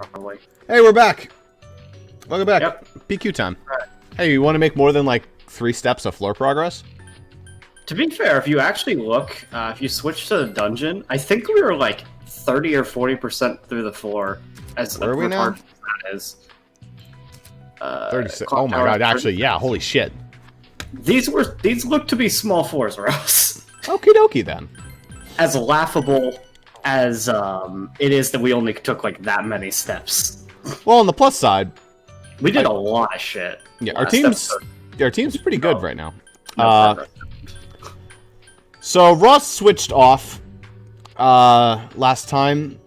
properly. Hey, we're back. Welcome back. Yep. PQ time. Right. Hey, you want to make more than like 3 steps of floor progress? To be fair, if you actually look, if you switch to the dungeon, I think we were like 30 or 40% through the floor. As Where are we now? That is. 36. Oh my god, actually, yeah, holy shit. These look to be small floors, Ross. Okie dokie then. As laughable as it is that we only took like that many steps. Well, on the plus side, we did a lot of shit. Yeah, our team's pretty good right now. No, so Ross switched off last time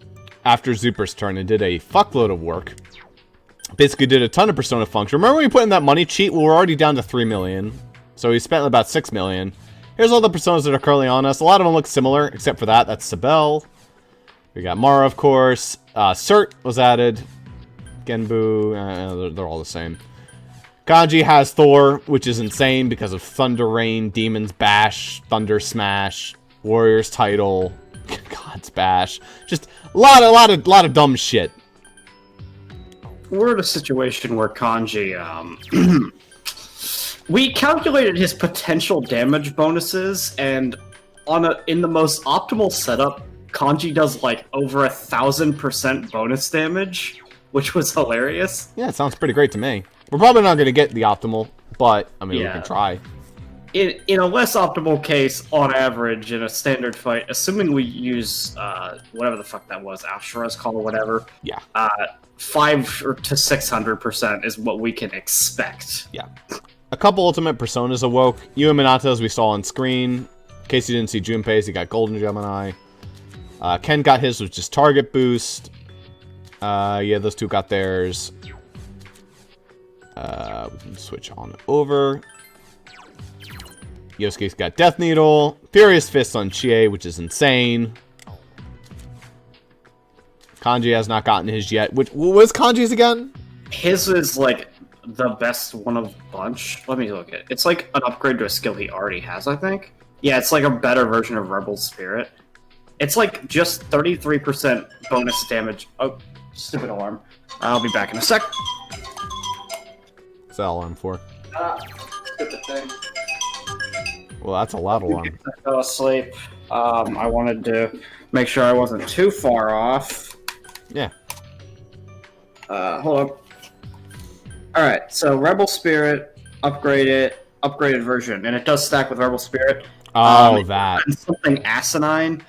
after Zuper's turn and did a fuckload of work. Basically did a ton of Persona function. Remember when we put in that money cheat? Well, we're already down to 3 million. So we spent about 6 million. Here's all the Personas that are currently on us. A lot of them look similar, except for that. That's Sibel. We got Mara, of course. Cert was added. Genbu. They're all the same. Kanji has Thor, which is insane because of Thunder Rain, Demon's Bash, Thunder Smash, Warrior's Title, God's Bash. Just a lot of dumb shit. We're in a situation where Kanji, we calculated his potential damage bonuses, and in the most optimal setup, Kanji does like over 1,000% bonus damage, which was hilarious. Yeah, it sounds pretty great to me. We're probably not going to get the optimal, but I mean, we can try. In a less optimal case, on average, in a standard fight, assuming we use whatever the fuck that was, Ashura's Call or whatever. Yeah. 500 to 600% is what we can expect. Yeah. A couple ultimate personas awoke. Yu and Minato, as we saw on screen. In case you didn't see Junpei's, he got Golden Gemini. Ken got his, which is target boost. Yeah, those two got theirs. We can switch on over. Yosuke's got Death Needle. Furious Fist on Chie, which is insane. Kanji has not gotten his yet. What was Kanji's again? His is like the best one of the bunch. Let me look at it. It's like an upgrade to a skill he already has, I think. Yeah, it's like a better version of Rebel Spirit. It's like just 33% bonus damage. Oh, stupid alarm. I'll be back in a sec. What's that alarm for? Stupid thing. Well, that's a loud alarm. I fell asleep. I wanted to make sure I wasn't too far off. Yeah. Hold on. Alright, so Rebel Spirit, upgraded version, and it does stack with Rebel Spirit. Oh, that. And something asinine.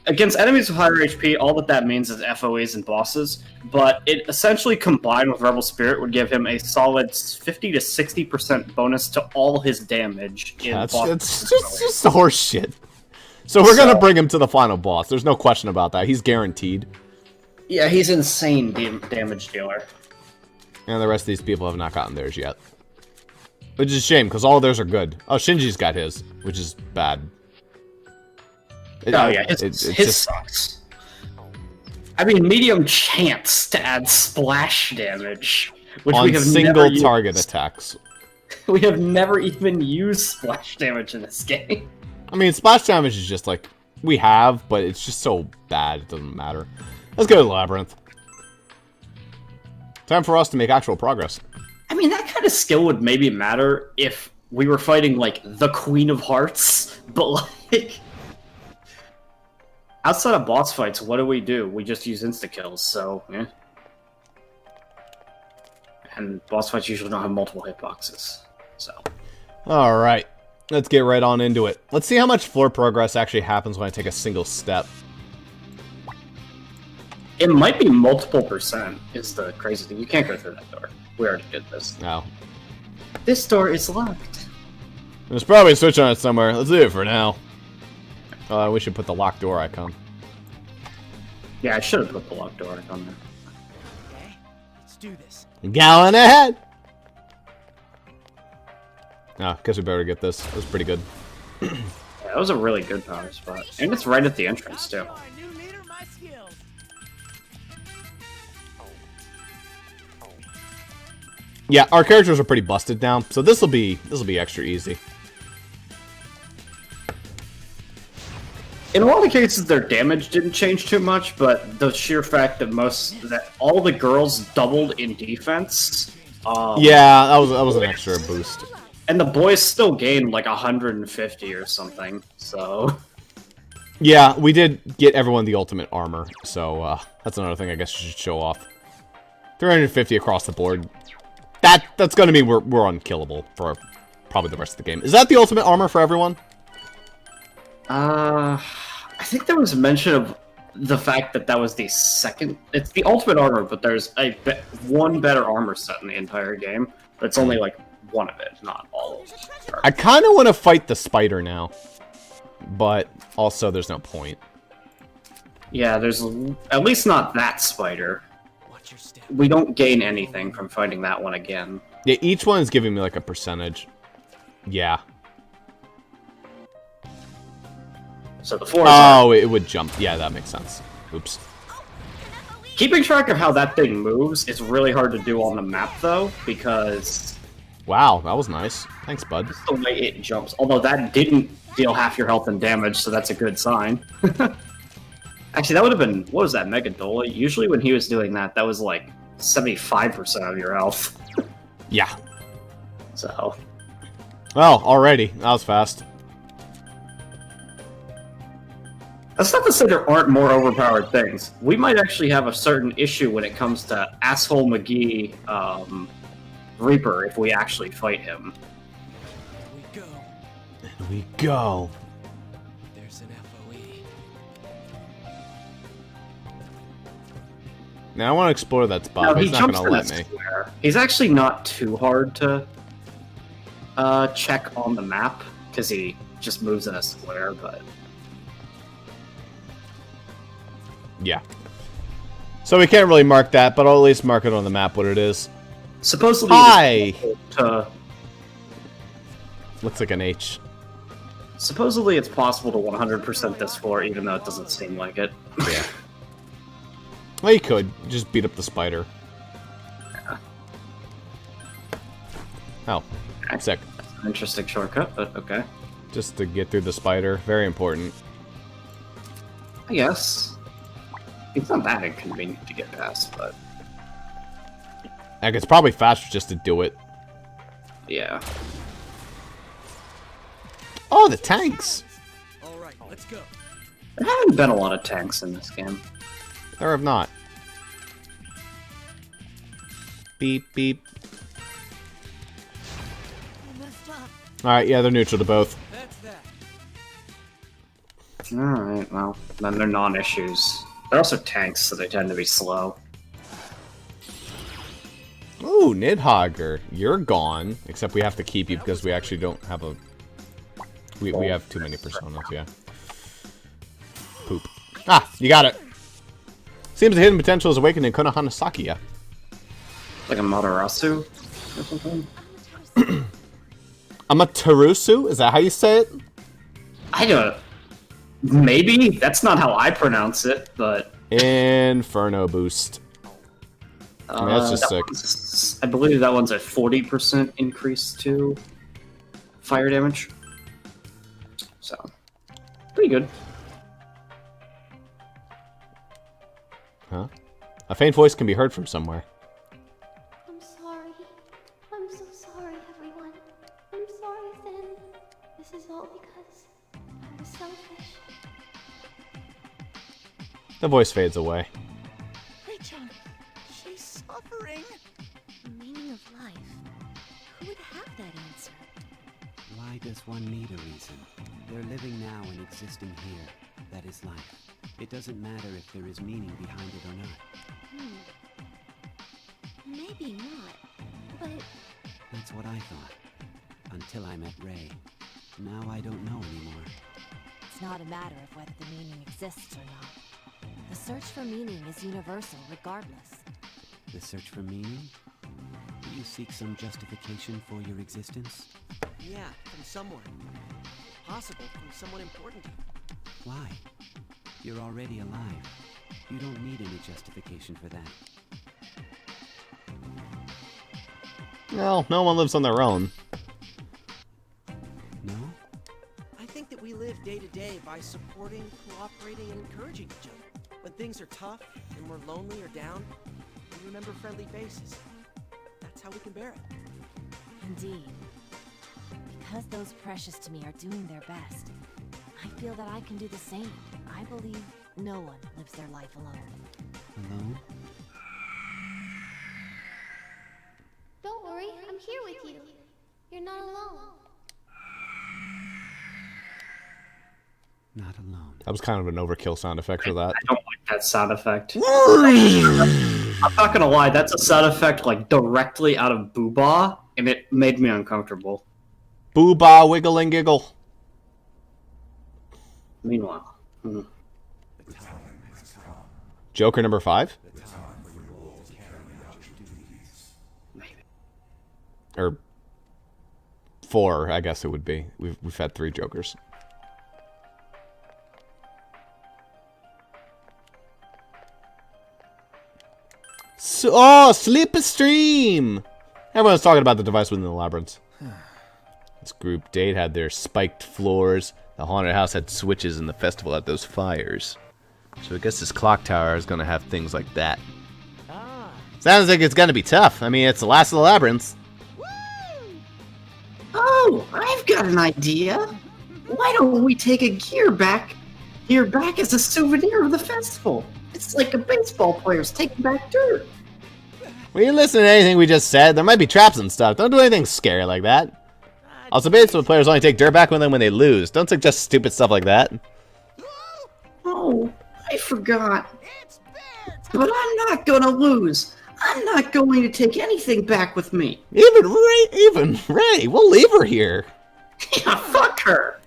Against enemies with higher HP, all that means is FOEs and bosses, but it essentially combined with Rebel Spirit would give him a solid 50 to 60% bonus to all his damage. It's just horse shit. So we're gonna bring him to the final boss. There's no question about that. He's guaranteed. Yeah, he's insane damage dealer. And the rest of these people have not gotten theirs yet. Which is a shame, because all of theirs are good. Oh, Shinji's got his, which is bad. His sucks. I mean, medium chance to add splash damage, which on we have single target attacks. We have never even used splash damage in this game. I mean, splash damage is just like we have, but it's just so bad it doesn't matter. Let's go to the Labyrinth. Time for us to make actual progress. I mean, that kind of skill would maybe matter if we were fighting like the Queen of Hearts, but like. Outside of boss fights, what do? We just use insta-kills, so, yeah. And boss fights usually don't have multiple hitboxes, so. Alright, let's get right on into it. Let's see how much floor progress actually happens when I take a single step. It might be multiple percent, is the crazy thing. You can't go through that door. We already did this. No. This door is locked. There's probably a switch on it somewhere. Let's do it for now. We should put the locked door icon. Yeah, I should have put the locked door icon there. Okay, let's do this. Going ahead! Ah, guess we better get this. That was pretty good. Yeah, that was a really good power spot. And it's right at the entrance, too. Yeah, our characters are pretty busted now, so this'll be extra easy. In a lot of cases, their damage didn't change too much, but the sheer fact that all the girls doubled in defense. Yeah, that was an extra boost. And the boys still gained like 150 or something. So. Yeah, we did get everyone the ultimate armor, so that's another thing I guess you should show off. 350 across the board. That's gonna mean we're unkillable for probably the rest of the game. Is that the ultimate armor for everyone? I think there was a mention of the fact that was the second. It's the ultimate armor, but there's one better armor set in the entire game. But it's only like one of it, not all of it. I kind of want to fight the spider now, but also there's no point. Yeah, there's at least not that spider. We don't gain anything from fighting that one again. Yeah, each one is giving me like a percentage. Yeah. So the four. Oh, it would jump. Yeah, that makes sense. Oops. Keeping track of how that thing moves is really hard to do on the map, though, because. Wow, that was nice. Thanks, bud. Just the way it jumps. Although that didn't deal half your health and damage, so that's a good sign. Actually, that would have been... What was that, Megadola? Usually when he was doing that, that was like 75% of your health. Yeah. So... Well, already. That was fast. That's not to say there aren't more overpowered things. We might actually have a certain issue when it comes to Asshole McGee Reaper if we actually fight him. We go. And we go. There's an FOE. Now I want to explore that spot, No, but he he's not jumps going to in let a me. square. He's actually not too hard to check on the map, because he just moves in a square, but... Yeah. So we can't really mark that, but I'll at least mark it on the map what it is. Supposedly... Hi! To... Looks like an H. Supposedly it's possible to 100% this floor, even though it doesn't seem like it. Yeah. Well, you could. Just beat up the spider. Yeah. Oh. Sick. That's an interesting shortcut, but okay. Just to get through the spider. Very important. I guess. It's not that inconvenient to get past, but... Like, it's probably faster just to do it. Yeah. Oh, the tanks! Alright, let's go. There haven't been a lot of tanks in this game. There have not. Beep, beep. Alright, yeah, they're neutral to both. That's that. Alright, well, then they're non-issues. They're also tanks, so they tend to be slow. Ooh, Nidhogger. You're gone. Except we have to keep you because we actually don't have a... We have too many personas, yeah. Poop. Ah, you got it. Seems the hidden potential is awakened in Konohanasakiya. Like a Matarasu or something? Amaterasu? Is that how you say it? I don't... Maybe? That's not how I pronounce it, but... Inferno boost. I mean, that's just sick. I believe that one's a 40% increase to fire damage. So, pretty good. Huh? A faint voice can be heard from somewhere. I'm sorry. I'm so sorry, everyone. I'm sorry, Finn. This is all because I was selfish. The voice fades away. Rachel, she's suffering. The meaning of life. Who would have that answer? Why does one need a reason? They're living now and existing here. That is life. It doesn't matter if there is meaning behind it or not. Maybe not, but... That's what I thought. Until I met Ray. Now I don't know anymore. It's not a matter of whether the meaning exists or not. The search for meaning is universal regardless. The search for meaning? Do you seek some justification for your existence? Yeah, from someone. Possible from someone important. Why? You're already alive. You don't need any justification for that. Well, no one lives on their own. No? I think that we live day to day by supporting, cooperating, and encouraging each other. When things are tough and we're lonely or down, we remember friendly faces. That's how we can bear it. Indeed. Because those precious to me are doing their best, I feel that I can do the same. I believe no one lives their life alone. Alone? Don't worry, I'm here with you. You're not alone. Not alone. That was kind of an overkill sound effect for that. I don't like that sound effect. I'm not gonna lie, that's a sound effect like directly out of Booba, and it made me uncomfortable. Boo-ba, wiggle and giggle. Meanwhile, Joker number 5? Or 4, I guess it would be. We've had 3 Jokers. So, oh, sleep stream! Everyone's talking about the device within the labyrinth. This group date had their spiked floors. The haunted house had switches, and the festival had those fires. So I guess this clock tower is gonna have things like that. Sounds like it's gonna be tough. I mean, it's the last of the labyrinths. oh, I've got an idea. Why don't we take a gear back as a souvenir of the festival? It's like a baseball player's taking back dirt. Will you listen to anything we just said? There might be traps and stuff. Don't do anything scary like that. Also, baseball players only take dirt back with them when they lose. Don't suggest stupid stuff like that. Oh, I forgot. But I'm not gonna lose. I'm not going to take anything back with me. Even Ray, we'll leave her here. Yeah, fuck her.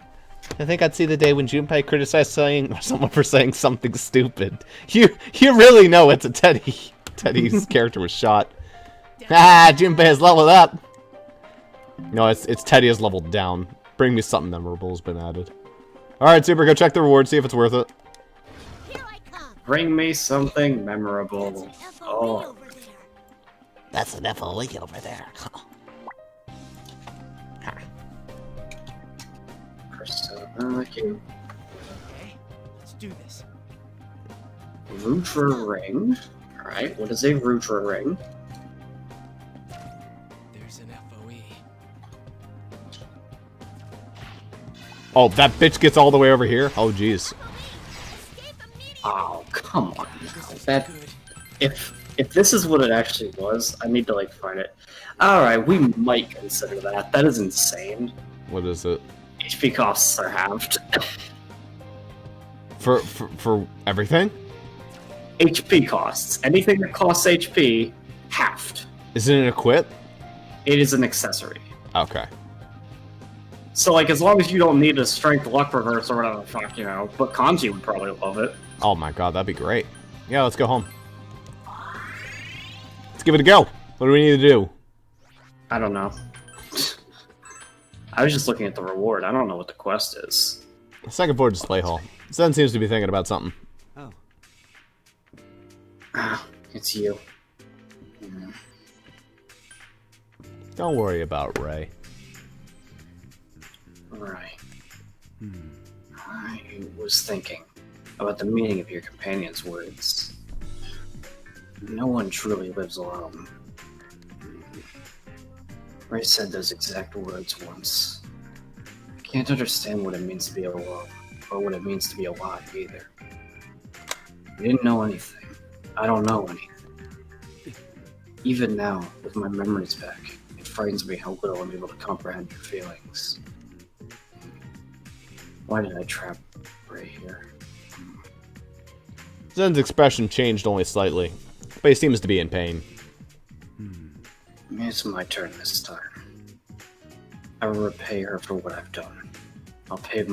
I think I'd see the day when Junpei criticized someone for saying something stupid. You really know it's a Teddy. Teddy's character was shot. Ah, Junpei has leveled up. No, it's Teddy has leveled down. Bring me something memorable has been added. Alright, Zuper, go check the reward, see if it's worth it. Bring me something memorable. Oh. That's an FOE over there. Persona Q. Okay, let's do this. Rutra ring. Alright, what is a Rutra ring? There's an FOE. Oh, that bitch gets all the way over here? Oh, jeez. Oh, come on now. That if this is what it actually was, I need to like find it. Alright, we might consider that. That is insane. What is it? HP costs are halved. For everything? HP costs. Anything that costs HP, halved. Is it an equip? It is an accessory. Okay. So, like, as long as you don't need a strength luck reverse or whatever the fuck, you know, but Kanji would probably love it. Oh my god, that'd be great. Yeah, let's go home. Let's give it a go. What do we need to do? I don't know. I was just looking at the reward. I don't know what the quest is. Second floor display hall. Zen seems to be thinking about something. Oh, Ah, it's you. Don't worry about Ray. Right. I was thinking about the meaning of your companion's words. No one truly lives alone. Ray said those exact words once. I can't understand what it means to be alone, or what it means to be alive either. We didn't know anything. I don't know anything. Even now, with my memories back, it frightens me how little I'm able to comprehend your feelings. Why did I trap Ray here? Zen's expression changed only slightly, but he seems to be in pain. It's my turn this time. I will repay her for what I've done. I'll pay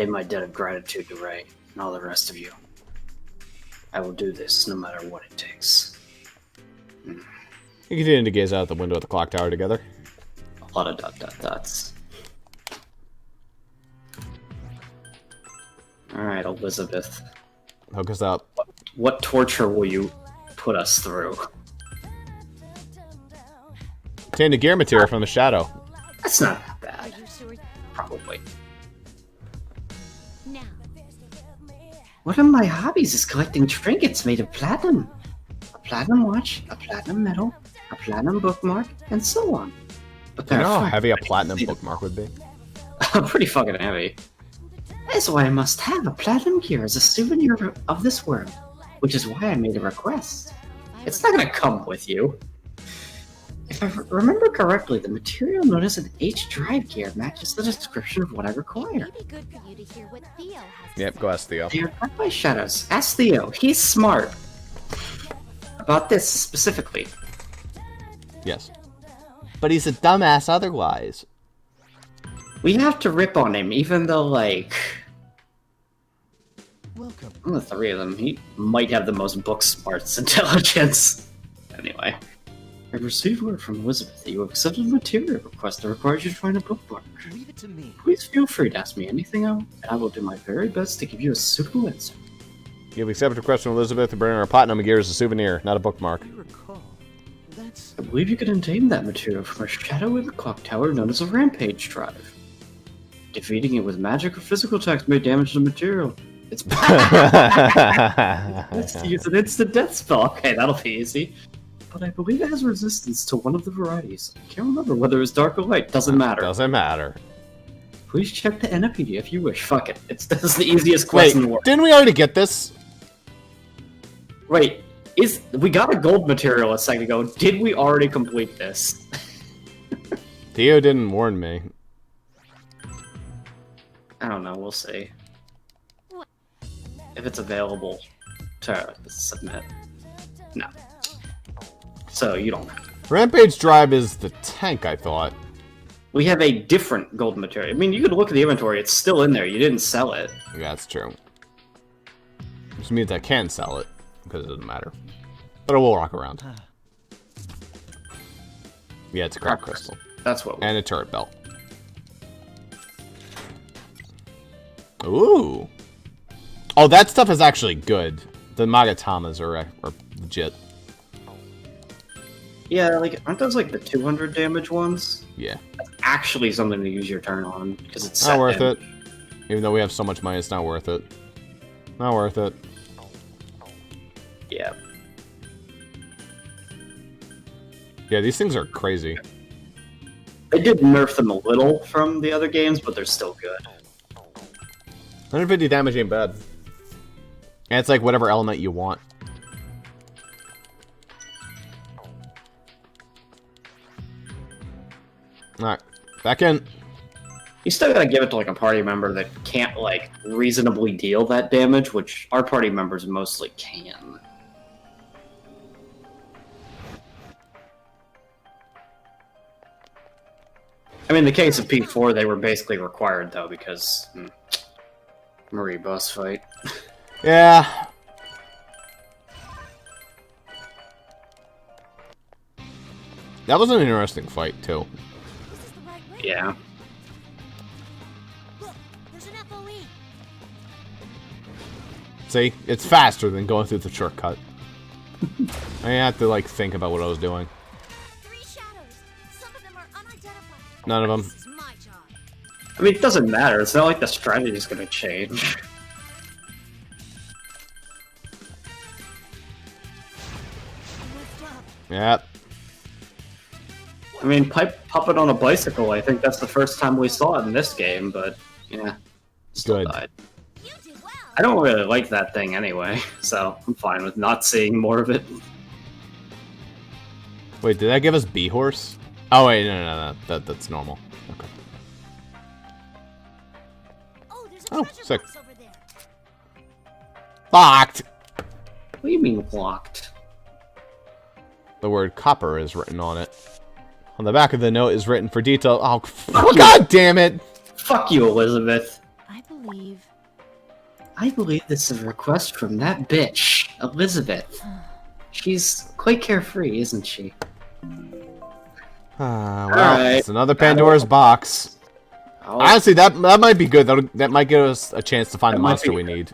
my debt of gratitude to Ray and all the rest of you. I will do this no matter what it takes. You continue to gaze out the window at the clock tower together. A lot of dot dot dots. Alright, Elizabeth. Hook us up. What torture will you put us through? Obtain the gear material from the shadow. That's not that bad. Probably. One of my hobbies is collecting trinkets made of platinum. A platinum watch, a platinum medal, a platinum bookmark, and so on. But Do you they're know how fun. heavy a platinum bookmark would be? Pretty fucking heavy. That's why I must have a platinum gear as a souvenir of this world, which is why I made a request. It's not gonna come with you. If I remember correctly, the material known as an H-drive gear matches the description of what I require. It'd be good for you to hear what Theo has to Yep, go ask Theo. They are cut by shadows. Ask Theo. He's smart. About this specifically. Yes. But he's a dumbass otherwise. We have to rip on him, even though, like, Welcome. of the three of them, he might have the most book smarts intelligence. Anyway. I've received word from Elizabeth that you have accepted a material request that requires you to find a bookmark. Leave it to me. Please feel free to ask me anything else, and I will do my very best to give you a suitable answer. You've accepted a request from Elizabeth to bring her a platinum gear as a souvenir, not a bookmark. I recall. That's... I believe you can obtain that material from a shadow in the clock tower known as a rampage drive. Defeating it with magic or physical attacks may damage the material. It's Let's use an instant death spell. Okay, that'll be easy. But I believe it has resistance to one of the varieties. I can't remember whether it's dark or light. Doesn't matter. Doesn't matter. Please check the Encyclopedia if you wish. Fuck it. This is the easiest quest in the world. Didn't we already get this? Wait, we got a gold material a second ago. Did we already complete this? Theo didn't warn me. I don't know. We'll see. If it's available to submit. No. So you don't know. Rampage Drive is the tank, I thought. We have a different gold material. I mean, you could look at the inventory. It's still in there. You didn't sell it. Yeah, that's true. Which means I can sell it, because it doesn't matter. But it will rock around. Yeah, it's a crab crystal. That's what. And a turret belt. Ooh. Oh, that stuff is actually good. The Magatamas are legit. Yeah, like, aren't those like the 200 damage ones? Yeah. That's actually something to use your turn on, because it's Not worth it. Even though we have so much money, it's not worth it. Not worth it. Yeah. Yeah, these things are crazy. They did nerf them a little from the other games, but they're still good. 150 damage ain't bad. And it's like whatever element you want. Alright, back in. You still gotta give it to like a party member that can't like reasonably deal that damage, which our party members mostly can. I mean, in the case of P4, they were basically required though, because Marie boss fight. Yeah. That was an interesting fight too. This is the right way. Yeah. Look, there's an FOE. See, it's faster than going through the shortcut. I have to like think about what I was doing. 3 shadows. Some of them are unidentified. None of them. This is my job. I mean, it doesn't matter. It's not like the strategy's gonna change. Lift up. Yep. I mean, puppet on a bicycle, I think that's the first time we saw it in this game, but, yeah. Still Good. died. You did well. I don't really like that thing anyway, so I'm fine with not seeing more of it. Wait, did that give us B-Horse? Oh wait, no. That's normal. Okay. Oh, there's a Oh, treasure sick. box over there. Locked! What do you mean locked? The word copper is written on it. On the back of the note is written for detail. Oh, god damn it! Fuck you, Elizabeth. I believe I believe this is a request from that bitch, Elizabeth. She's quite carefree, isn't she? Well, Alright. it's another Pandora's box. Honestly, that might be good. That might give us a chance to find That the might monster be we good. need.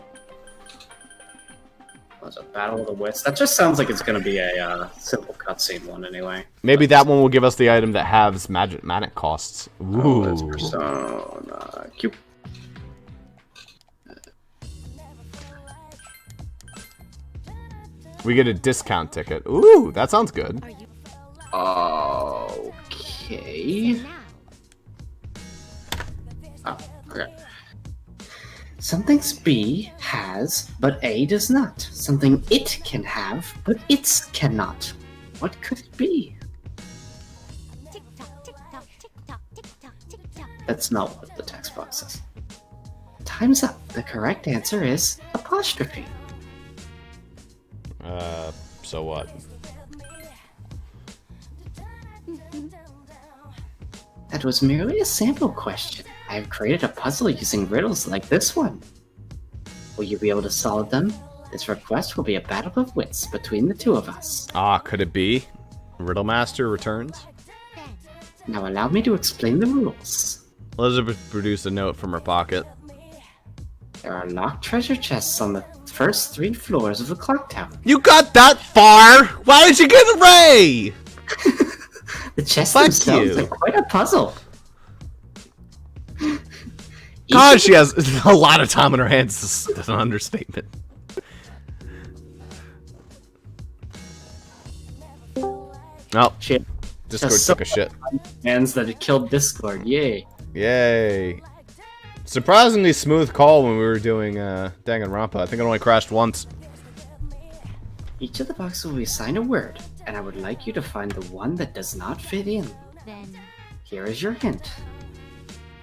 What's a Battle of the Wits? That just sounds like it's gonna be a simple cutscene one anyway. Maybe that one will give us the item that halves magic costs. Ooh. That's Persona Q. We get a discount ticket. Ooh, that sounds good. Are you Okay. now? Oh, okay. Something's B has, but A does not. Something it can have, but its cannot. What could it be? Tick tock, tick tock, tick tock, tick tock, tick tock. That's not what the text box says. Time's up. The correct answer is apostrophe. So what? That was merely a sample question. I have created a puzzle using riddles like this one. Will you be able to solve them? This request will be a battle of wits between the two of us. Ah, could it be? Riddlemaster returns? Now allow me to explain the rules. Elizabeth produced a note from her pocket. There are locked treasure chests on the first 3 floors of the clock tower. You got that far? Why did you get a ray? The chests Fuck themselves you. are quite a puzzle. God, she has a lot of time on her hands. That's an understatement. Oh, Shit. Discord Just took a shit. Hands that had killed Discord. Yay. Yay. Surprisingly smooth call when we were doing Danganronpa. I think it only crashed once. Each of the boxes will be assigned a word, and I would like you to find the one that does not fit in. Then Here is your hint.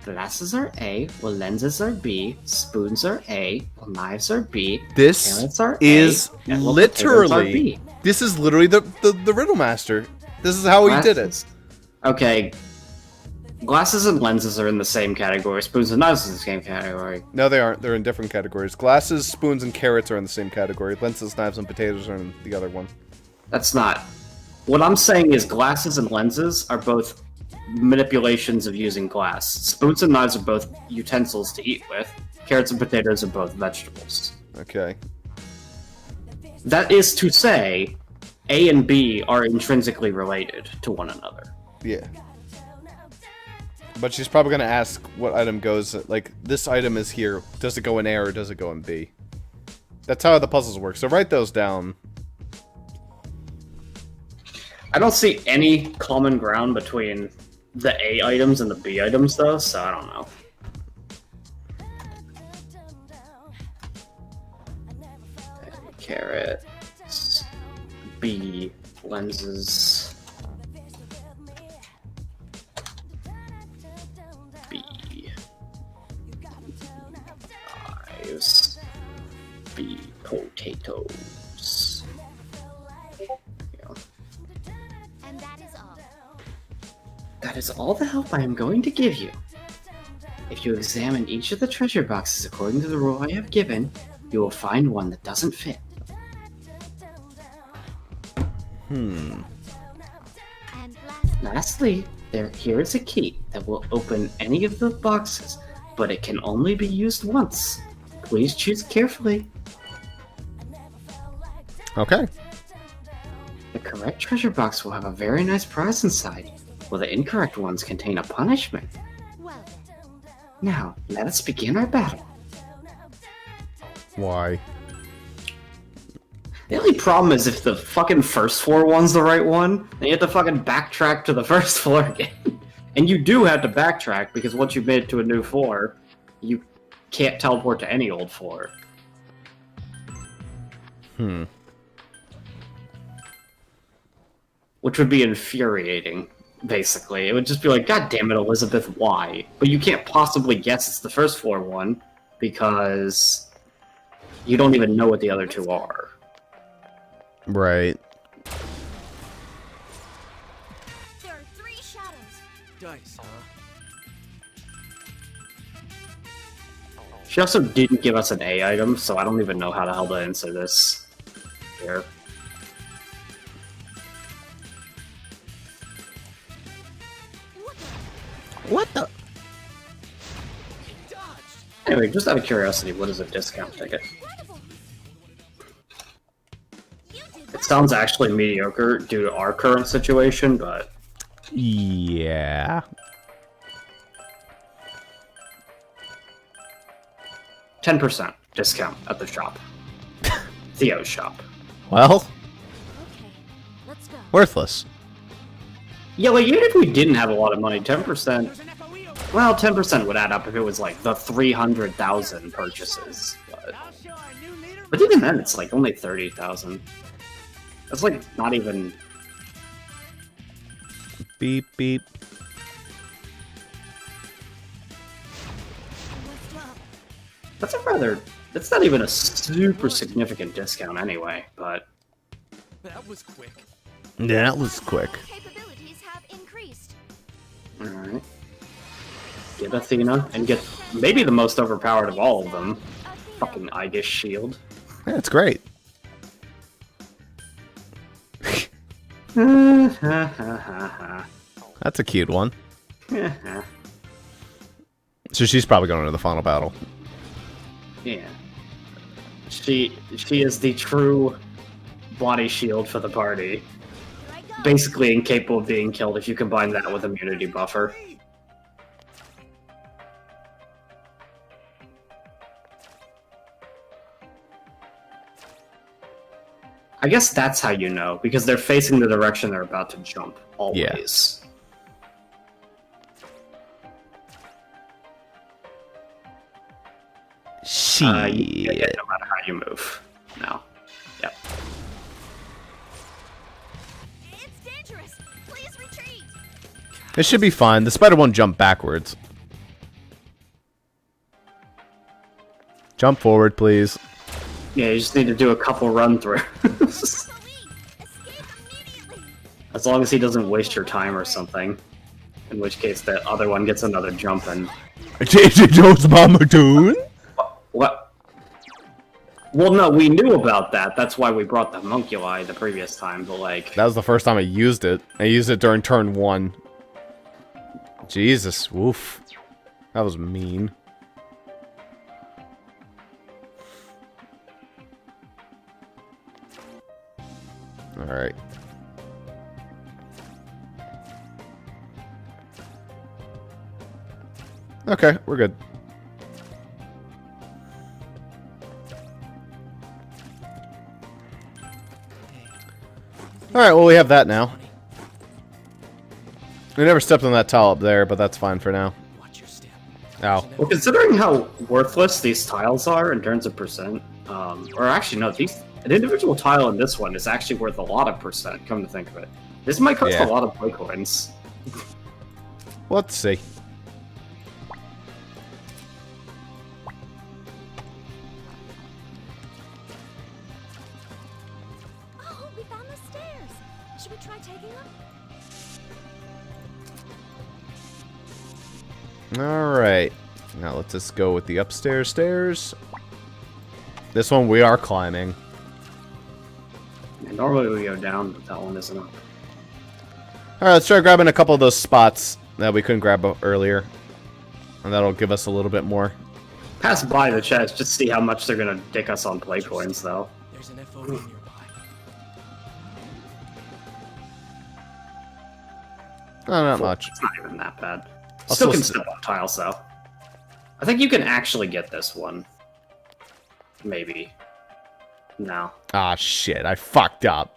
Glasses are A, while lenses are B, spoons are A, while knives are B, This carrots are is A, and while potatoes are literally... B. This is literally the Riddlemaster. This is how he did it. Glasses- Okay. Glasses and lenses are in the same category. Spoons and knives are in the same category. No, they aren't. They're in different categories. Glasses, spoons, and carrots are in the same category. Lenses, knives, and potatoes are in the other one. That's not. What I'm saying is glasses and lenses are both manipulations of using glass. Spoons and knives are both utensils to eat with. Carrots and potatoes are both vegetables. Okay. That is to say, A and B are intrinsically related to one another. Yeah. But she's probably going to ask what item goes... Like, this item is here. Does it go in A or does it go in B? That's how the puzzles work. So write those down. I don't see any common ground between the A items and the B items, though, so I don't know. Carrots. B. Lenses. B. Knives. B. Potatoes. Yeah. and that is all. That is all the help I am going to give you. If you examine each of the treasure boxes according to the rule I have given, you will find one that doesn't fit. And Lastly, here is a key that will open any of the boxes, but it can only be used once. Please choose carefully. Okay. The correct treasure box will have a very nice prize inside, while the incorrect ones contain a punishment. well then. Now, let us begin our battle. Why? The only problem is if the fucking first floor one's the right one, then you have to fucking backtrack to the first floor again. And you do have to backtrack, because once you've made it to a new floor, you can't teleport to any old floor. Which would be infuriating, basically. It would just be like, God damn it, Elizabeth, why? But you can't possibly guess it's the first floor one, because you don't even know what the other two are. Right. There are 3 shadows. Dice, huh? She also didn't give us an A item, so I don't even know how the hell to answer this here. What the? He dodged! Anyway, just out of curiosity, what is a discount ticket? It sounds actually mediocre due to our current situation, but Yeah. 10% discount at the shop. Theo's shop. Well, Okay, let's go. worthless. Yeah, like, even if we didn't have a lot of money, 10%... Well, 10% would add up if it was, like, the 300,000 purchases. But even then, it's, like, only 30,000. That's, like, not even... Beep, beep. That's a rather... That's not even a super significant discount anyway, but... That was quick. Yeah, that was quick. Capabilities have increased. Alright. Get Athena, and get maybe the most overpowered of all of them. Fucking Aegis Shield. Yeah, it's great. That's a cute one. So she's probably going into the final battle. Yeah. She is the true body shield for the party. Basically incapable of being killed if you combine that with immunity buffer. I guess that's how you know, because they're facing the direction they're about to jump, always. You get hit no matter how you move. No. Yep. It's dangerous. Please retreat. It should be fine. The spider won't jump backwards. Jump forward, please. Yeah, you just need to do a couple run-throughs. As long as he doesn't waste your time or something. In which case, the other one gets another jump and... JJ Jones Mama Toon? What? Well, no, we knew about that. That's why we brought the Homunculi the previous time, but like... That was the first time I used it. I used it during turn 1. Jesus, woof. That was mean. Alright. Okay, we're good. Alright, well we have that now. We never stepped on that tile up there, but that's fine for now. Watch your step. Ow. Well, considering how worthless these tiles are in terms of percent, or actually no, an individual tile in this one is actually worth a lot of percent, come to think of it. This might cost Yeah. a lot of play coins. Let's see. Oh, we found the stairs. Should we try taking them? Alright. Now let's just go with the upstairs stairs. This one we are climbing. And normally we go down, but that one isn't up. Alright, let's try grabbing a couple of those spots that we couldn't grab earlier. And that'll give us a little bit more. Pass by the chest, just see how much they're gonna dick us on play coins, though. There's an FOE nearby. Oh, not much. It's not even that bad. I'll Still can still step on tiles, though. I think you can actually get this one. Maybe. No. Ah, shit. I fucked up.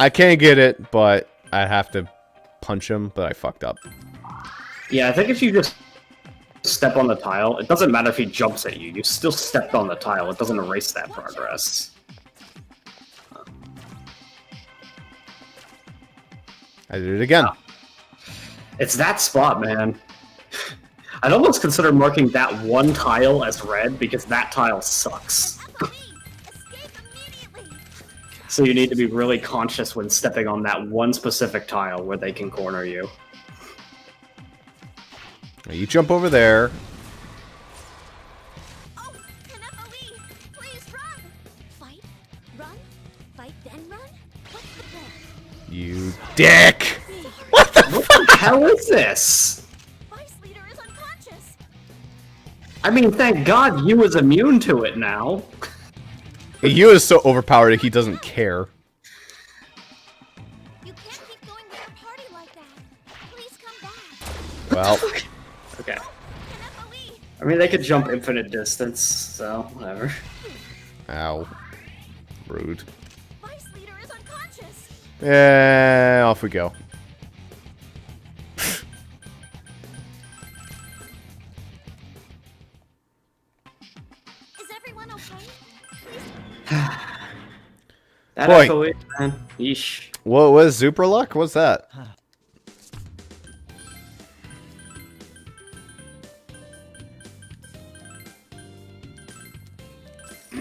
I can't get it, but I have to punch him, but I fucked up. Yeah, I think if you just step on the tile, it doesn't matter if he jumps at you. You still stepped on the tile. It doesn't erase that progress. I did it again. It's that spot, man. I'd almost consider marking that one tile as red, because that tile sucks. So you need to be really conscious when stepping on that one specific tile where they can corner you. You jump over there. Oh, an FOE! Please run! Fight, run, fight, then run? What's the plan? You dick! What the hell is this? Vice leader is unconscious! I mean, thank God you was immune to it now. You is so overpowered he doesn't care. You can't keep going with your party like that. Please come back. Well, Okay. An FOE! I mean, they could jump infinite distance, so whatever. ow. Rude. Vice leader is unconscious. Yeah, off we go. Is everyone okay? That Boy. FOE, man. Yeesh. What was Zuper luck? What's that?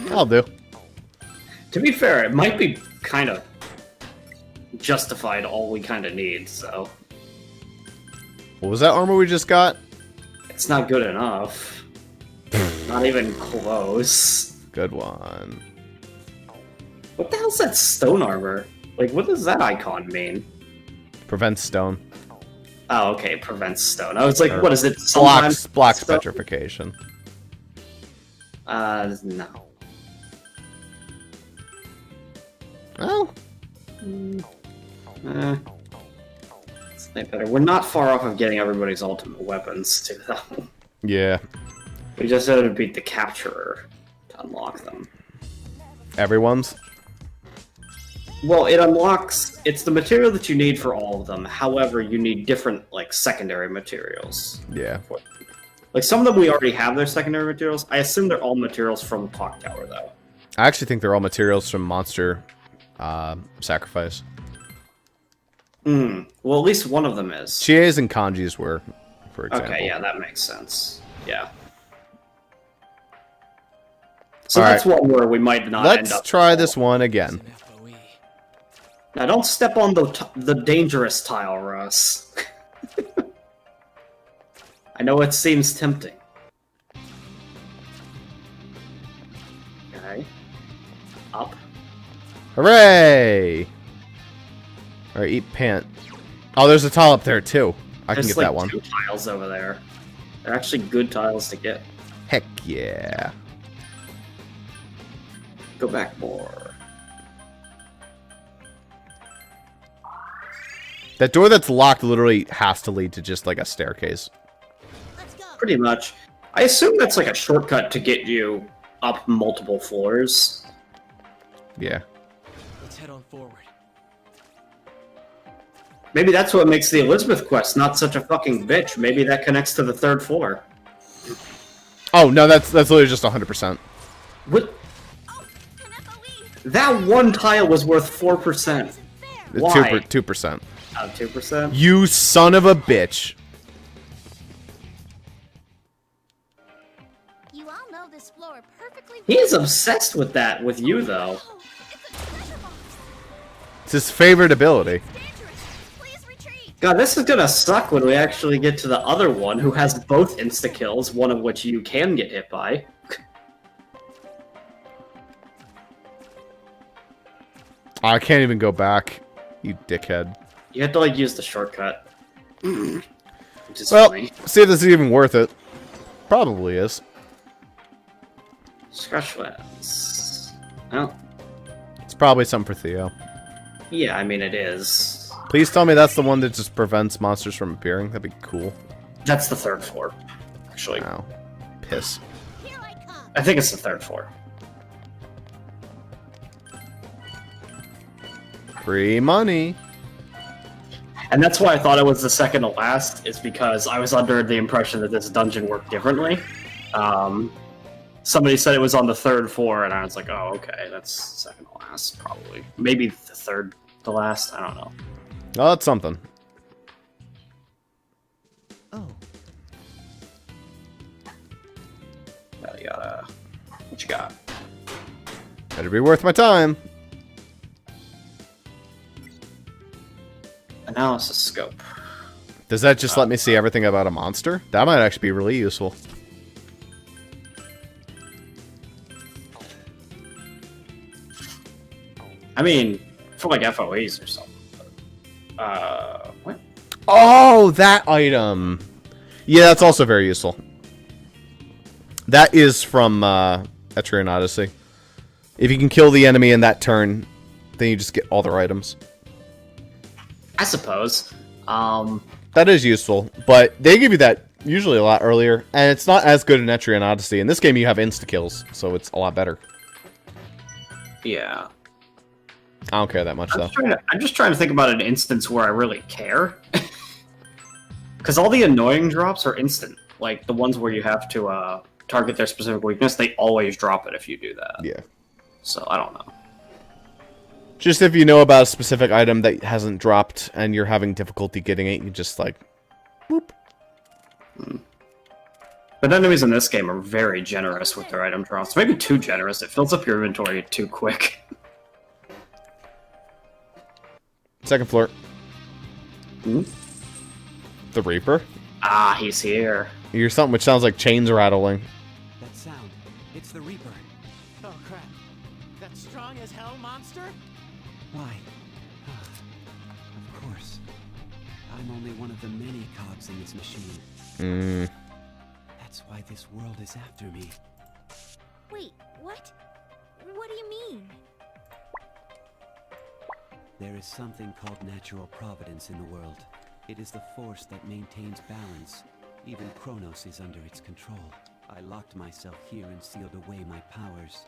I'll do. To be fair, it might be kind of justified all we kind of need, so... What was that armor we just got? It's not good enough. Not even close. Good one. What the hell's that stone armor? Like, what does that icon mean? Prevents stone. Oh, okay, prevents stone. I was like, Or what is it? Blocks stone? petrification. No. Well, It's not better. We're not far off of getting everybody's ultimate weapons, too, though. yeah. We just had to beat the capturer to unlock them. Everyone's. Well, it unlocks... It's the material that you need for all of them. However, you need different, like, secondary materials. Yeah. Like, some of them we already have their secondary materials. I assume they're all materials from Clock Tower, though. I actually think they're all materials from Monster Sacrifice. Well, at least one of them is. Chie's and Kanji's were, for example. Okay, yeah, that makes sense. Yeah. So All that's right. one where we might not end Let's up... try this one again. An FOE. Now, don't step on the dangerous tile, Russ. I know it seems tempting. Okay. Up. Hooray! Alright, eat pant. Oh, there's a tile up there, too. I can There's get like that one. 2 tiles over there. They're actually good tiles to get. Heck yeah. Go back more. That door that's locked literally has to lead to just like a staircase. Let's go. Pretty much. I assume that's like a shortcut to get you up multiple floors. Yeah. Let's head on forward. Maybe that's what makes the Elizabeth quest not such a fucking bitch. Maybe that connects to the 3rd floor. Oh, no, that's literally just 100%. What? Oh, an FOE. That one tile was worth 4%. Isn't fair. It's Why? 2%. Oh, 2%? You son of a bitch. You all know this floor perfectly. He's obsessed with that, with you, though. Oh, it's a treasure box. It's his favorite ability. It's dangerous. Please retreat. God, this is gonna suck when we actually get to the other one, who has both insta-kills, one of which you can get hit by. I can't even go back, you dickhead. You have to, like, use the shortcut. Which is Well, funny. see if this is even worth it. Probably is. Scratch lens. Well, It's probably something for Theo. yeah, I mean, it is. Please tell me that's the one that just prevents monsters from appearing. That'd be cool. That's the 3rd floor, actually. Ow. Piss. Here I come. I think it's the 3rd floor. Free money. And that's why I thought it was the second to last, is because I was under the impression that this dungeon worked differently. Somebody said it was on the 3rd floor, and I was like, oh, okay, that's second to last, probably. Maybe the 3rd to last, I don't know. Oh, that's something. Oh, Yada yada. What you got? Better be worth my time. Analysis scope. Does that just let me see everything about a monster? That might actually be really useful. I mean, for like FOEs or something. What? Oh, that item. Yeah, that's also very useful. That is from Etrian Odyssey. If you can kill the enemy in that turn, then you just get all their items. I suppose. That is useful, but they give you that usually a lot earlier, and it's not as good in Etrian Odyssey. In this game, you have insta-kills, so it's a lot better. Yeah. I don't care that much, though. I'm just trying to think about an instance where I really care. Because all the annoying drops are instant. Like, the ones where you have to target their specific weakness, they always drop it if you do that. Yeah. So, I don't know. Just if you know about a specific item that hasn't dropped and you're having difficulty getting it, you just, like, whoop. But enemies in this game are very generous with their item drops. Maybe too generous. It fills up your inventory too quick. Second floor. Hmm? The Reaper? Ah, he's here. You hear something which sounds like chains rattling. That sound. It's the Reaper. Oh crap. That strong as hell monster? Why? Of course. I'm only one of the many cogs in this machine. That's why this world is after me. Wait, what? What do you mean? There is something called natural providence in the world. It is the force that maintains balance. Even Kronos is under its control. I locked myself here and sealed away my powers.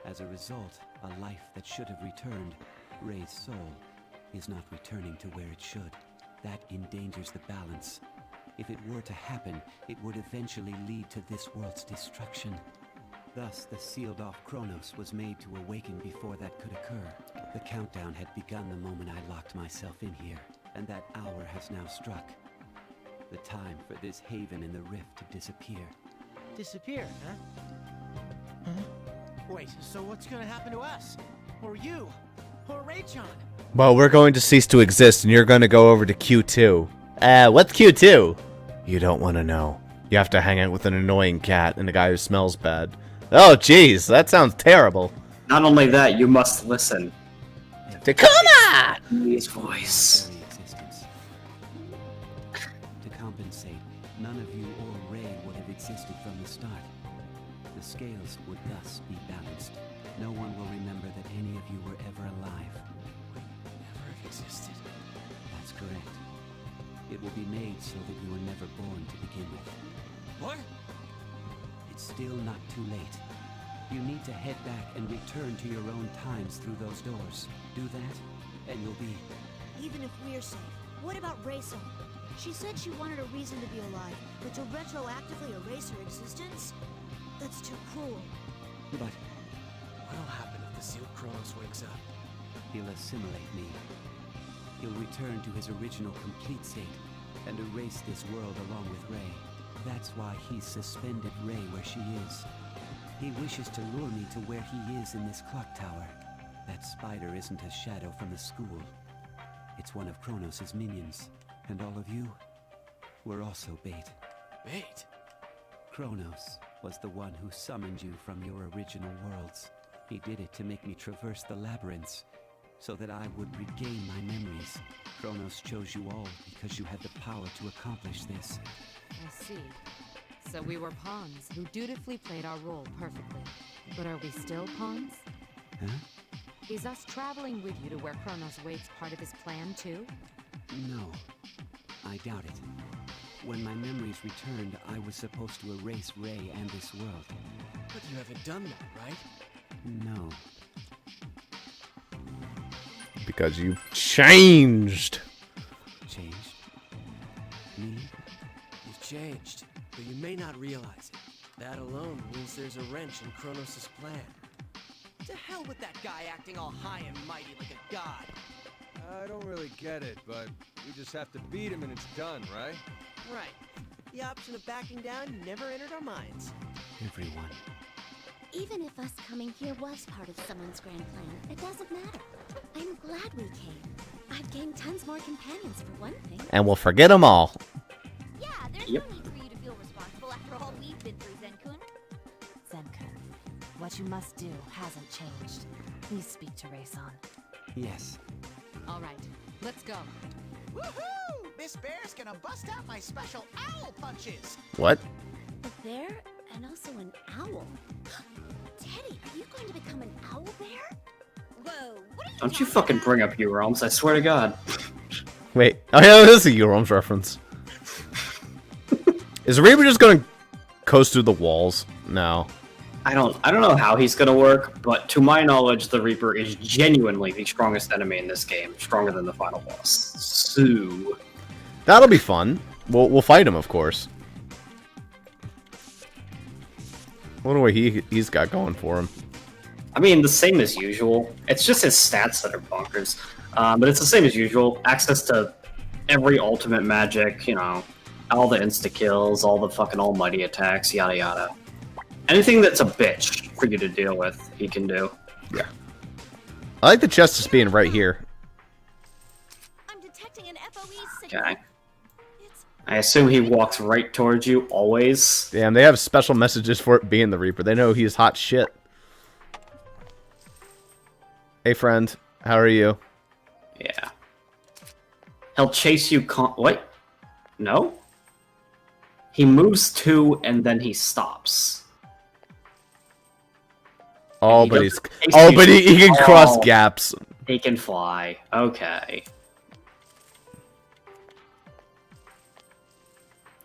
As a result, a life that should have returned, Ray's soul, is not returning to where it should. That endangers the balance. If it were to happen, it would eventually lead to this world's destruction. Thus, the sealed-off Kronos was made to awaken before that could occur. The countdown had begun the moment I locked myself in here, and that hour has now struck. The time for this haven in the rift to disappear. Disappear, huh? Wait, so what's gonna happen to us? Or you? Or Raychan? Well, we're going to cease to exist, and you're going to go over to Q2. What's Q2? You don't want to know. You have to hang out with an annoying cat and a guy who smells bad. Oh, jeez, that sounds terrible. Not only that, you must listen. Takuma! His voice. Very existence. To compensate, none of you or Ray would have existed from the start. The scales would thus be balanced. No one will remember that any of you were ever alive. Never have existed. That's correct. It will be made so that you were never born to begin with. What? It's still not too late. You need to head back and return to your own times through those doors. Do that, and you'll be... Even if we're safe, what about Rayson? She said she wanted a reason to be alive, but to retroactively erase her existence? That's too cruel. But What'll happen if the sealed Kronos wakes up? he'll assimilate me. He'll return to his original complete state and erase this world along with Ray. That's why he's suspended Ray where she is. He wishes to lure me to where he is in this clock tower. That spider isn't a shadow from the school. It's one of Kronos' minions. And all of you were also bait. Bait? Kronos was the one who summoned you from your original worlds. He did it to make me traverse the labyrinths, so that I would regain my memories. Kronos chose you all because you had the power to accomplish this. I see. So we were pawns who dutifully played our role perfectly. But are we still pawns? Huh? Is us traveling with you to where Kronos waits part of his plan too? No, I doubt it. When my memories returned, I was supposed to erase Ray and this world. But you haven't done that, right? No. Because you changed. Changed? Me? You've changed, but you may not realize it. That alone means there's a wrench in Kronos' plan. To hell with that guy acting all high and mighty like a god. I don't really get it, but we just have to beat him and it's done, right? Right. The option of backing down never entered our minds. Everyone. Even if us coming here was part of someone's grand plan, it doesn't matter. I'm glad we came. I've gained tons more companions for one thing. And we'll forget them all. Yeah, there's Yep. no need for you to feel responsible after all we've been through, Zen-kun. Zen-kun, what you must do hasn't changed. Please speak to Rayson. Yes. All right, let's go. Woohoo! Miss Bear's gonna bust out my special owl punches! What? A bear and also an owl. Teddy, are you going to become an owl bear? Whoa, what are you Don't you talking fucking about? bring up U-Realms, I swear to God. Wait. Oh, yeah, this is a Eurons reference. Is Reaper just going to coast through the walls? No. I don't know how he's gonna work, but to my knowledge, the Reaper is genuinely the strongest enemy in this game, stronger than the final boss. So That'll be fun. We'll fight him, of course. I wonder what he's got going for him. I mean, the same as usual. It's just his stats that are bonkers. But it's the same as usual. Access to every ultimate magic, you know, all the insta-kills, all the fucking almighty attacks, yada yada. Anything that's a bitch for you to deal with, he can do. Yeah. I like the chest just being right here. I'm detecting an FOE signal. Okay. I assume he walks right towards you, always. Damn, they have special messages for it being the Reaper. They know he's hot shit. Hey, friend. How are you? Yeah. He'll chase you wait. No? He moves 2 and then he stops. Oh, He but he's... doesn't chase Oh, you. but he can cross Oh. gaps. He can fly. Okay.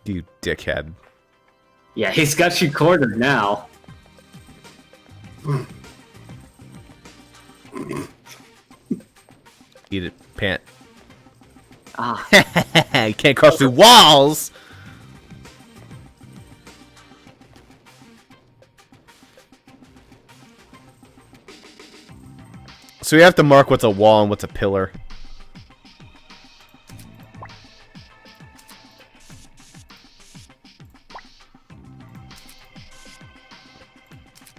You dickhead. Yeah, he's got you cornered now. Eat it, pant. Ah. You can't cross through walls! So we have to mark what's a wall and what's a pillar.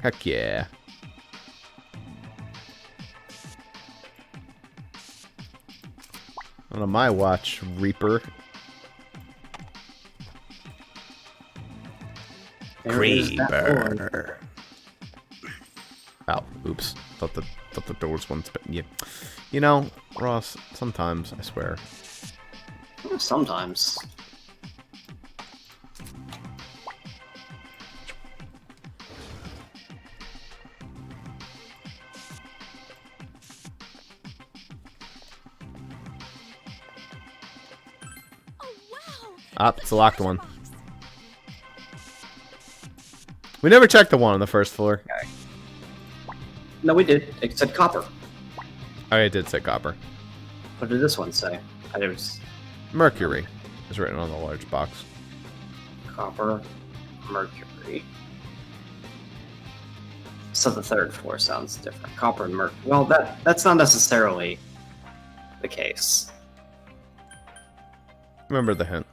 Heck yeah. On my watch, Reaper. Creeper. Oh, oops. Thought the door was one spin. Yeah. You know, Ross, sometimes, I swear. Sometimes. Ah, it's a locked one. We never checked the one on the first floor. Okay. No, we did. It said copper. Oh, it did say copper. What did this one say? It was Mercury is written on the large box. copper, mercury. So the third floor sounds different. Copper and mercury. Well, that's not necessarily the case. Remember the hint.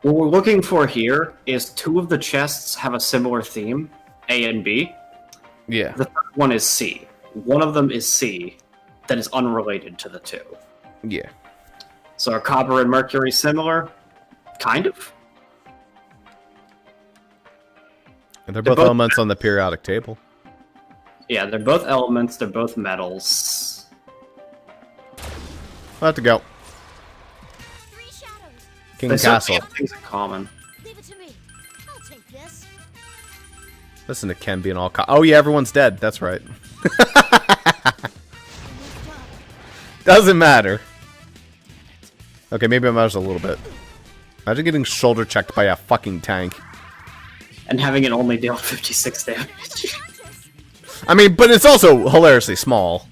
What we're looking for here is 2 of the chests have a similar theme, A and B. Yeah. The third one is C. One of them is C that is unrelated to the 2. Yeah. So are copper and mercury similar? Kind of. And they're both elements on the periodic table. Yeah, they're both elements, they're both metals. We'll have to go. King They Castle. certainly have things in common. Leave it to me. I'll take this. Listen to Ken being all oh yeah, everyone's dead. That's right. Doesn't matter. Okay, maybe it matters a little bit. Imagine getting shoulder checked by a fucking tank. And having it only deal 56 damage. I mean, but it's also hilariously small.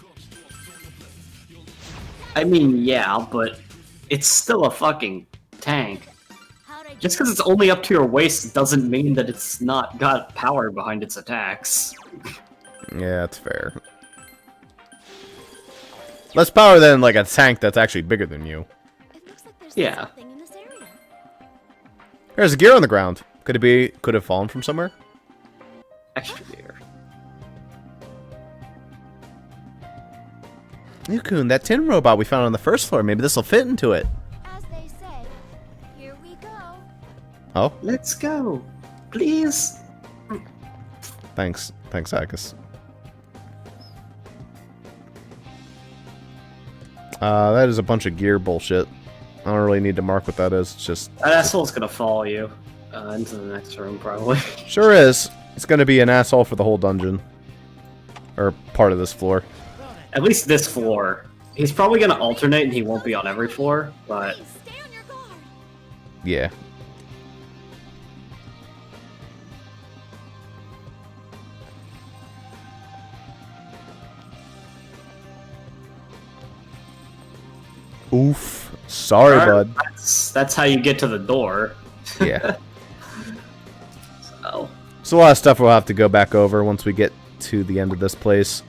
I mean, yeah, but it's still a fucking tank. Just because it's only up to your waist doesn't mean that it's not got power behind its attacks. Yeah, that's fair. Less power than like a tank that's actually bigger than you. Yeah. There's a gear on the ground. Could it have fallen from somewhere? Extra gear. Yukun, that tin robot we found on the first floor, maybe this will fit into it. As they say, here we go. Oh? Let's go. Please. Thanks. Thanks, Agus. That is a bunch of gear bullshit. I don't really need to mark what that is. It's just... That asshole's gonna follow you into the next room, probably. Sure is. It's gonna be an asshole for the whole dungeon. Or part of this floor. At least this floor. He's probably gonna alternate and he won't be on every floor, but... Yeah. Oof. Sorry, bud. That's how you get to the door. Yeah. So. So a lot of stuff we'll have to go back over once we get to the end of this place.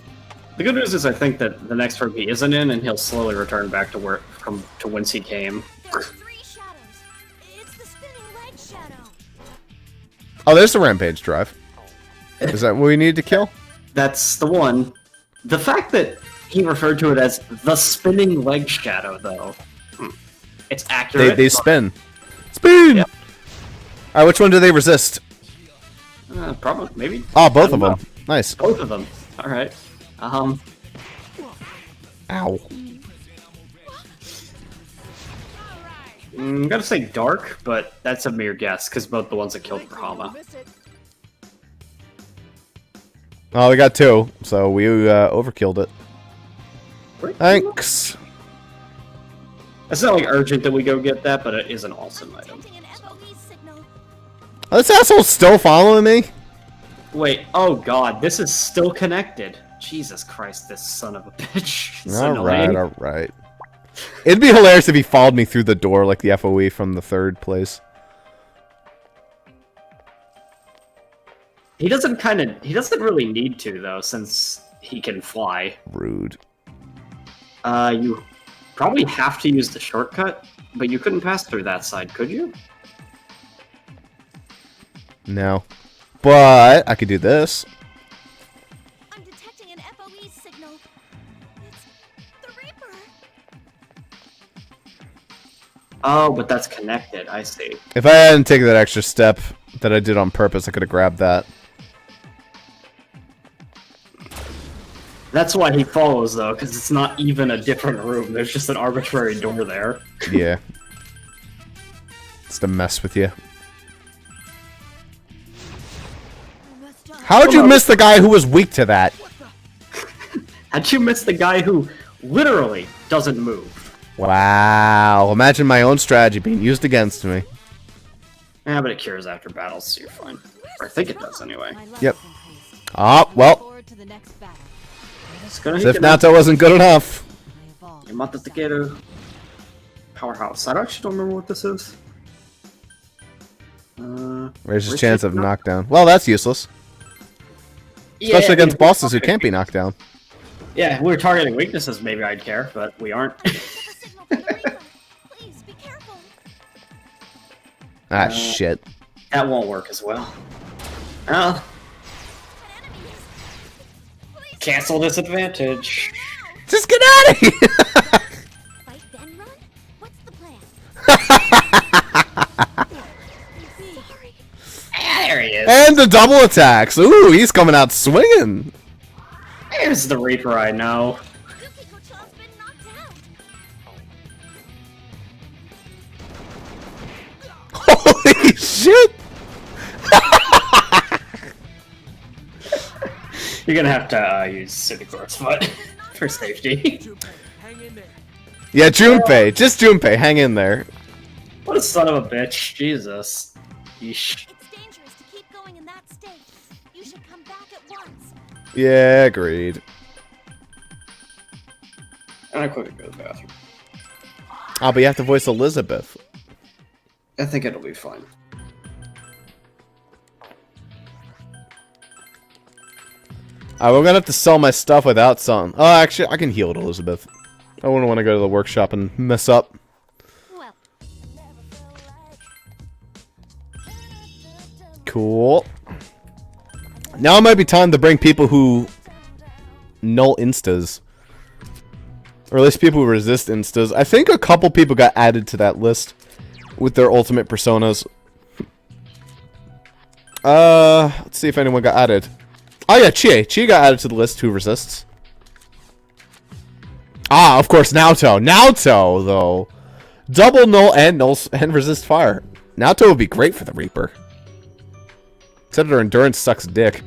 The good news is I think that the next room he isn't in, and he'll slowly return back to whence he came. There are 3 shadows. It's the spinning leg shadow. Oh, there's the rampage drive. Is that what we need to kill? That's the one. The fact that he referred to it as the spinning leg shadow, though, it's accurate. They spin. Spin! Yep. Alright, which one do they resist? Probably, maybe. Oh, both of them. Nice. Both of them. All right. Ow. I'm gonna say dark, but that's a mere guess because both the ones that killed were Hama. Oh, we got 2, so we overkilled it. Thanks. It's not like urgent that we go get that, but it is an awesome item. Oh, this asshole's still following me? Wait, oh god, this is still connected. Jesus Christ, this son of a bitch. Alright. It'd be hilarious if he followed me through the door like the FOE from the 3rd place. He doesn't really need to, though, since he can fly. Rude. You probably have to use the shortcut, but you couldn't pass through that side, could you? No. But I could do this. I'm detecting an FOE signal. It's the Reaper. Oh, but that's connected, I see. If I hadn't taken that extra step that I did on purpose, I could have grabbed that. That's why he follows, though, because it's not even a different room. There's just an arbitrary door there. Yeah. It's to mess with you. How'd you miss the guy who was weak to that? How'd you miss the guy who literally doesn't move? Wow. Imagine my own strategy being used against me. Yeah, but it cures after battles, so you're fine. Or I think it does, anyway. Yep. Oh, well. As if Nato wasn't good enough. Yamata Takeru. Powerhouse. I actually don't remember what this is. Raise his chance of knockdown. Well, that's useless. Especially against bosses who can't be knocked down. Yeah, if we were targeting weaknesses, maybe I'd care, but we aren't. Ah, shit. That won't work as well. Oh. Cancel disadvantage. Just get out of here! Fight then run? What's the plan? There he is. And the double attacks. Ooh, he's coming out swinging. There's the Reaper I know. Holy shit! You're gonna have to use Cinecor's foot for safety. Yeah, Junpei. Just Junpei. Hang in there. What a son of a bitch. Jesus. Yeesh. It's dangerous to keep going in that state. You should come back at once. Yeah, agreed. And I quickly go to the bathroom. Oh, but you have to voice Elizabeth. I think it'll be fine. We're gonna have to sell my stuff without selling. Oh, actually, I can heal it, Elizabeth. I wouldn't want to go to the workshop and mess up. Cool. Now it might be time to bring people who null instas. Or at least people who resist instas. I think a couple people got added to that list with their ultimate personas. Let's see if anyone got added. Oh yeah, Chie. Chie got added to the list who resists. Ah, of course, Naoto. Naoto, though. Double null and resist fire. Naoto would be great for the Reaper. Except her endurance sucks dick.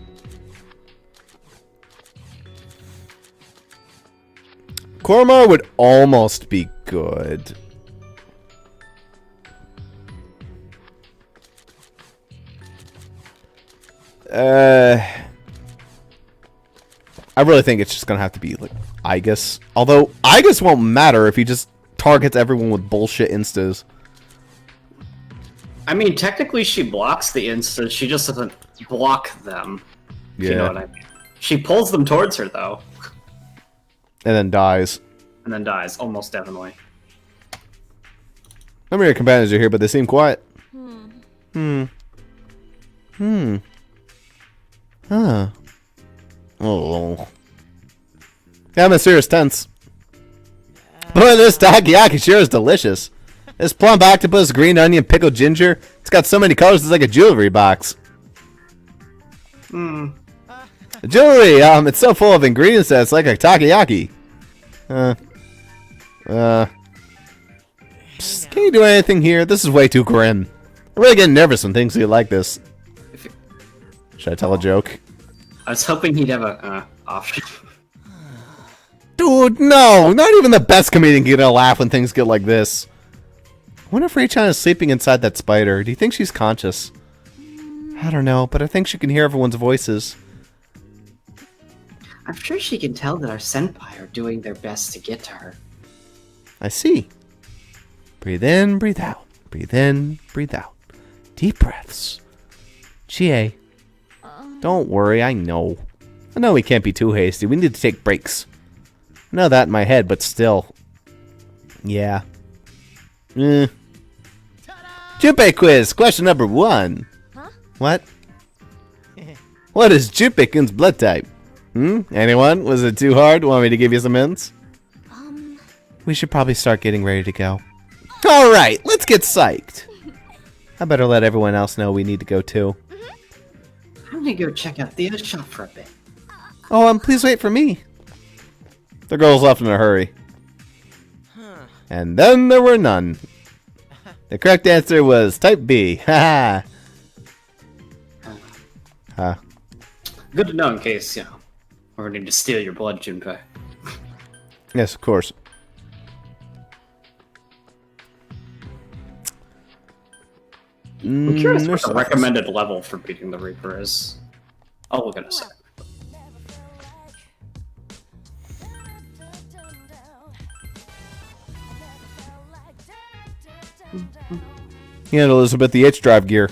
Korma would almost be good. I really think it's just gonna have to be like Aegis. Although Aegis won't matter if he just targets everyone with bullshit instas. I mean, technically she blocks the instas, she just doesn't block them. If Yeah. you know what I mean. She pulls them towards her, though. And then dies. And then dies, almost definitely. Some of your companions are here, but they seem quiet. Huh. Oh. Yeah, I'm in serious tense. Boy, this takoyaki sure is delicious. This plump octopus, green onion, pickled ginger. It's got so many colors, it's like a jewelry box. Jewelry, it's so full of ingredients that it's like a takoyaki. Psst, can you do anything here? This is way too grim. I'm really getting nervous when things get like this. Should I tell a joke? I was hoping he'd have a option. Dude, no! Not even the best comedian can get a laugh when things get like this. I wonder if Rei-chan is sleeping inside that spider. Do you think she's conscious? I don't know, but I think she can hear everyone's voices. I'm sure she can tell that our senpai are doing their best to get to her. I see. Breathe in, breathe out. Breathe in, breathe out. Deep breaths. Chie. Don't worry, I know. I know we can't be too hasty. We need to take breaks. I know that in my head, but still. Yeah. Junpei quiz, question number 1. Huh? What? What is Junpei-kun's blood type? Anyone? Was it too hard? Want me to give you some hints? We should probably start getting ready to go. Alright, let's get psyched. I better let everyone else know we need to go too. I'm gonna go check out the shop for a bit. Oh, please wait for me. The girls left in a hurry. And then there were none. The correct answer was type B. Ha ha. Good to know in case, you know, we're going to steal your blood, Junpei. Yes, of course. I'm curious what the recommended level for beating the Reaper is. I'll look in a sec. And Elizabeth the H-Drive gear.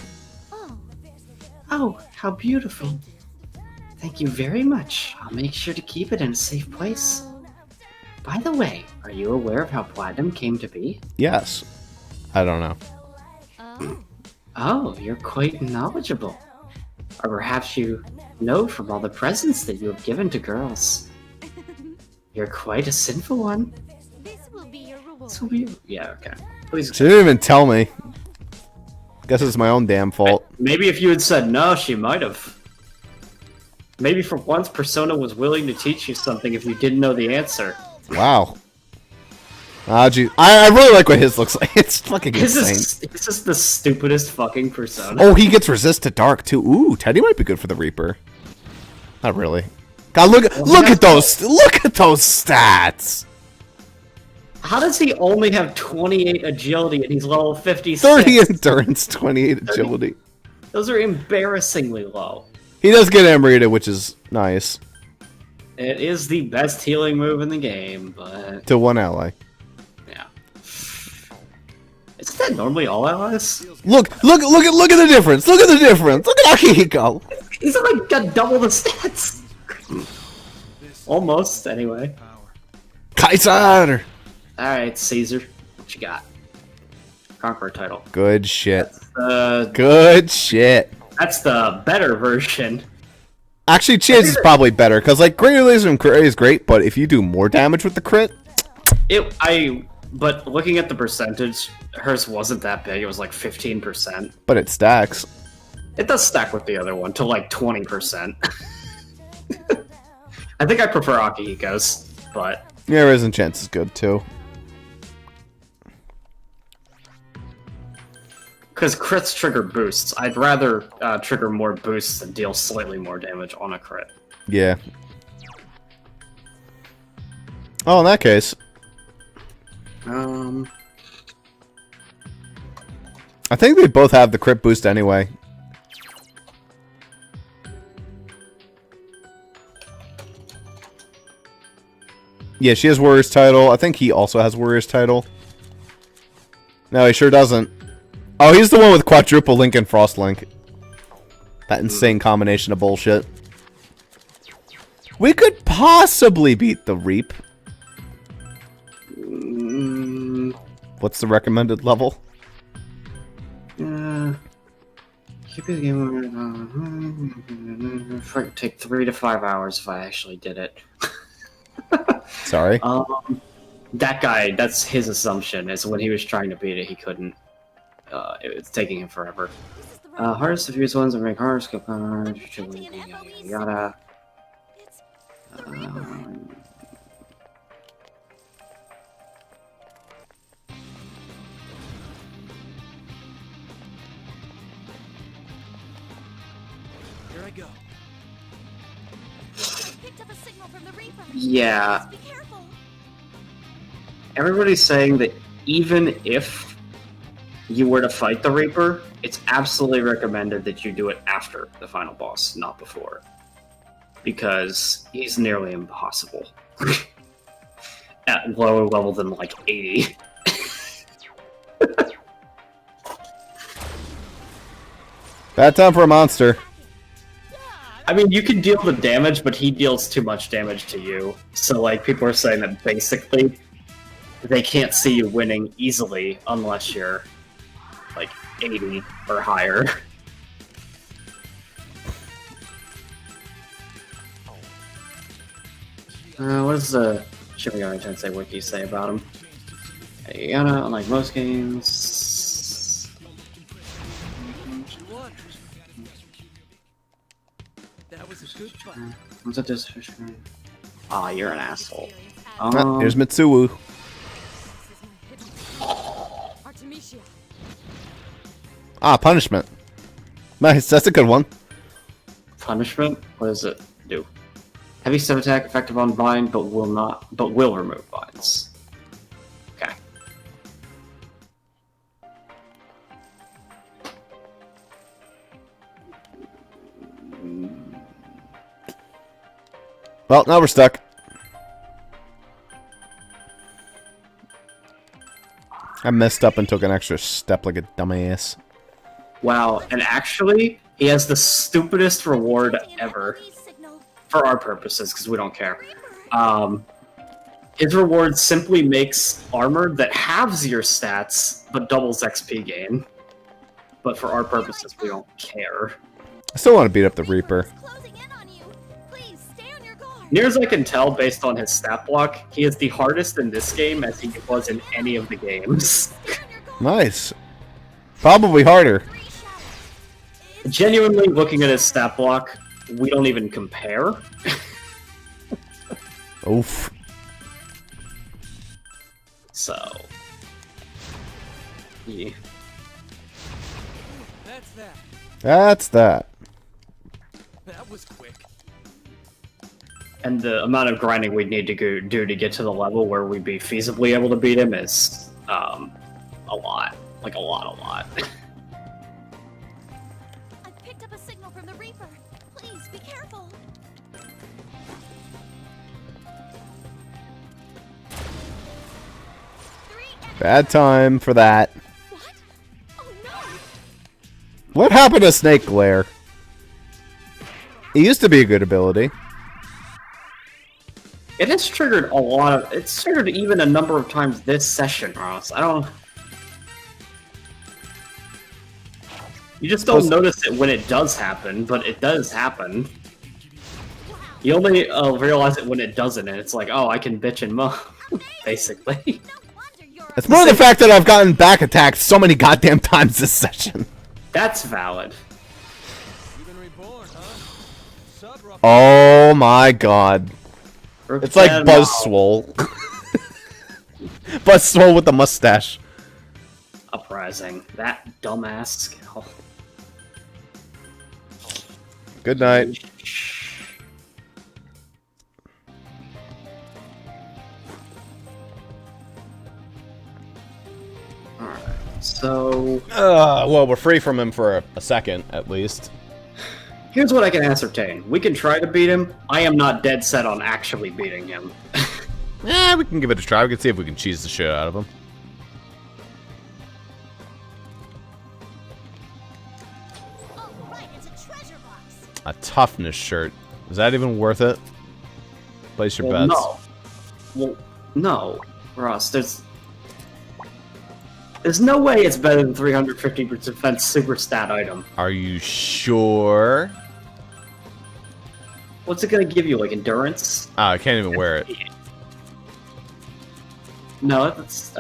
Oh, how beautiful. Thank you very much. I'll make sure to keep it in a safe place. By the way, are you aware of how Platinum came to be? Yes. I don't know. Oh, you're quite knowledgeable. Or perhaps you know from all the presents that you have given to girls. You're quite a sinful one. This will be your reward. This will be... Yeah, okay. Please. She didn't even tell me. Guess it's my own damn fault. Maybe if you had said no, she might have. Maybe for once Persona was willing to teach you something if you didn't know the answer. Wow. Ah, gee. I really like what his looks like. It's fucking insane. This is the stupidest fucking Persona. Oh, he gets resist to dark too. Ooh, Teddy might be good for the Reaper. Not really. God, look at those stats. How does he only have 28 agility and he's level 56? 30 endurance, 28 agility. Those are embarrassingly low. He does get Amrita, which is nice. It is the best healing move in the game, but... To one ally. Yeah. Isn't that normally all allies? Look at the difference. Look at the difference. Look at Akihiko. He's like got double the stats. Almost, anyway. Kaiser. Alright, Caesar. What you got? Conqueror title. Good shit. That's Good shit. That's the better version. Actually, Chase is probably better, because, like, Greater Laser and Crit is great, but if you do more damage with the crit... But looking at the percentage, hers wasn't that big. It was like 15%. But it stacks. It does stack with the other one to like 20%. I think I prefer Akihiko's, but... Yeah, Risen Chance is good, too. Because crits trigger boosts. I'd rather trigger more boosts and deal slightly more damage on a crit. Yeah. Oh, in that case... I think they both have the crit boost anyway. Yeah, she has Warrior's title. I think he also has Warrior's title. No, he sure doesn't. Oh, he's the one with quadruple Link and Frost Link. That insane combination of bullshit. We could possibly beat the Reap. What's the recommended level? Keep the game. It'd take 3 to 5 hours if I actually did it. Sorry. That guy, that's his assumption, is when he was trying to beat it, he couldn't. It's taking him forever. Hardest to fuse ones and make hard, skill hard, yada. Here I go. Picked up a signal from the Reaper. Yeah. Be careful. Everybody's saying that even if you were to fight the Reaper, it's absolutely recommended that you do it after the final boss, not before. Because he's nearly impossible. At lower level than like 80. Bad time for a monster. I mean, you can deal the damage, but he deals too much damage to you. So, like, people are saying that basically they can't see you winning easily unless you're, like, 80 or higher. What does the Shimigami Tensei wiki say about him? Yada, unlike most games... That was a good fight. What's that this fish? Aw, you're an asshole. Here's Mitsuwu. Ah, punishment. Nice, that's a good one. Punishment? What does it do? Heavy step attack effective on bind, but will remove binds. Okay. Well, now we're stuck. I messed up and took an extra step like a dumbass. Wow, and actually, he has the stupidest reward ever. For our purposes, because we don't care. His reward simply makes armor that halves your stats, but doubles XP gain. But for our purposes, we don't care. I still want to beat up the Reaper. Near as I can tell, based on his stat block, he is the hardest in this game as he was in any of the games. Nice. Probably harder. Genuinely, looking at his stat block, we don't even compare. Oof. So. Yeah. That's that. That's that. That was quick. And the amount of grinding we'd need to do to get to the level where we'd be feasibly able to beat him is a lot. Like a lot. I picked up a signal from the Reaper. Please be careful. Bad time for that. What? Oh no! What happened to Snake Glare? It used to be a good ability. It has triggered a lot of... It's triggered even a number of times this session, Ross. I don't... You just don't notice it when it does happen, but it does happen. You only realize it when it doesn't, and it's like, oh, I can bitch and moan, basically. It's more the fact that I've gotten back attacked so many goddamn times this session. That's valid. Oh my god. It's like Buzzswole. Buzzswole with the mustache. Uprising. That dumbass skill. Good night. Alright, so... well, we're free from him for a second, at least. Here's what I can ascertain. We can try to beat him. I am not dead set on actually beating him. We can give it a try. We can see if we can cheese the shit out of him. A toughness shirt. Is that even worth it? Place your bets. No. Well, no, Ross. There's no way it's better than 350% defense super stat item. Are you sure? What's it gonna give you? Like endurance? Oh, I can't even wear it. No, that's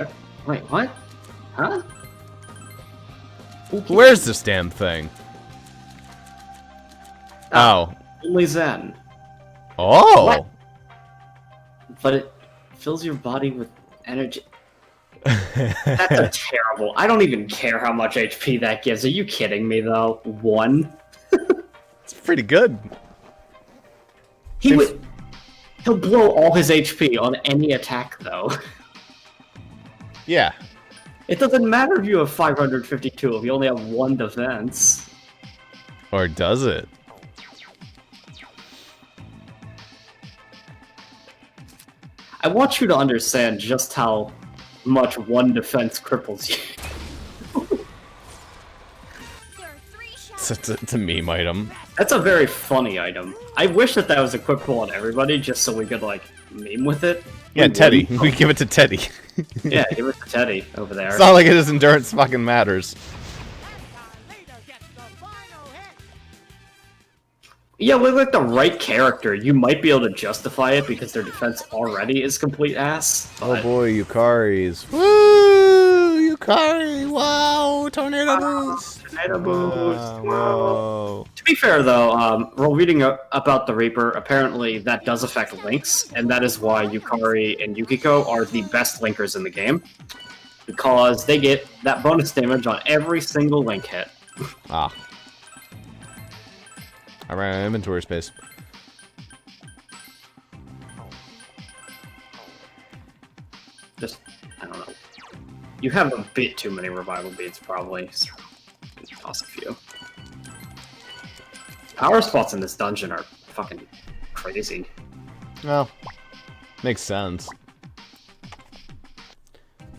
wait, what? Huh? Where's this damn thing? Oh. Only Zen. Oh. What? But it fills your body with energy. That's a terrible. I don't even care how much HP that gives. Are you kidding me though? 1? It's pretty good. He'll blow all his HP on any attack though. Yeah. It doesn't matter if you have 552 if you only have 1 defense. Or does it? I want you to understand just how much 1 defense cripples you. It's a meme item. That's a very funny item. I wish that was equipable on everybody just so we could, like, meme with it. Yeah, Teddy. We give it to Teddy. Yeah, give it to Teddy over there. It's not like his endurance fucking matters. Yeah, with like the right character, you might be able to justify it because their defense already is complete ass. Oh boy, Yukari's. Woo! Yukari! Wow! Tornado boost! Tornado boost! Whoa. To be fair though, we're reading about the Reaper. Apparently that does affect links, and that is why Yukari and Yukiko are the best linkers in the game. Because they get that bonus damage on every single link hit. Ah. I ran out of inventory space. Just, I don't know. You have a bit too many revival beads, probably. So toss a few. Power spots in this dungeon are fucking crazy. Well, makes sense.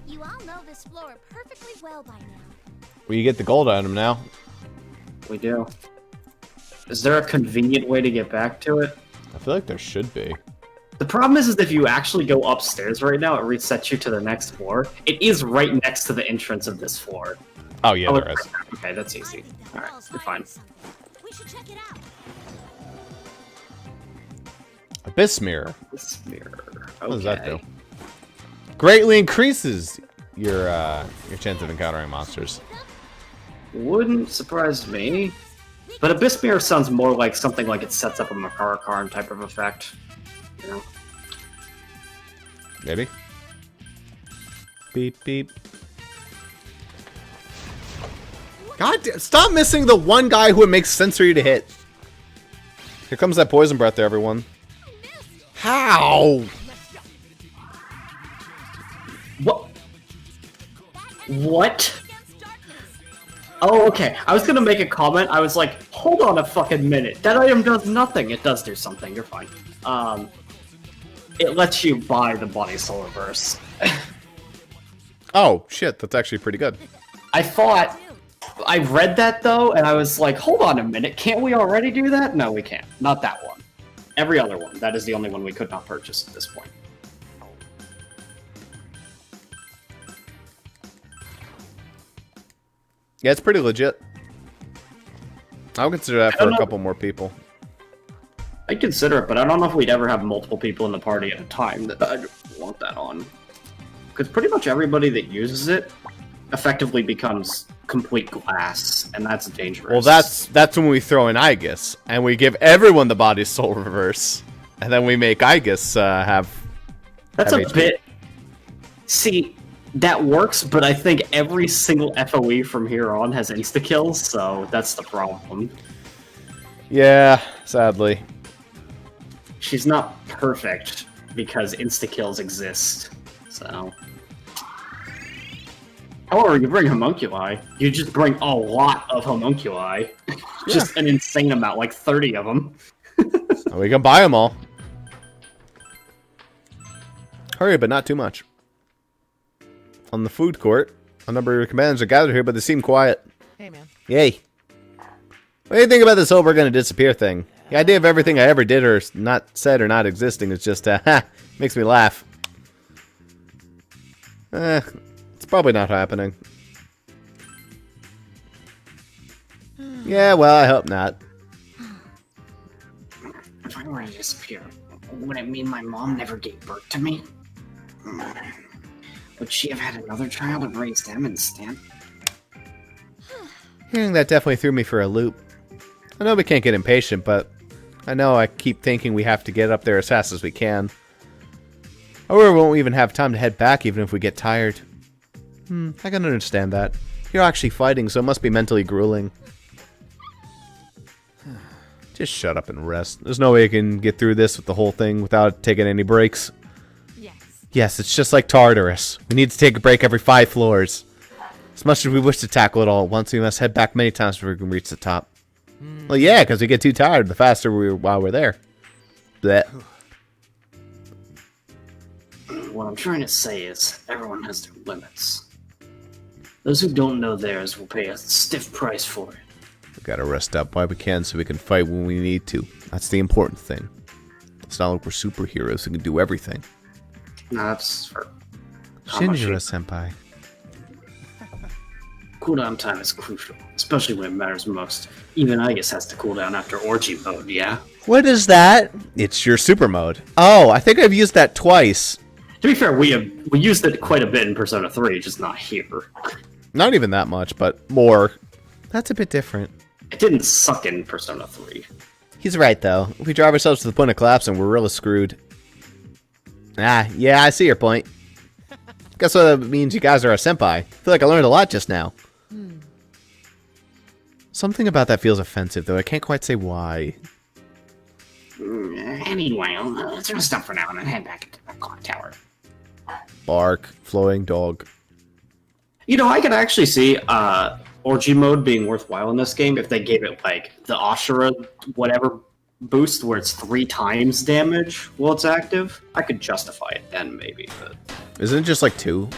You all know this floor perfectly well by now. Well, you get the gold item now. We do. Is there a convenient way to get back to it? I feel like there should be. The problem is if you actually go upstairs right now, it resets you to the next floor. It is right next to the entrance of this floor. Oh, yeah, there is. Okay, that's easy. Alright, you're fine. We should check it out. Abyss Mirror. Abyss Mirror. Okay. What does that do? Greatly increases your chance of encountering monsters. Wouldn't surprise me. But Abyss Mirror sounds more like something like it sets up a Makara Karn type of effect. You know? Maybe. Beep, beep. God damn, stop missing the one guy who it makes sense for you to hit. Here comes that poison breath there, everyone. How? What? What? Oh, okay. I was gonna make a comment. I was like, hold on a fucking minute. That item does nothing. It does do something. You're fine. It lets you buy the Body Soul Reverse. Oh, shit. That's actually pretty good. I thought... I read that, though, and I was like, hold on a minute. Can't we already do that? No, we can't. Not that one. Every other one. That is the only one we could not purchase at this point. Yeah, it's pretty legit. I'll consider that for a couple more people. I'd consider it, but I don't know if we'd ever have multiple people in the party at a time that I'd want that on. Because pretty much everybody that uses it effectively becomes complete glass, and that's dangerous. Well, that's when we throw in Aegis, and we give everyone the Body Soul Reverse, and then we make Aegis have... That's a bit... See... That works, but I think every single FOE from here on has insta-kills, so that's the problem. Yeah, sadly. She's not perfect, because insta-kills exist, so... However, you bring homunculi, you just bring a lot of homunculi. Just an insane amount, like 30 of them. We can buy them all. Hurry, but not too much. On the food court, a number of your commanders are gathered here, but they seem quiet. Hey, man. Yay. What do you think about this whole we're gonna disappear thing? The idea of everything I ever did or not said or not existing is just, makes me laugh. It's probably not happening. Yeah, well, I hope not. If I were to disappear, would it mean my mom never gave birth to me? Would she have had another child and raised them instead? Hearing that definitely threw me for a loop. I know we can't get impatient, but I know I keep thinking we have to get up there as fast as we can. Or we won't even have time to head back even if we get tired. I can understand that. You're actually fighting, so it must be mentally grueling. Just shut up and rest. There's no way you can get through this with the whole thing without taking any breaks. Yes. Yes, it's just like Tartarus. We need to take a break every 5 floors. As much as we wish to tackle it all at once, we must head back many times before we can reach the top. Well, yeah, because we get too tired the faster while we're there. Blech. What I'm trying to say is, everyone has their limits. Those who don't know theirs will pay a stiff price for it. We gotta rest up while we can so we can fight when we need to. That's the important thing. It's not like we're superheroes who can do everything. No, that's for... Shinjiro-senpai. Cooldown time is crucial, especially when it matters most. Even Aegis has to cool down after orgy mode, yeah? What is that? It's your super mode. Oh, I think I've used that twice. To be fair, we used it quite a bit in Persona 3, just not here. Not even that much, but more. That's a bit different. It didn't suck in Persona 3. He's right, though. If we drive ourselves to the point of collapsing, we're really screwed. Ah, yeah, I see your point. Guess what that means you guys are a senpai. I feel like I learned a lot just now. Something about that feels offensive, though I can't quite say why. Anyway, let's rest up for now and then head back into the clock tower. Bark, flowing dog. You know, I could actually see orgy mode being worthwhile in this game if they gave it, like, the Ashura whatever boost where it's 3 times damage while it's active. I could justify it then, maybe, but... Isn't it just, like, 2?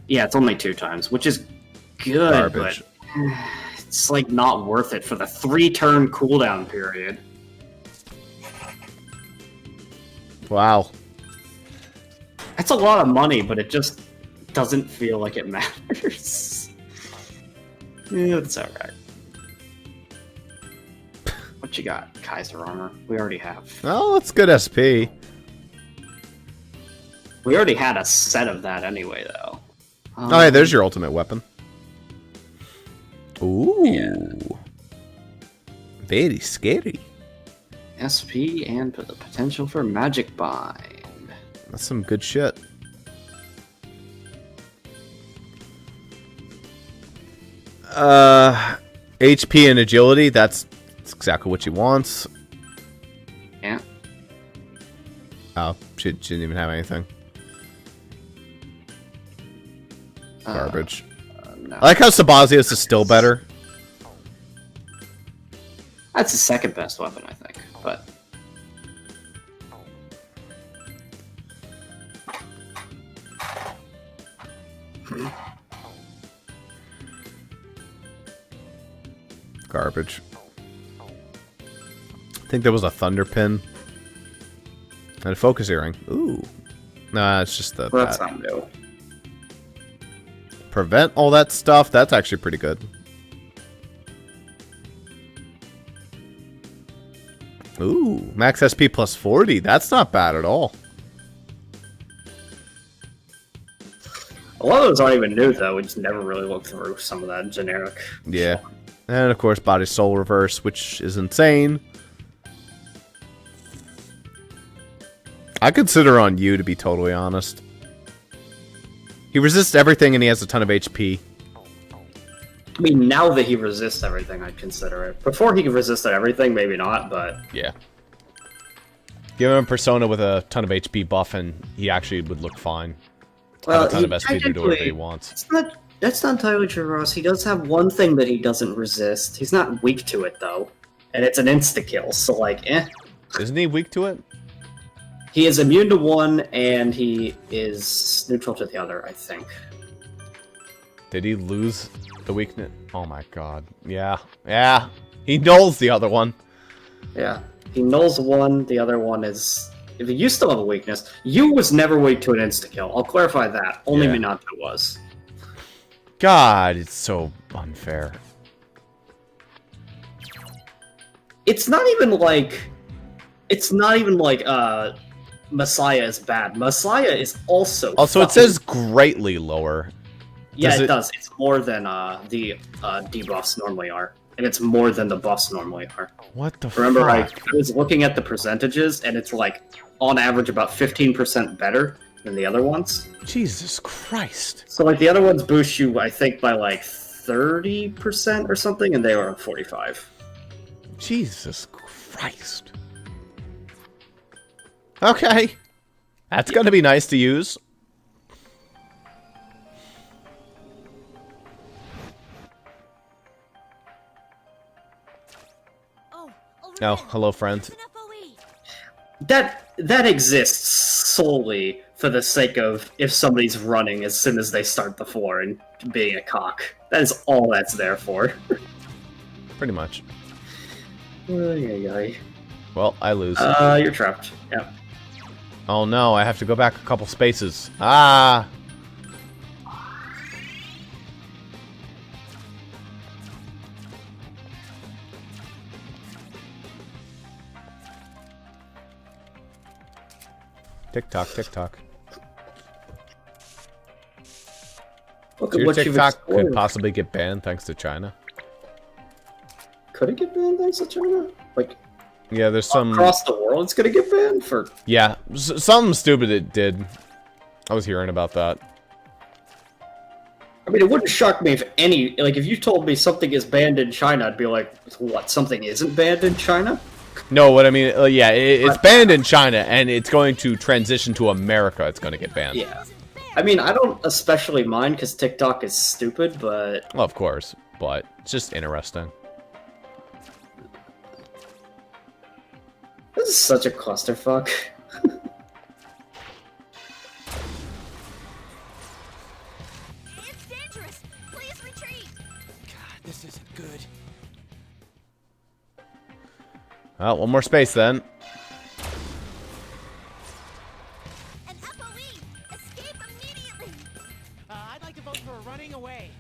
Yeah, it's only 2 times, which is good, Garbage. but... It's, like, not worth it for the 3-turn cooldown period. Wow. That's a lot of money, but it just doesn't feel like it matters. Yeah, it's alright. What you got? Kaiser armor. We already have. Oh, that's good SP. We already had a set of that anyway, though. Oh, hey, there's your ultimate weapon. Ooh. Yeah. Very scary. SP and the potential for magic bind. That's some good shit. HP and agility, that's exactly what she wants. Yeah. Oh, she didn't even have anything. Garbage. No. I like how Sabazios is still better. That's the second best weapon, I think, but... Garbage. I think there was a thunder pin. And a focus earring. Ooh. Nah, it's just the... Well, that's not new. Prevent all that stuff, that's actually pretty good. Ooh, max SP plus 40. That's not bad at all. A lot of those aren't even new, though. We just never really looked through some of that generic. Yeah. And, of course, body soul reverse, which is insane. I consider on you, to be totally honest. He resists everything and he has a ton of HP. I mean, now that he resists everything, I'd consider it. Before he resisted everything, maybe not, but... Yeah. Give him a persona with a ton of HP buff and he actually would look fine. Well, have a ton of SP to do whatever he wants. That's not entirely true, Ross. He does have one thing that he doesn't resist. He's not weak to it, though. And it's an insta-kill, so, like, eh. Isn't he weak to it? He is immune to one, and he is neutral to the other, I think. Did he lose the weakness? Oh my god. Yeah. Yeah. He nulls the other one. Yeah. He nulls one, the other one is... If you still have a weakness, you was never weak to an insta-kill. I'll clarify that. Only Minato was. God, it's so unfair. It's not even like... Messiah is bad. Messiah is also Also, it says greatly lower. Yeah, it does. It's more than the debuffs normally are. And it's more than the buffs normally are. What the Remember, fuck? I was looking at the percentages, and it's like, on average, about 15% better than the other ones. Jesus Christ. So, like, the other ones boost you, I think, by like 30% or something, and they were on 45. Jesus Christ. Okay. That's gonna be nice to use. Oh, hello, friend. That exists solely for the sake of if somebody's running as soon as they start the floor and being a cock. That is all that's there for. Pretty much. Well, I lose. You're trapped. Yeah. Oh no, I have to go back a couple spaces. Ah! TikTok, TikTok. Look So at your what you've TikTok could explored. possibly get banned thanks to China. Could it get banned thanks to China? Like, yeah, there's some... across the world it's gonna get banned for... Yeah, something stupid it did. I was hearing about that. I mean, it wouldn't shock me if if you told me something is banned in China, I'd be like, what, something isn't banned in China? No, what I mean, yeah, it's banned in China, and it's going to transition to America. It's going to get banned. Yeah. I mean, I don't especially mind because TikTok is stupid, but... Well, of course, but it's just interesting. This is such a clusterfuck. It's dangerous. Please retreat. God, this isn't good. Well, one more space then. An FOE! Escape immediately! I'd like to vote for running away.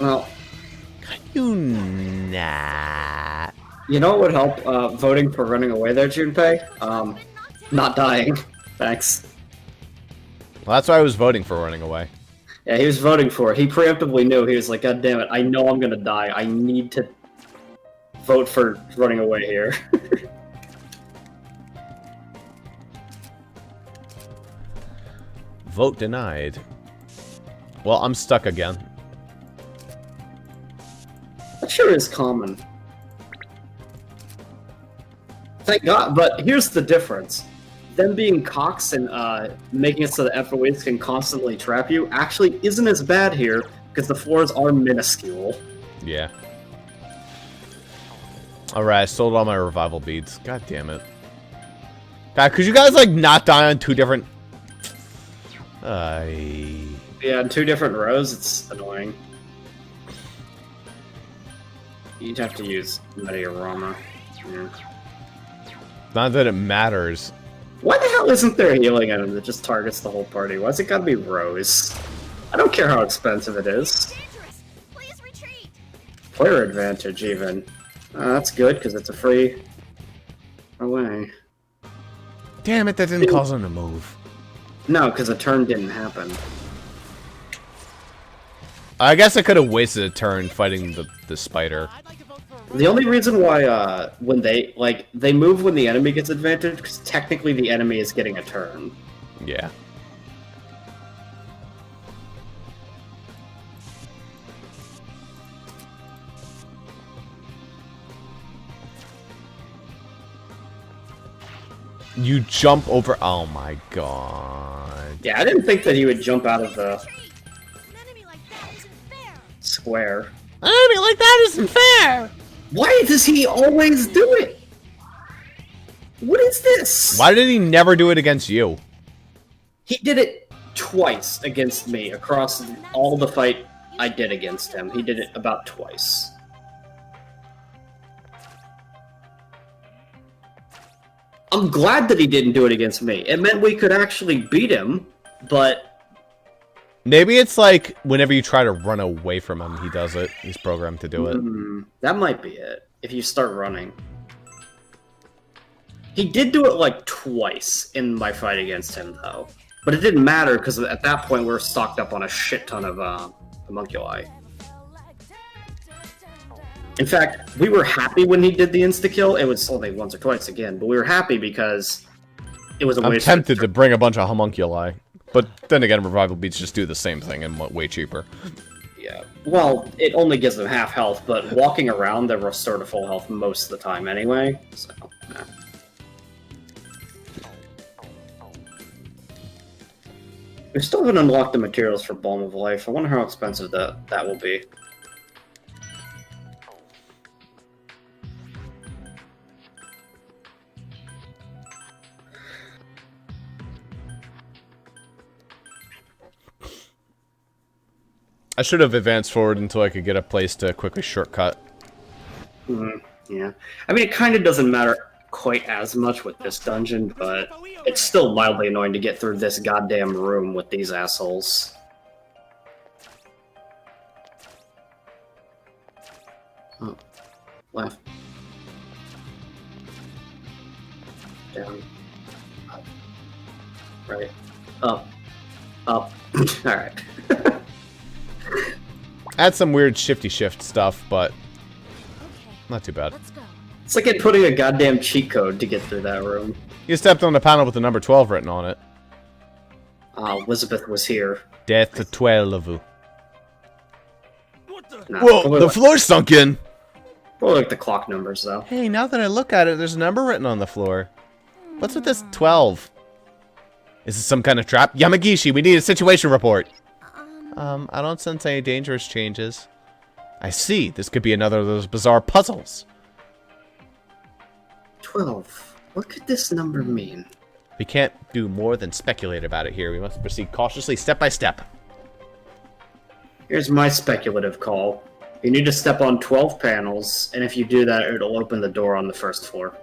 Well... You not. You know what would help voting for running away there, Junpei? Not dying. Thanks. Well, that's why I was voting for running away. Yeah, he was voting for it. He preemptively knew. He was like, God damn it, I know I'm gonna die. I need to vote for running away here. Vote denied. Well, I'm stuck again. That sure is common. Thank God, but here's the difference. Them being cocks and making it so that FOAs can constantly trap you actually isn't as bad here, because the floors are minuscule. Yeah. Alright, I sold all my revival beads. God damn it. God, could you guys, like, not die on two different... Yeah, in two different rows, it's annoying. You'd have to use Mediarama. Yeah. Not that it matters. Why the hell isn't there a healing item that just targets the whole party? Why's it gotta be Rose? I don't care how expensive it is. Please retreat. Player advantage, even. That's good, because it's a free... away. Damn it, that didn't cause him to move. No, because a turn didn't happen. I guess I could have wasted a turn fighting the spider. The only reason why, when they move when the enemy gets advantage, because technically the enemy is getting a turn. Yeah. You jump over... Oh my god. Yeah, I didn't think that he would jump out of the... square. An enemy like that isn't fair! Why does he always do it? What is this? Why did he never do it against you? He did it twice against me across all the fight I did against him. He did it about twice. I'm glad that he didn't do it against me. It meant we could actually beat him, but... Maybe it's like whenever you try to run away from him, he does it. He's programmed to do it. That might be it, if you start running. He did do it like twice in my fight against him, though. But it didn't matter, because at that point we were stocked up on a shit ton of homunculi. In fact, we were happy when he did the insta-kill. It was only once or twice again, but we were happy because it was a I'm waste. tempted to bring a bunch of homunculi. But then again, revival beats just do the same thing and way cheaper. Yeah. Well, it only gives them half health, but walking around, they're restored to full health most of the time anyway. So, nah. We still haven't unlocked the materials for Balm of Life. I wonder how expensive that will be. I should have advanced forward until I could get a place to quickly shortcut. Yeah. I mean, it kind of doesn't matter quite as much with this dungeon, but it's still mildly annoying to get through this goddamn room with these assholes. Oh. Left. Down. Up. Right. Up. Up. Alright. Had some weird shifty shift stuff, but not too bad. Let's go. It's like putting a goddamn cheat code to get through that room. You stepped on the panel with the number 12 written on it. Elizabeth was here. Death to 12. Nah, Whoa, the floor sunk in! Probably like the clock numbers, though. Hey, now that I look at it, there's a number written on the floor. What's with this 12? Is this some kind of trap? Yamagishi, we need a situation report. I don't sense any dangerous changes. I see. This could be another of those bizarre puzzles. 12. What could this number mean? We can't do more than speculate about it here. We must proceed cautiously, step by step. Here's my speculative call. You need to step on 12 panels, and if you do that, it'll open the door on the first floor.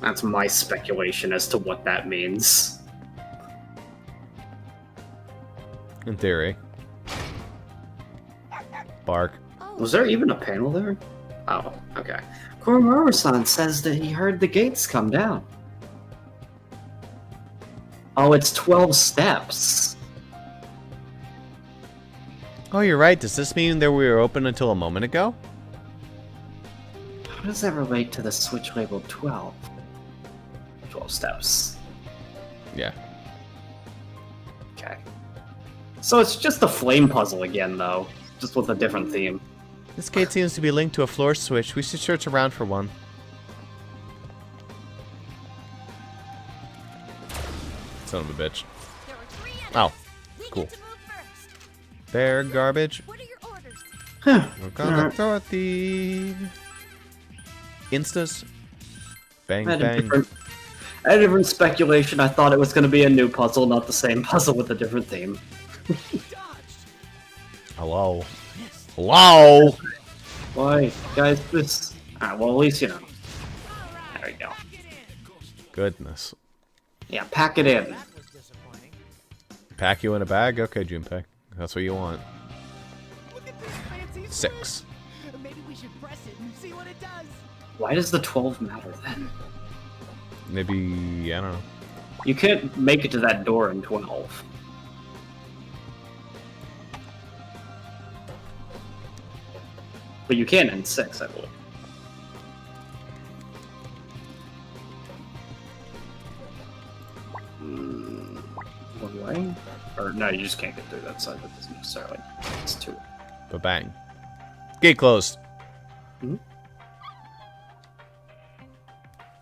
That's my speculation as to what that means. In theory. Bark. Was there even a panel there? Oh, okay. Koromaru-san says that he heard the gates come down. Oh, it's 12 steps. Oh, you're right. Does this mean that we were open until a moment ago? How does that relate to the switch labeled 12? 12 steps. Yeah. Okay. So it's just a flame puzzle again, though. Just with a different theme. This gate seems to be linked to a floor switch. We should search around for one. Son of a bitch. Oh, cool. Bear garbage. What are your orders? We're gonna throw at the instas. Bang I had bang. a different speculation. I thought it was going to be a new puzzle, not the same puzzle with a different theme. Hello. Hello. Why, guys? This. Well, at least you know. There we go. Goodness. Yeah, pack it in. Pack you in a bag? Okay, Junpei. That's what you want. 6. Maybe we should press it and see what it does. Why does the 12 matter then? Maybe, I don't know. You can't make it to that door in 12. But you can in 6, I believe. One way? Or no, you just can't get through that side. That doesn't necessarily. It's 2. But bang. Gate closed.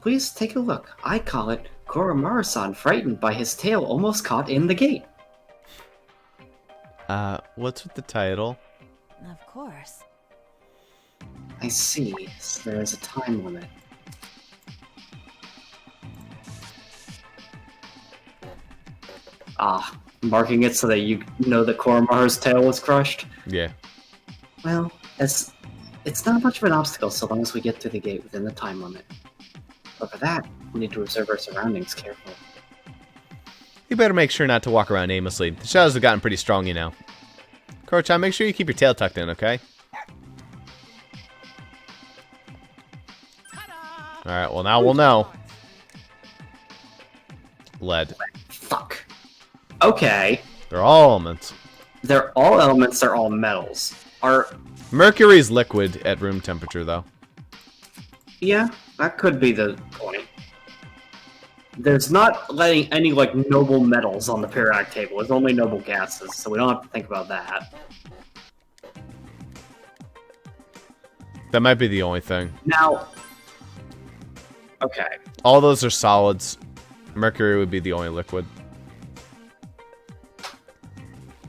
Please take a look. I call it Koromaru-san frightened by his tail almost caught in the gate. What's with the title? Of course. I see. So there is a time limit. Marking it so that you know that Koromaru's tail was crushed? Yeah. Well, as It's not much of an obstacle so long as we get through the gate within the time limit. But for that, we need to observe our surroundings carefully. You better make sure not to walk around aimlessly. The shadows have gotten pretty strong, you know. Koro-chan, make sure you keep your tail tucked in, okay? Alright, well now we'll know. Lead. Fuck. Okay. They're all elements. They're all elements, they're all metals. Mercury's liquid at room temperature, though. Yeah, that could be the point. There's not letting any, like, noble metals on the periodic table. There's only noble gases, so we don't have to think about that. That might be the only thing. Now... Okay. All those are solids. Mercury would be the only liquid.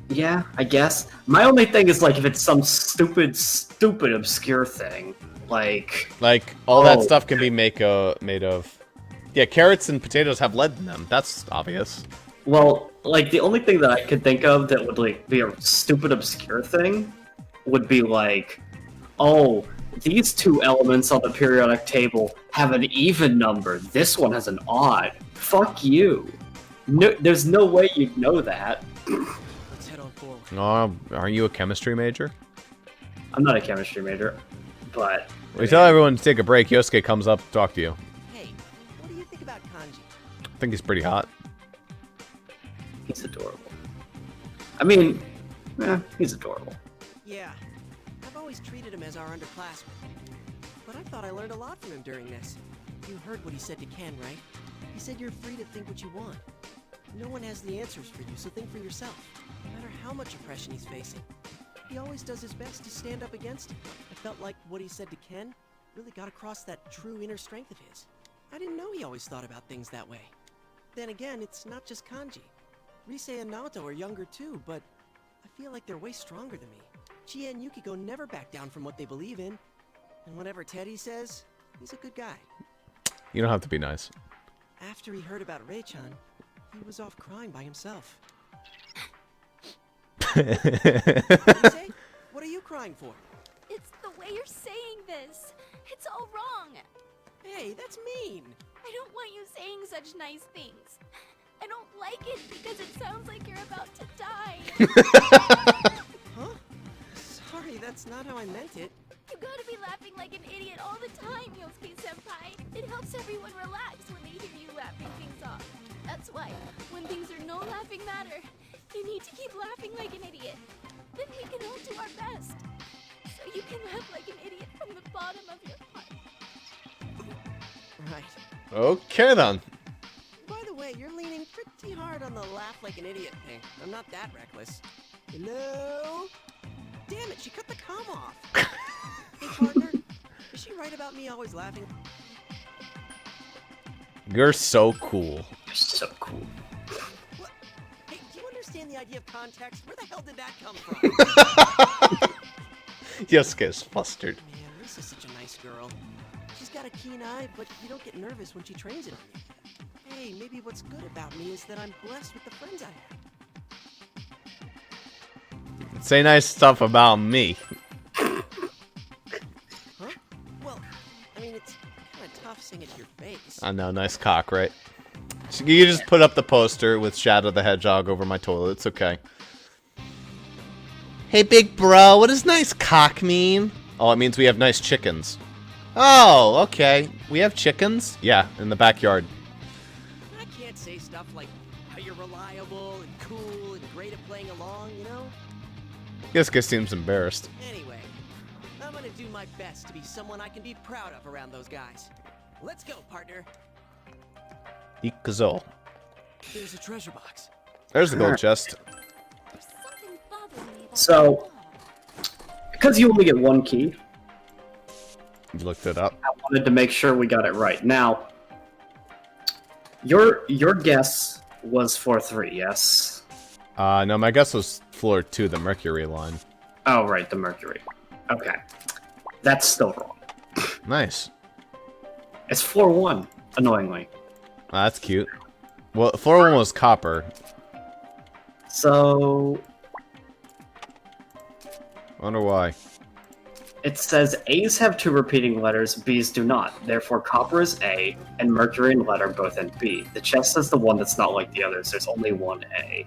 Yeah, I guess. My only thing is, like, if it's some stupid, obscure thing. Like, all that stuff can be made of... Yeah, carrots and potatoes have lead in them. That's obvious. Well, like, the only thing that I could think of that would, like, be a stupid, obscure thing would be, like, oh, these two elements on the periodic table have an even number. This one has an odd. Fuck you. No, there's no way you'd know that. Let's head on forward. Oh, aren't you a chemistry major? I'm not a chemistry major, but... We tell everyone to take a break. Yosuke comes up to talk to you. Hey, what do you think about Kanji? I think he's pretty hot. He's adorable. I mean, he's adorable. Yeah, I've always treated him as our underclassman. But I thought I learned a lot from him during this. You heard what he said to Ken, right? He said you're free to think what you want. No one has the answers for you, so think for yourself. No matter how much oppression he's facing. He always does his best to stand up against it. I felt like what he said to Ken really got across that true inner strength of his. I didn't know he always thought about things that way. Then again, it's not just Kanji. Rise and Naoto are younger too, but I feel like they're way stronger than me. Chie and Yukiko never back down from what they believe in. And whatever Teddy says, he's a good guy. You don't have to be nice. After he heard about Rei-chan, he was off crying by himself. Rise, what are you crying for? It's the way you're saying this. It's all wrong. Hey, that's mean. I don't want you saying such nice things. I don't like it because it sounds like you're about to die. Huh? Sorry, that's not how I meant it. You gotta be laughing like an idiot all the time, Yosuke-senpai. It helps everyone relax when they hear you laughing things off. That's why, when things are no laughing matter, you need to keep laughing like an idiot. Then we can all do our best. So you can laugh like an idiot from the bottom of your heart. Right. Okay, then. By the way, you're leaning pretty hard on the laugh like an idiot thing. I'm not that reckless. Hello? Damn it, she cut the comm off. Hey, partner, is she right about me always laughing? You're so cool. You're so cool. What? Hey, do you understand the idea of context? Where the hell did that come from? Yosuke's flustered. Man, this is such a nice girl. She's got a keen eye, but you don't get nervous when she trains it on you. Hey, maybe what's good about me is that I'm blessed with the friends I have. Say nice stuff about me. Huh? Well, I mean, it's kind of tough saying it to your face. I know, nice cock, right? So you just put up the poster with Shadow the Hedgehog over my toilet. It's okay. Hey, big bro, what does nice cock mean? Oh, it means we have nice chickens. Oh, okay. We have chickens? Yeah, in the backyard. I can't say stuff like how you're reliable and cool and great at playing along, you know? Yosuke seems embarrassed. Anyway, I'm gonna do my best to be someone I can be proud of around those guys. Let's go, partner. Ikuzo. There's a treasure box. There's the gold chest. There's something bothering me about So, because you only get one key, You looked it up. I wanted to make sure we got it right. Now, your guess was floor 3, yes? No, my guess was floor 2, the Mercury line. Oh, right, the Mercury. Okay. That's still wrong. Nice. It's floor 1, annoyingly. That's cute. Well, floor 1 was copper. So... Wonder why. It says A's have 2 repeating letters, B's do not. Therefore, copper is A, and mercury and lead are both in B. The chest is the one that's not like the others. There's only one A.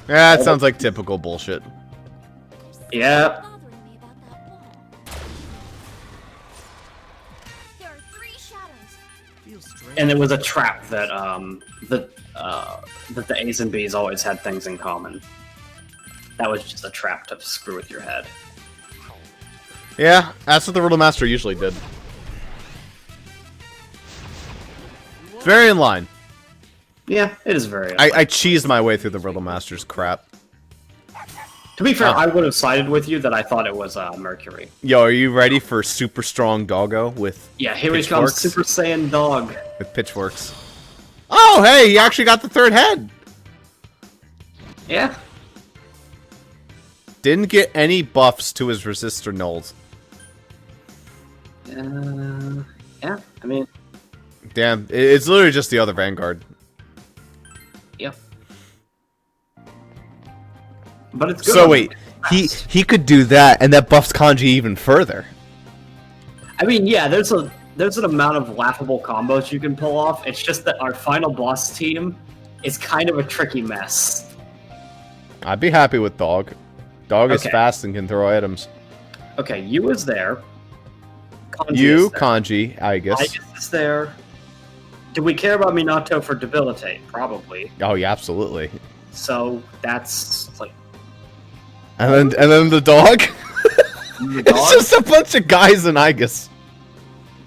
Yeah, it sounds like typical bullshit. Yeah. Bothering me about that wall. There are 3 shadows. Feels strange. And it was a trap that that the A's and B's always had things in common. That was just a trap to screw with your head. Yeah, that's what the Riddle Master usually did. It's very in line. Yeah, it is very. I cheesed my way through the Riddle Master's crap. To be fair, I would have sided with you that I thought it was Mercury. Yo, are you ready for super strong doggo with Yeah, here he comes, Super Saiyan Dog. with pitchforks? Oh, hey, he actually got the 3rd head. Yeah. Didn't get any buffs to his resistor nulls. Yeah, I mean... Damn, it's literally just the other Vanguard. Yep. But it's good. So wait, he could do that, and that buffs Kanji even further. I mean, yeah, there's an amount of laughable combos you can pull off. It's just that our final boss team is kind of a tricky mess. I'd be happy with Dog. Dog is Okay. fast and can throw items. Okay, you is there. Kanji You, is there. Kanji, I guess. Igus is there. Do we care about Minato for debilitate? Probably. Oh yeah, absolutely. So that's like And then the dog. the It's dog. just a bunch of guys in Igus.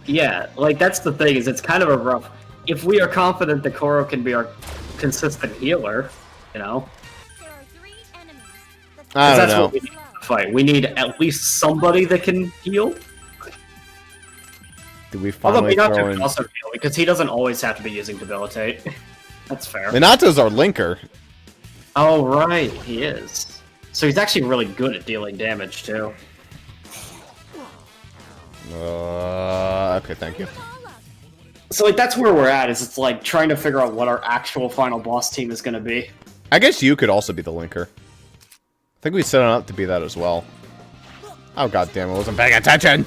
Yeah, like that's the thing is it's kind of a rough. If we are confident that Koro can be our consistent healer, you know, There are 3 enemies. I don't that's know. what we need to fight. We need at least somebody that can heal. Did we Although finally Minato throw can in? also heal because he doesn't always have to be using debilitate. That's fair. Minato's our linker. Oh right, he is. So he's actually really good at dealing damage too. Okay, thank you. So like that's where we're at. Is it's like trying to figure out what our actual final boss team is going to be. I guess you could also be the linker. I think we set it up to be that as well. Oh goddamn! I wasn't paying attention.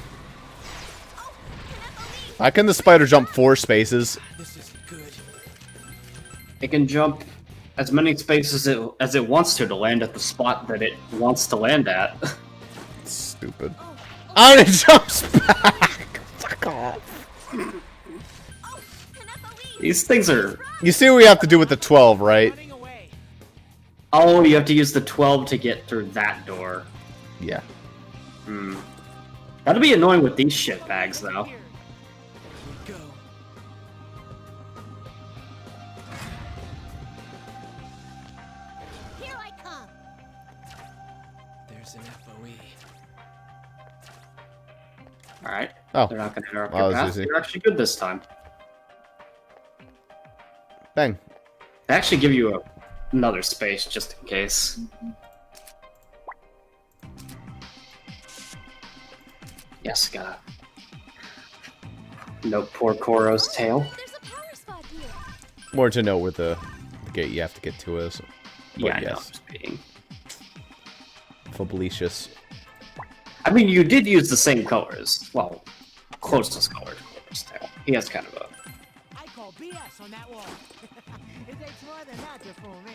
Why can the spider jump 4 spaces? This is good. It can jump as many spaces as it wants to land at the spot that it wants to land at. Stupid. Oh, and it jumps back. Fuck off. These things are. You see what we have to do with the 12, right? Running away. Oh, you have to use the 12 to get through that door. Yeah. Hmm. That'll be annoying with these shit bags, though. Here we go. Here I come. There's an FOE. All right. Oh. They're not going to interrupt Well, your that was path. easy. You're actually good this time. Bang. They actually give you another space just in case. Yes, gotta. No poor Koro's tail. There's a power spot here. More to know where the gate you have to get to is. But Yeah, I know. I'm yes. just being. Fablicious. I mean, you did use the same colors. Well, closest color to Koro's tail. He has kind of a. I call BS on that wall. It takes more than that to fool me.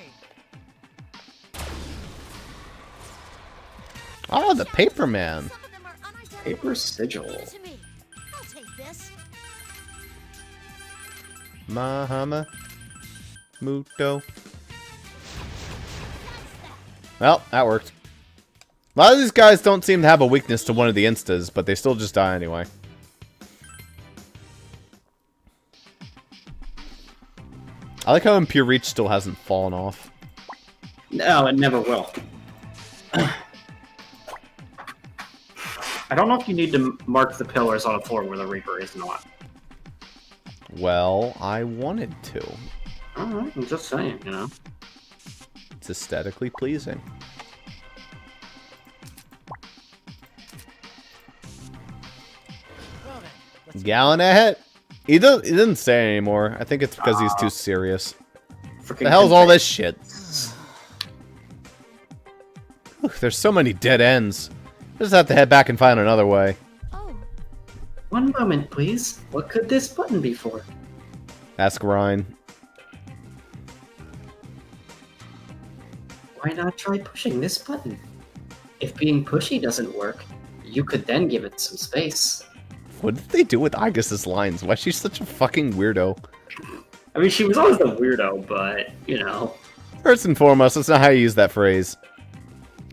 Oh, the paper man. Some of them are unidentified. Paper sigil. Give it to me. I'll take this. Mahama. Muto. Well, that worked. A lot of these guys don't seem to have a weakness to one of the instas, but they still just die anyway. I like how Impure Reach still hasn't fallen off. No, it never will. I don't know if you need to mark the pillars on a floor where the Reaper is not. Well, I wanted to. Alright, I'm just saying, you know. It's aesthetically pleasing. Well then, let's Gallon ahead. He didn't say it anymore. I think it's because he's too serious. Freaking The hell's all this shit? Whew, there's so many dead ends. Just have to head back and find another way. Oh, One moment, please. What could this button be for? Ask Ryan. Why not try pushing this button? If being pushy doesn't work, you could then give it some space. What did they do with Agus's lines? Why is she such a fucking weirdo? I mean, she was always the weirdo, but, you know. First and foremost, that's not how you use that phrase.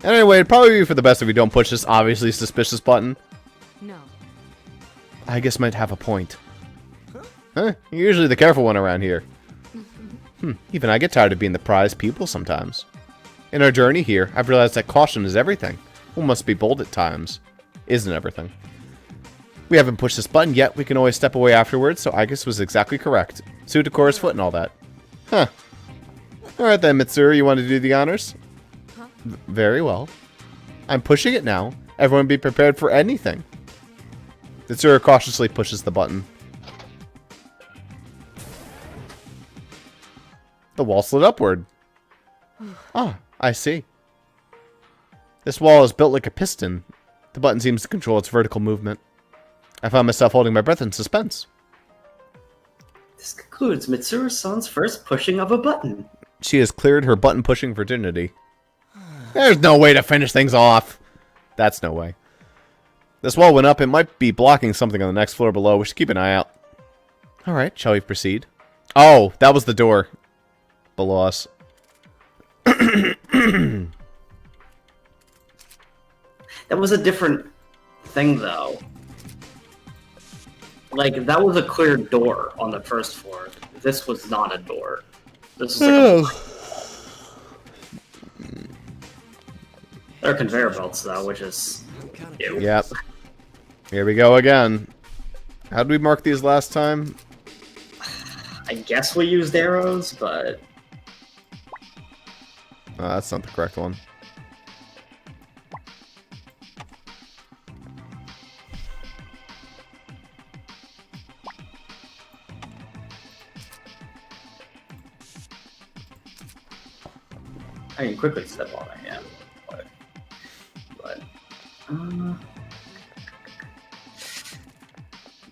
Anyway, it'd probably be for the best if we don't push this obviously suspicious button. No. Agus might have a point. Huh? You're usually the careful one around here. Even I get tired of being the prized pupil sometimes. In our journey here, I've realized that caution is everything. One must be bold at times. Isn't everything. We haven't pushed this button yet, we can always step away afterwards, so Agus was exactly correct. Suit to Cora's foot and all that. Huh. Alright then, Mitsuru, you want to do the honors? Huh? Very well. I'm pushing it now. Everyone be prepared for anything. Mitsuru cautiously pushes the button. The wall slid upward. Ah, I see. This wall is built like a piston. The button seems to control its vertical movement. I found myself holding my breath in suspense. This concludes Mitsuru-san's first pushing of a button. She has cleared her button-pushing virginity. There's no way to finish things off. That's no way. This wall went up. It might be blocking something on the next floor below. We should keep an eye out. Alright, shall we proceed? Oh, that was the door. Below us. That was a different thing, though. Like, that was a clear door on the first floor. This was not a door. This was like There are conveyor belts, though, which is... Ew. Yep. Here we go again. How did we mark these last time? I guess we used arrows, but... Oh, that's not the correct one. I can quickly step on it, yeah.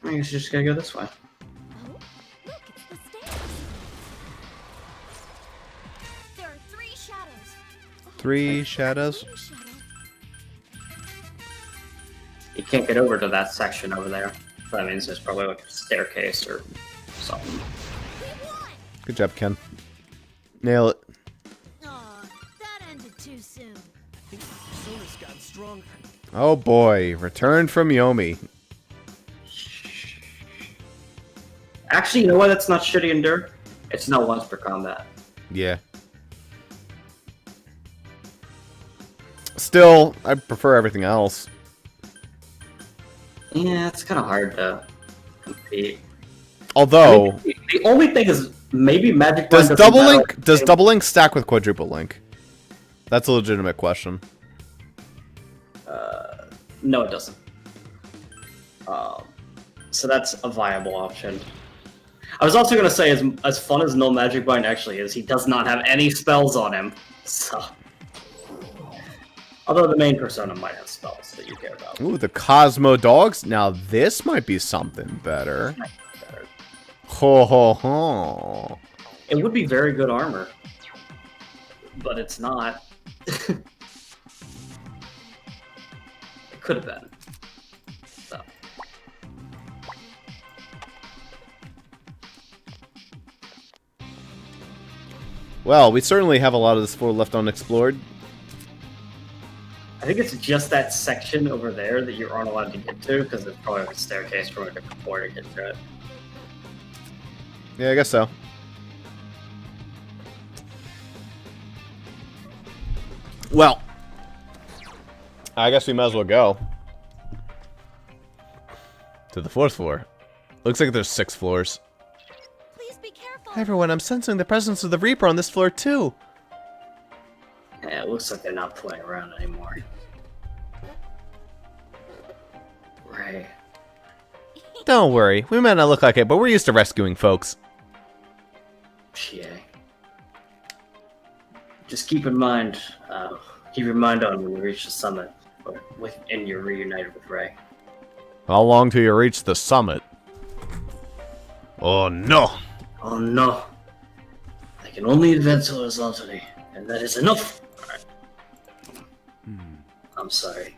I guess you just gotta go this way. oh, look, it's the stairs. There are 3 shadows. Oh, 3 shadows? another shadow. You can't get over to that section over there. So that means there's probably like a staircase or something. We won! Good job, Ken. Nail it. Aw, that ended too soon. I think the persona's gotten stronger. Oh boy, return from Yomi. Actually, you know why that's not shitty Endure? It's not once per combat. Yeah. Still, I prefer everything else. Yeah, it's kind of hard to compete. Although, I mean, the only thing is maybe Magic does Band double doesn't link matter. does double link stack with quadruple link? That's a legitimate question. No, it doesn't. So that's a viable option. I was also gonna say, as fun as No Magic Bind actually is, he does not have any spells on him. So, although the main persona might have spells that you care about. Ooh, the Cosmo Dogs. Now this might be something better. Might be better. Ho ho ho. It would be very good armor, but it's not. It could have been. So. Well, we certainly have a lot of this floor left unexplored. I think it's just that section over there that you aren't allowed to get to, because there's probably like a staircase from a different floor to get to it. Yeah, I guess so. Well, I guess we might as well go to the 4th floor. Looks like there's 6 floors. Please be careful. Everyone, I'm sensing the presence of the Reaper on this floor too. Yeah, it looks like they're not playing around anymore. Right. Don't worry, we might not look like it, but we're used to rescuing folks. Yeah. Just keep in mind, Keep your mind on when you reach the summit, and you're reunited with Ray. How long till you reach the summit? Oh no! Oh no. I can only advance horizontally, and that is enough! Alright. I'm sorry.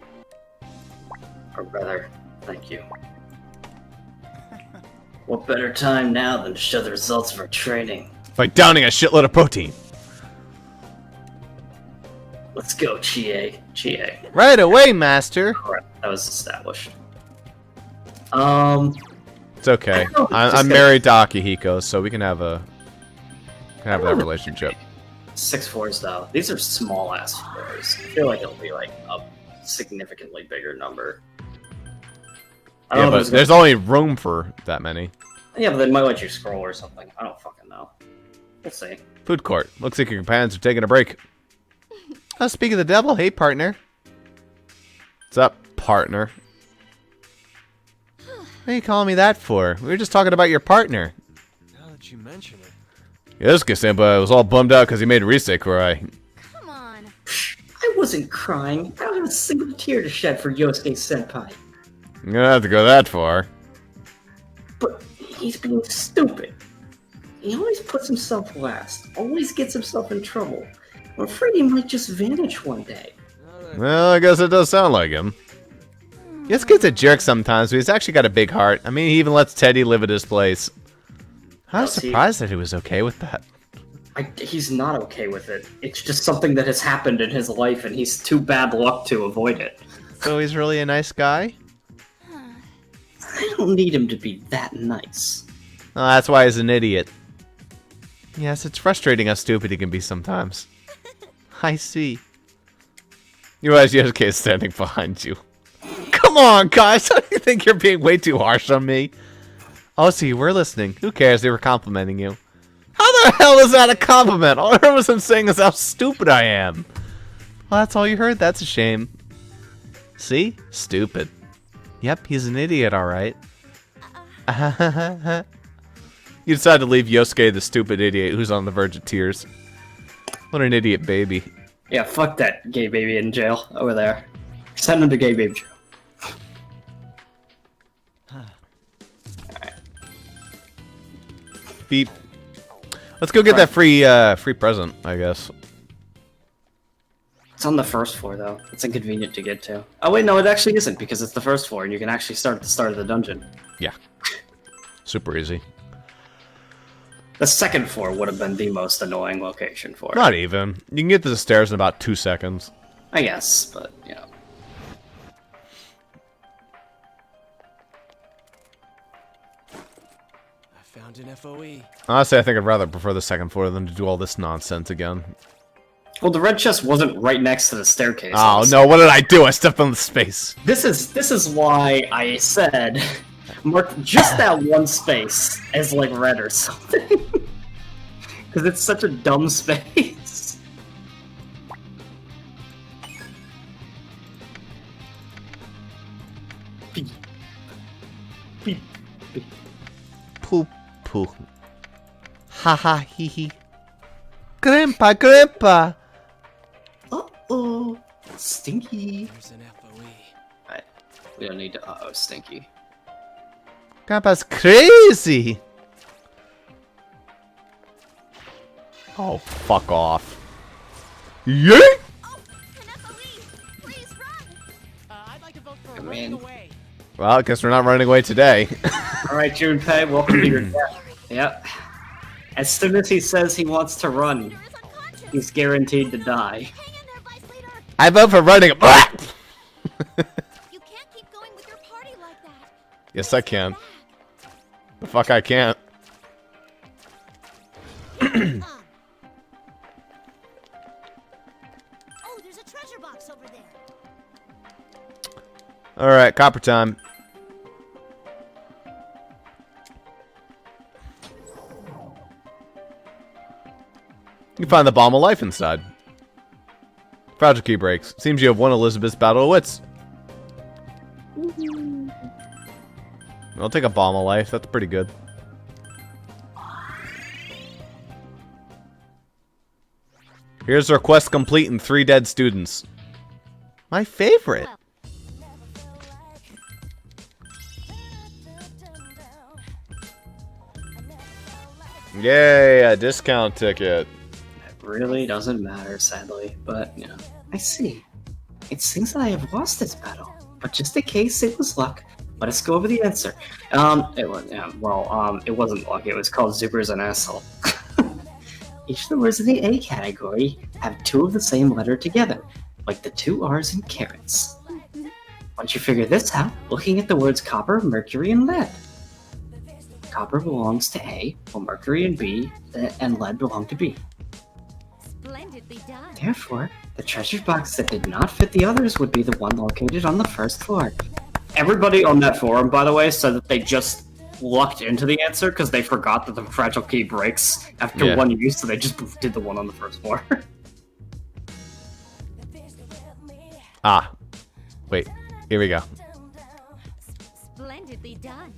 Or rather, thank you. What better time now than to show the results of our training? By downing a shitload of protein. Let's go, Chie. Chie. Right away, master. Alright, that was established. It's okay. I'm married to Akihiko, so we can have that relationship. 6-4s though. These are small ass 4s. I feel like it'll be like a significantly bigger number. Yeah, but there's only room for that many. Yeah, but they might let you scroll or something. I don't fucking know. We'll see. Food court. Looks like your companions are taking a break. Oh, speak of the devil. Hey, partner. What's up, partner? What are you calling me that for? We were just talking about your partner. Now that you mention it. Yosuke-senpai was all bummed out because he made Rise cry. Come on. I wasn't crying. I don't have a single tear to shed for Yosuke-senpai. You don't have to go that far. But he's being stupid. He always puts himself last. Always gets himself in trouble. I'm afraid he might just vanish one day. Well, I guess it does sound like him. Yosuke's a jerk sometimes, but he's actually got a big heart. I mean, he even lets Teddy live at his place. I was surprised that he was okay with that. He's not okay with it. It's just something that has happened in his life, and he's too bad luck to avoid it. So he's really a nice guy? I don't need him to be that nice. Oh, that's why he's an idiot. Yes, it's frustrating how stupid he can be sometimes. I see. You realize Yosuke is standing behind you. Come on, guys! Don't you think you're being way too harsh on me? Oh, so you were listening. Who cares? They were complimenting you. How the hell is that a compliment? All I heard was him saying is how stupid I am. Well, that's all you heard? That's a shame. See? Stupid. Yep, he's an idiot, alright. You decided to leave Yosuke the stupid idiot who's on the verge of tears. What an idiot baby. Yeah, fuck that gay baby in jail over there. Send him to gay baby jail. Alright. Beep. Let's go get that free present, I guess. It's on the first floor, though. It's inconvenient to get to. Oh, wait, no, it actually isn't, because it's the first floor, and you can actually start at the start of the dungeon. Yeah. Super easy. The second floor would have been the most annoying location for it. Not even. You can get to the stairs in about 2 seconds. I guess, but, you know. I found an FOE. Honestly, I think I'd rather prefer the second floor than to do all this nonsense again. Well, the red chest wasn't right next to the staircase. Oh no, what did I do? I stepped on the space. This is why I said mark just that one space as like red or something. Because it's such a dumb space. Beep. Beep. Beep. Poo poo. Ha ha hee hee. Grandpa, grandpa. Uh-oh. Stinky. There's an FOE. Alright. We don't need to uh-oh Stinky. Grandpa's crazy. Oh, fuck off. Yeet! Oh, an FOE! Please run! I'd like to vote for Come running in. away. Well, I guess we're not running away today. Alright, Junpei, welcome to your death. Yep. As soon as he says he wants to run, he's guaranteed to die. Hang in there, Vice Leader! I vote for running. You can't keep going with your party like that. Yes, I can. The fuck I can't. Oh, there's a treasure box over there. Alright, copper time. You find the bomb of life inside. Fragile key breaks. Seems you have won Elizabeth's battle of wits. I'll take a bomb of life. That's pretty good. Here's our quest complete and 3 dead students. My favorite. Yay, a discount ticket. It really doesn't matter, sadly, but, you know. I see. It seems that I have lost this battle, but just in case it was luck, let us go over the answer. It wasn't luck, it was called Zuper's an asshole. Each of the words in the A category have 2 of the same letter together, like the 2 R's in carrots. Once you figure this out, looking at the words copper, mercury, and lead. Copper belongs to A, while mercury and B and lead belong to B. Splendidly done. Therefore, the treasure box that did not fit the others would be the one located on the first floor. Everybody on that forum, by the way, said that they just lucked into the answer because they forgot that the fragile key breaks after 1 use, so they just did the one on the first floor. Ah. Wait. Here we go. Splendidly done.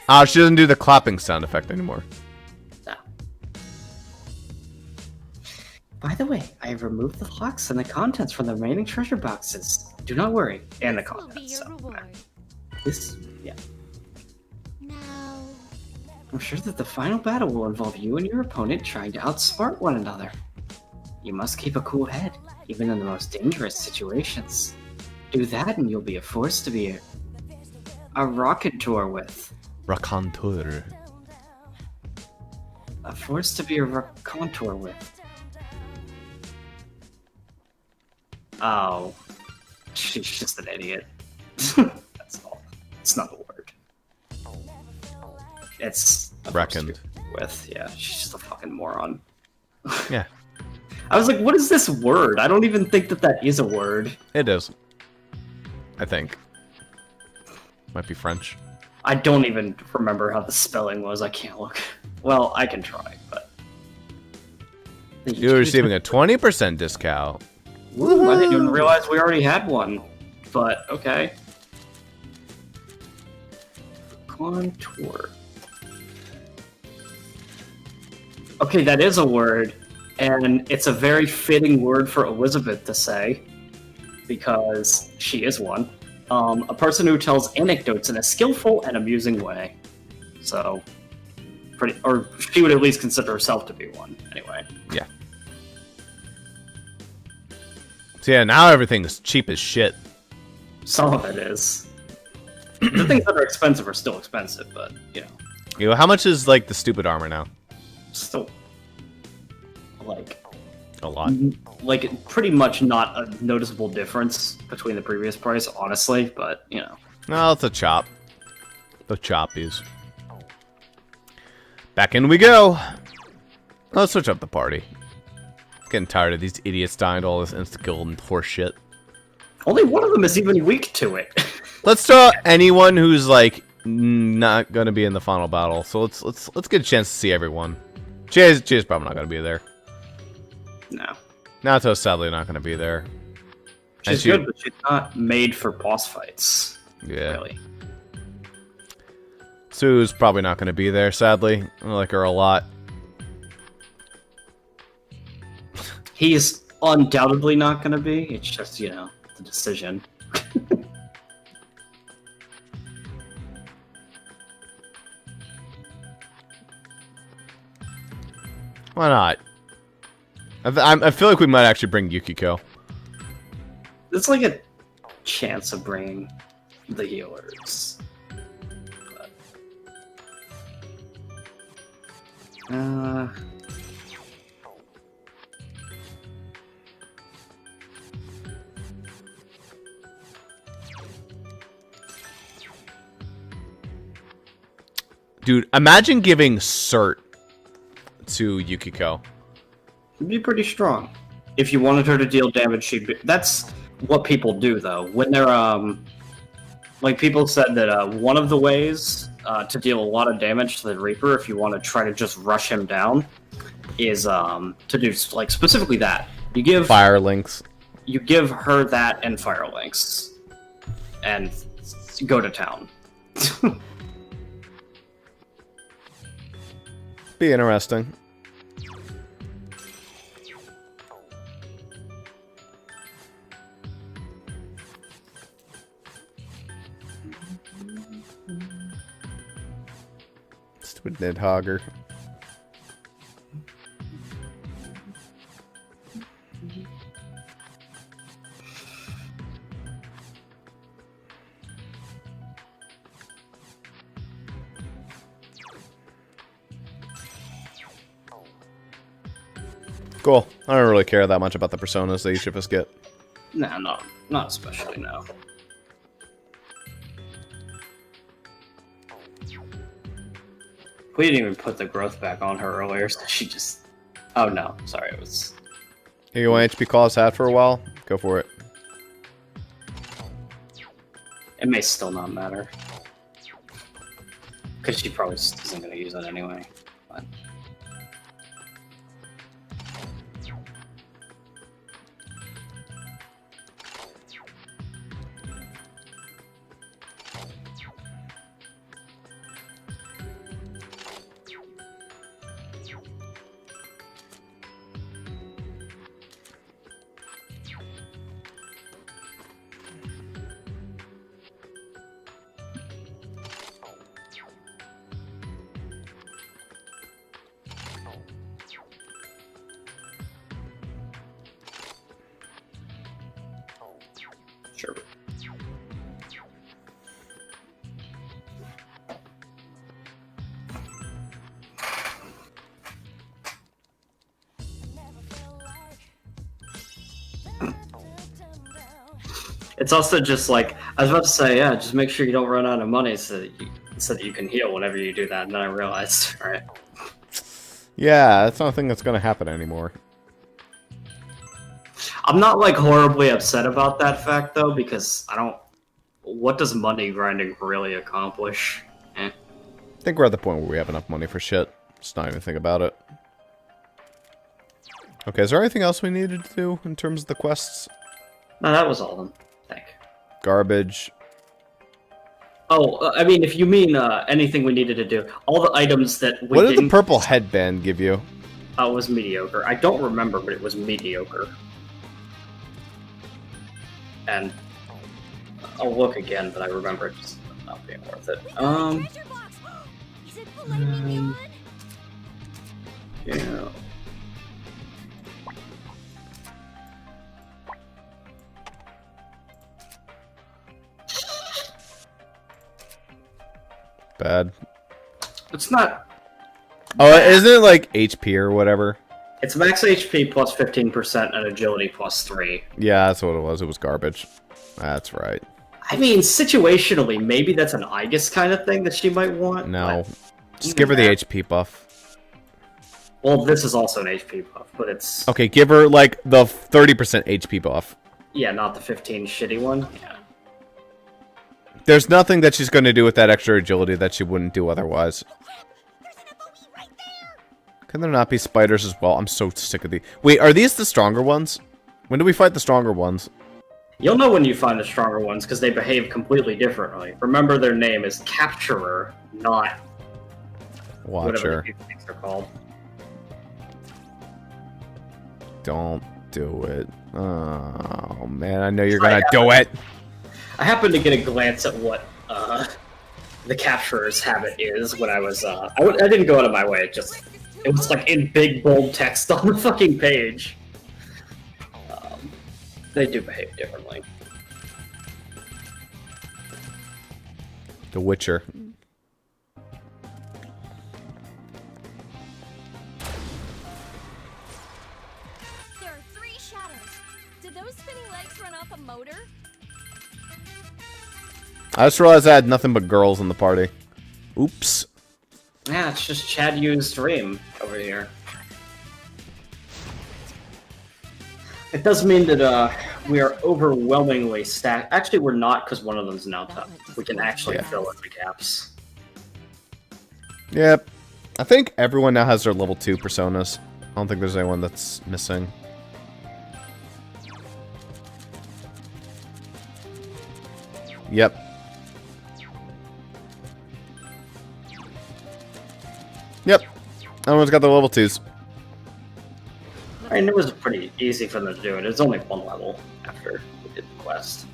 Ah, she doesn't do the clapping sound effect anymore. No. By the way, I have removed the locks and the contents from the remaining treasure boxes. Do not worry. And the contents. Yeah. Now... I'm sure that the final battle will involve you and your opponent trying to outsmart one another. You must keep a cool head, even in the most dangerous situations. Do that and you'll be a force to be a raconteur with. Raconteur. A force to be a raconteur with. Oh. She's just an idiot. That's all. It's not a word. It's a reckoned with. Yeah, she's just a fucking moron. Yeah. I was like, what is this word? I don't even think that that is a word. It is. I think. Might be French. I don't even remember how the spelling was. I can't look. Well, I can try, but... You're receiving a 20% discount. Woo! I didn't even realize we already had one. But, okay. Contour. Okay, that is a word. And it's a very fitting word for Elizabeth to say. Because she is one. A person who tells anecdotes in a skillful and amusing way. So, or she would at least consider herself to be one, anyway. Yeah. So yeah, now everything's cheap as shit. Some of it is. The things that are expensive are still expensive, but, you know. You know, how much is, like, the stupid armor now? Still, like... A lot. Like, pretty much not a noticeable difference between the previous price, honestly, but, you know. No, it's a chop. The choppies. Back in we go! Let's switch up the party. Getting tired of these idiots dying to all this insta-kill and horse shit. Only one of them is even weak to it. Let's throw anyone who's, like, not gonna be in the final battle. So let's get a chance to see everyone. Jay's probably not gonna be there. No. Nato's sadly not going to be there. She's good, but she's not made for boss fights. Yeah. Really. Sue's probably not going to be there, sadly. I like her a lot. He's undoubtedly not going to be. It's just, you know, the decision. Why not? I feel like we might actually bring Yukiko. It's like a chance of bringing the healers. But, dude, imagine giving Cert to Yukiko. It'd be pretty strong. If you wanted her to deal damage, she'd be... That's what people do, though. When they're, like, people said that, one of the ways, to deal a lot of damage to the Reaper, if you want to try to just rush him down, is, to do, like, specifically that. You give... Fire Links. You give her that and Fire Links. And go to town. Be interesting. Stupid Nidhogger. Cool. I don't really care that much about the personas that each of us get. Nah, not especially, no. We didn't even put the growth back on her earlier, so she just... Oh no, sorry, it was... Hey, you want HP Claw's hat for a while? Go for it. It may still not matter. Because she probably just isn't going to use it anyway. But... Sure. It's also just like, I was about to say, yeah, just make sure you don't run out of money so that you can heal whenever you do that, and then I realized, alright. Yeah, that's not a thing that's gonna happen anymore. I'm not, like, horribly upset about that fact, though, because I don't... What does money grinding really accomplish? Eh. I think we're at the point where we have enough money for shit. Just not even think about it. Okay, is there anything else we needed to do in terms of the quests? No, that was all of them. Thank you. Garbage. Oh, I mean, if you mean anything we needed to do, all the items that we What did the didn't... purple headband give you? It was mediocre. I don't remember, but it was mediocre. And I'll look again, but I remember it just not being worth it. Is it for letting me on? Yeah. Bad. It's not... Oh, isn't it like HP or whatever? It's max HP plus 15% and agility plus 3. Yeah, that's what it was. It was garbage. That's right. I mean, situationally, maybe that's an Aegis kind of thing that she might want. No. Just give her the HP buff. Well, this is also an HP buff, but it's... Okay, give her, like, the 30% HP buff. Yeah, not the 15 shitty one. Yeah. There's nothing that she's going to do with that extra agility that she wouldn't do otherwise. Can there not be spiders as well? I'm so sick of these. Wait, are these the stronger ones? When do we fight the stronger ones? You'll know when you find the stronger ones, because they behave completely differently. Remember, their name is Capturer, not... Watcher. Whatever the things are called. Don't do it. Oh, man, I know you're going to do it. I happened to get a glance at what the Capturer's habit is when I was... I didn't go out of my way, it was like in big bold text on the fucking page. They do behave differently. The Witcher. There are 3 shadows. Did those spinning legs run off a motor? I just realized I had nothing but girls in the party. Oops. Yeah, it's just Chad Yu's dream over here. It does mean that we are overwhelmingly stacked. Actually, we're not, because one of them's now top. We can actually fill in the gaps. Yep. I think everyone now has their level 2 personas. I don't think there's anyone that's missing. Yep. Yep. Everyone's got their level 2s. I mean, it was pretty easy for them to do it. It was only 1 level after we did the quest.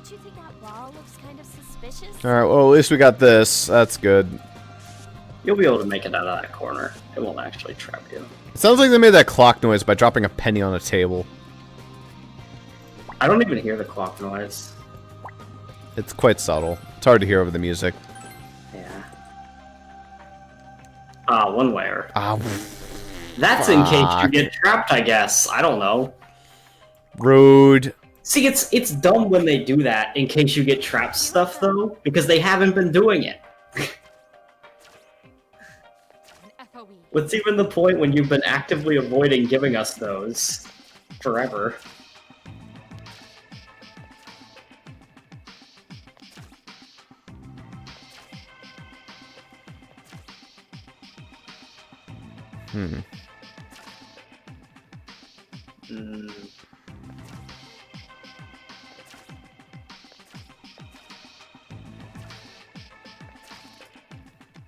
Don't you think that wall looks kind of suspicious? Alright, well, at least we got this. That's good. You'll be able to make it out of that corner. It won't actually trap you. It sounds like they made that clock noise by dropping a penny on a table. I don't even hear the clock noise. It's quite subtle. It's hard to hear over the music. Yeah. One layer. That's fuck. in case you get trapped, I guess. I don't know. Rude. See, it's dumb when they do that in case you get trapped stuff, though, because they haven't been doing it. What's even the point when you've been actively avoiding giving us those forever? Hmm.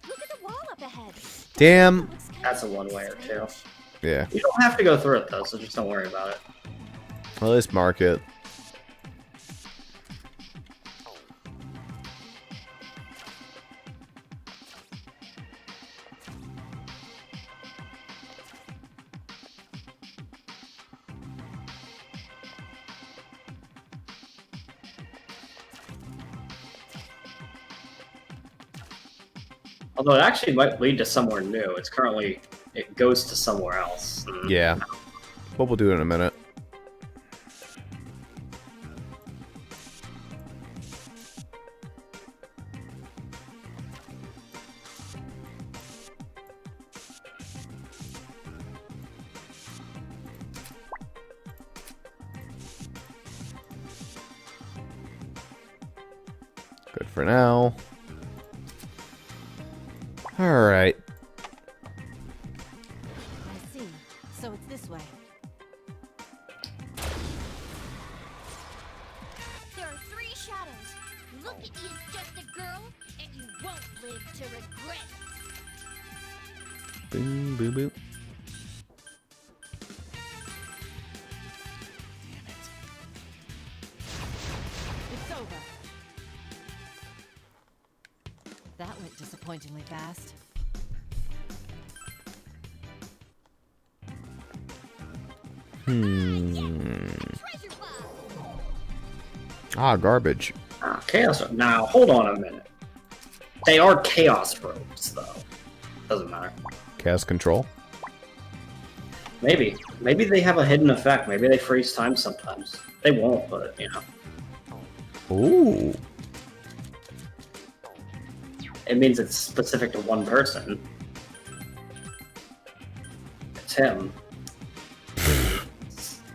Look at the wall up ahead. Damn. That's a one-layer, too. Yeah. You don't have to go through it, though, so just don't worry about it. Well, let's mark it. Although it actually might lead to somewhere new. It goes to somewhere else. Yeah. But we'll do it in a minute. Good for now. Alright. I see. So it's this way. There are 3 shadows. Look at you as just a girl, and you won't live to regret it. Boom, boom, boom. It's over. That went disappointingly fast. Ah, garbage. Chaos. Now, hold on a minute. They are chaos robes, though. Doesn't matter. Chaos control. Maybe. Maybe they have a hidden effect. Maybe they freeze time sometimes. They won't, but, you know. Ooh. It means it's specific to one person. It's him.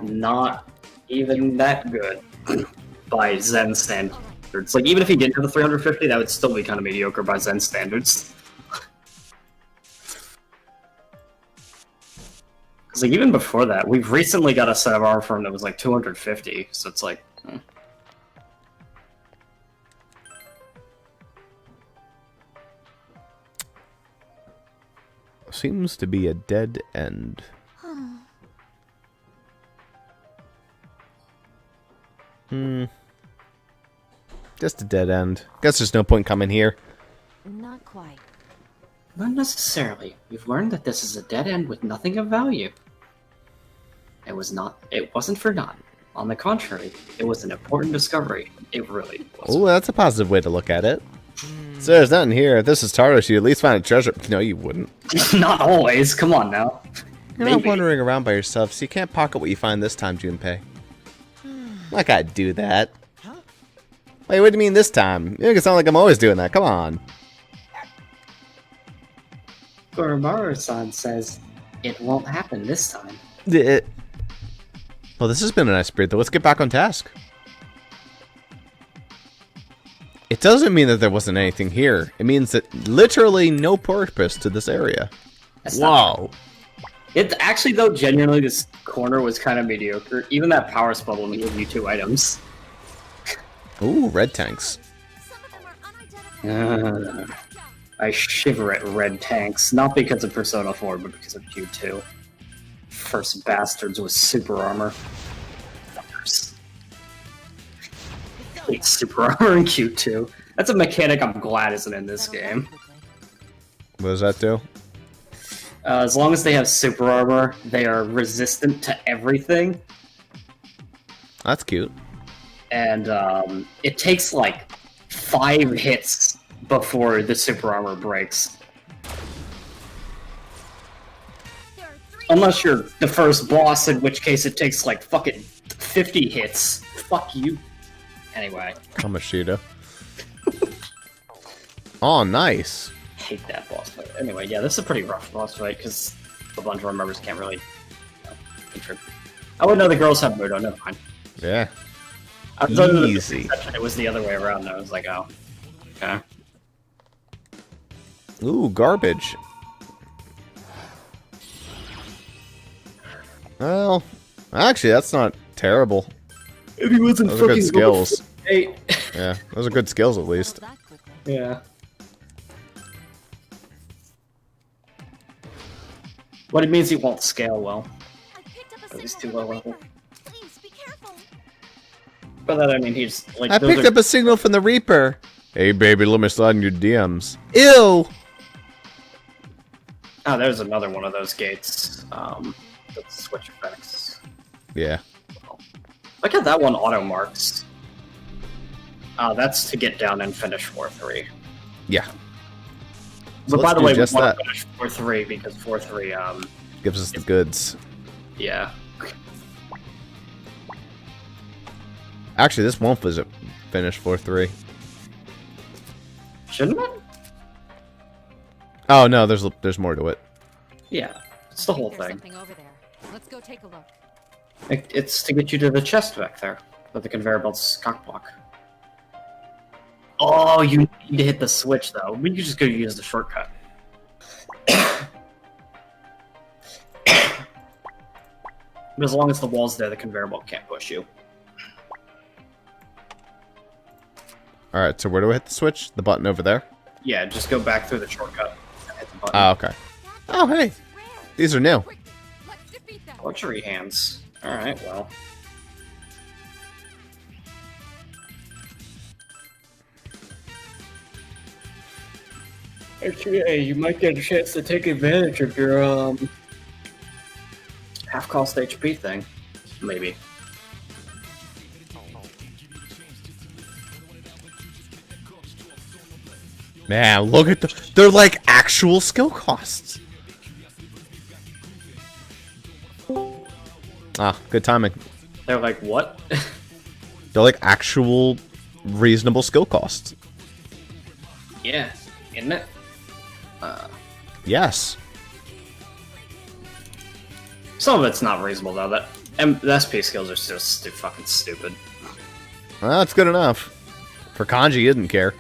Not even that good by Zen standards. Like, even if he didn't have the 350, that would still be kind of mediocre by Zen standards. Because, like, even before that, we've recently got a set of armor from that was like 250, so it's like... Seems to be a dead end. Just a dead end. Guess there's no point coming here. Not quite. Not necessarily. We've learned that this is a dead end with nothing of value. It wasn't for naught. On the contrary, it was an important discovery. It really was. Oh, that's a positive way to look at it. So there's nothing here. If this is Tartarus, you'd at least find a treasure. No, you wouldn't. Not always. Come on now. You're not wandering around by yourself, so you can't pocket what you find this time, Junpei. Like I'd do that. Wait, what do you mean this time? You make it sound like I'm always doing that. Come on. Goromaru-san says it won't happen this time. Well, this has been a nice breather. Let's get back on task. It doesn't mean that there wasn't anything here. It means that literally no purpose to this area. Wow. It actually, though, genuinely, this corner was kind of mediocre. Even that power spell only gave you 2 items. Ooh, red tanks. I shiver at red tanks, not because of Persona 4, but because of you 2. First bastards with super armor. hate super armor in Q2. That's a mechanic I'm glad isn't in this game. What does that do? As long as they have super armor, they are resistant to everything. That's cute. And it takes like 5 hits before the super armor breaks. Unless you're the first boss, in which case it takes like fucking 50 hits. Fuck you. Anyway. Kamashita. Oh, nice. Hate that boss fight. Anyway, yeah, this is a pretty rough boss fight because a bunch of our members can't really contribute. Oh, no, the girls have Mudo. Never mind. Yeah. Easy. It was the other way around. Though. I was like, oh, okay. Ooh, garbage. Well, actually, that's not terrible. If he wasn't those are good skills. Hey. Yeah, those are good skills at least. Yeah. What it means he won't scale well. At least too low level. Please be careful. By that I mean he's like. I picked up a signal from the Reaper. Hey baby, let me slide in your DMs. Ew. Oh, there's another one of those gates. That's switch effects. Yeah. Look at that one auto marks. That's to get down and finish 4-3. Yeah. But So by the way, we just want that. to finish 4-3 because 4-3, Gives us the goods. yeah. Actually, this won't finish 4-3. Shouldn't it? Oh no, there's more to it. Yeah, it's the whole There's thing. something over there. Let's go take a look. It's to get you to the chest back there, with the conveyor belt's cockblock. Oh, you need to hit the switch though. We could just go use the shortcut. But as long as the wall's there, the conveyor belt can't push you. Alright, so where do I hit the switch? The button over there? Yeah, just go back through the shortcut and hit the button. Oh, okay. Oh, hey. These are new. Luxury hands. Alright, well. Actually, hey, you might get a chance to take advantage of your, half-cost HP thing. Maybe. Man, look at they're like actual skill costs. Ah, good timing. They're like, what? They're like actual reasonable skill costs. Yeah, isn't it? Yes. Some of it's not reasonable, though. The SP skills are just fucking stupid. Well, that's good enough. For Kanji, he didn't care.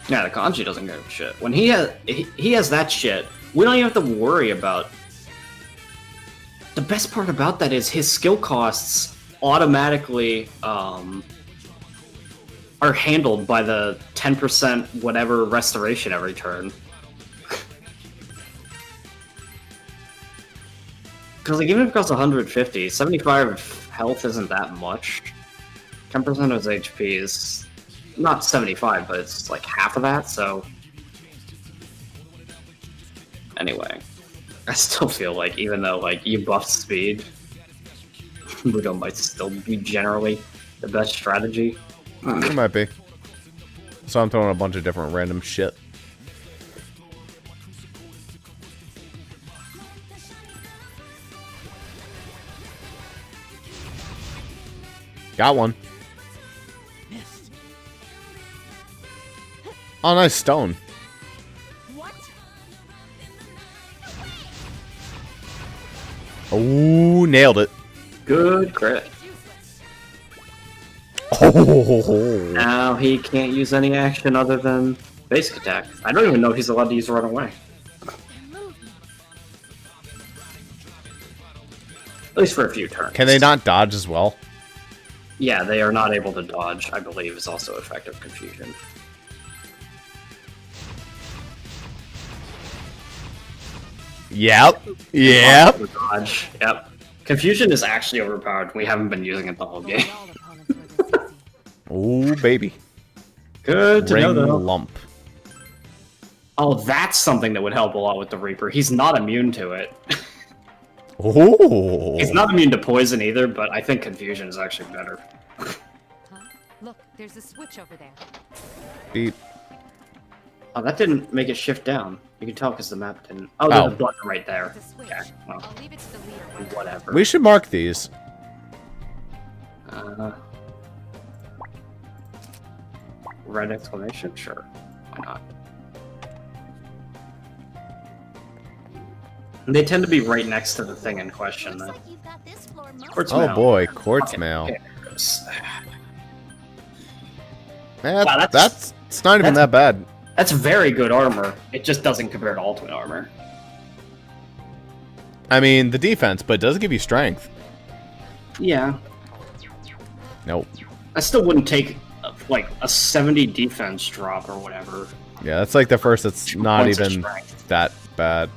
Yeah, the Kanji doesn't give a shit. When he has that shit, we don't even have to worry about... The best part about that is his skill costs automatically are handled by the 10% whatever restoration every turn. Because like, even if it costs 150, 75 health isn't that much. 10% of his HP is not 75, but it's like half of that, so... Anyway. I still feel like, even though like you buff speed, Mudo might still be generally the best strategy. It might be. So I'm throwing a bunch of different random shit. Got one. Oh, nice stone. Oh, nailed it. Good crit. Oh. Now he can't use any action other than basic attack. I don't even know if he's allowed to use run away. At least for a few turns. Can they not dodge as well? Yeah, they are not able to dodge, I believe, is also effective confusion. Yep. Yep. Dodge. Yep. Confusion is actually overpowered. We haven't been using it the whole game. Oh, baby. Good to know, Ring though. lump. Oh, that's something that would help a lot with the Reaper. He's not immune to it. Oh. He's not immune to poison either, but I think confusion is actually better. Huh? Look, there's a switch over there. Beep. Oh, that didn't make it shift down. You can tell because the map didn't. Oh, Oh. there's a button right there. It's a switch. Okay, well, I'll leave it to the leader. whatever. We should mark these. Red exclamation? Sure. Why not? They tend to be right next to the thing in question, Looks though. like you've got this floor Quartz Oh mail. boy, quartz Okay, mail. okay, there it goes. Man, Wow, that's it's not even that's- that bad. That's very good armor. It just doesn't compare to ultimate armor. I mean, the defense, but it does give you strength. Yeah. Nope. I still wouldn't take, like, a 70 defense drop or whatever. Yeah, that's like the first that's 2 not points of even strength. that bad.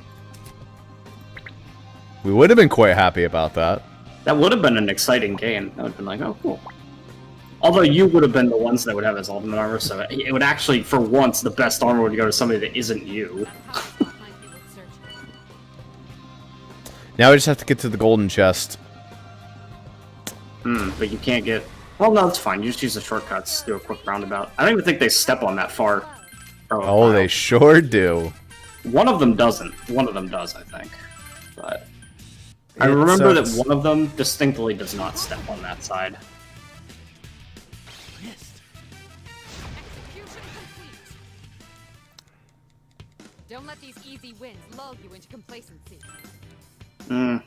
We would have been quite happy about that. That would have been an exciting game. That would have been like, oh, cool. Although you would have been the ones that would have his ultimate armor, so it would actually, for once, the best armor would go to somebody that isn't you. Now we just have to get to the golden chest. But you can't get... Well, no, it's fine. You just use the shortcuts, do a quick roundabout. I don't even think they step on that far. Oh, they sure do. One of them doesn't. One of them does, I think. But... I It remember sucks. that one of them distinctly does not step on that side. Execution complete. Don't let these easy wins lull you into complacency. Hmm.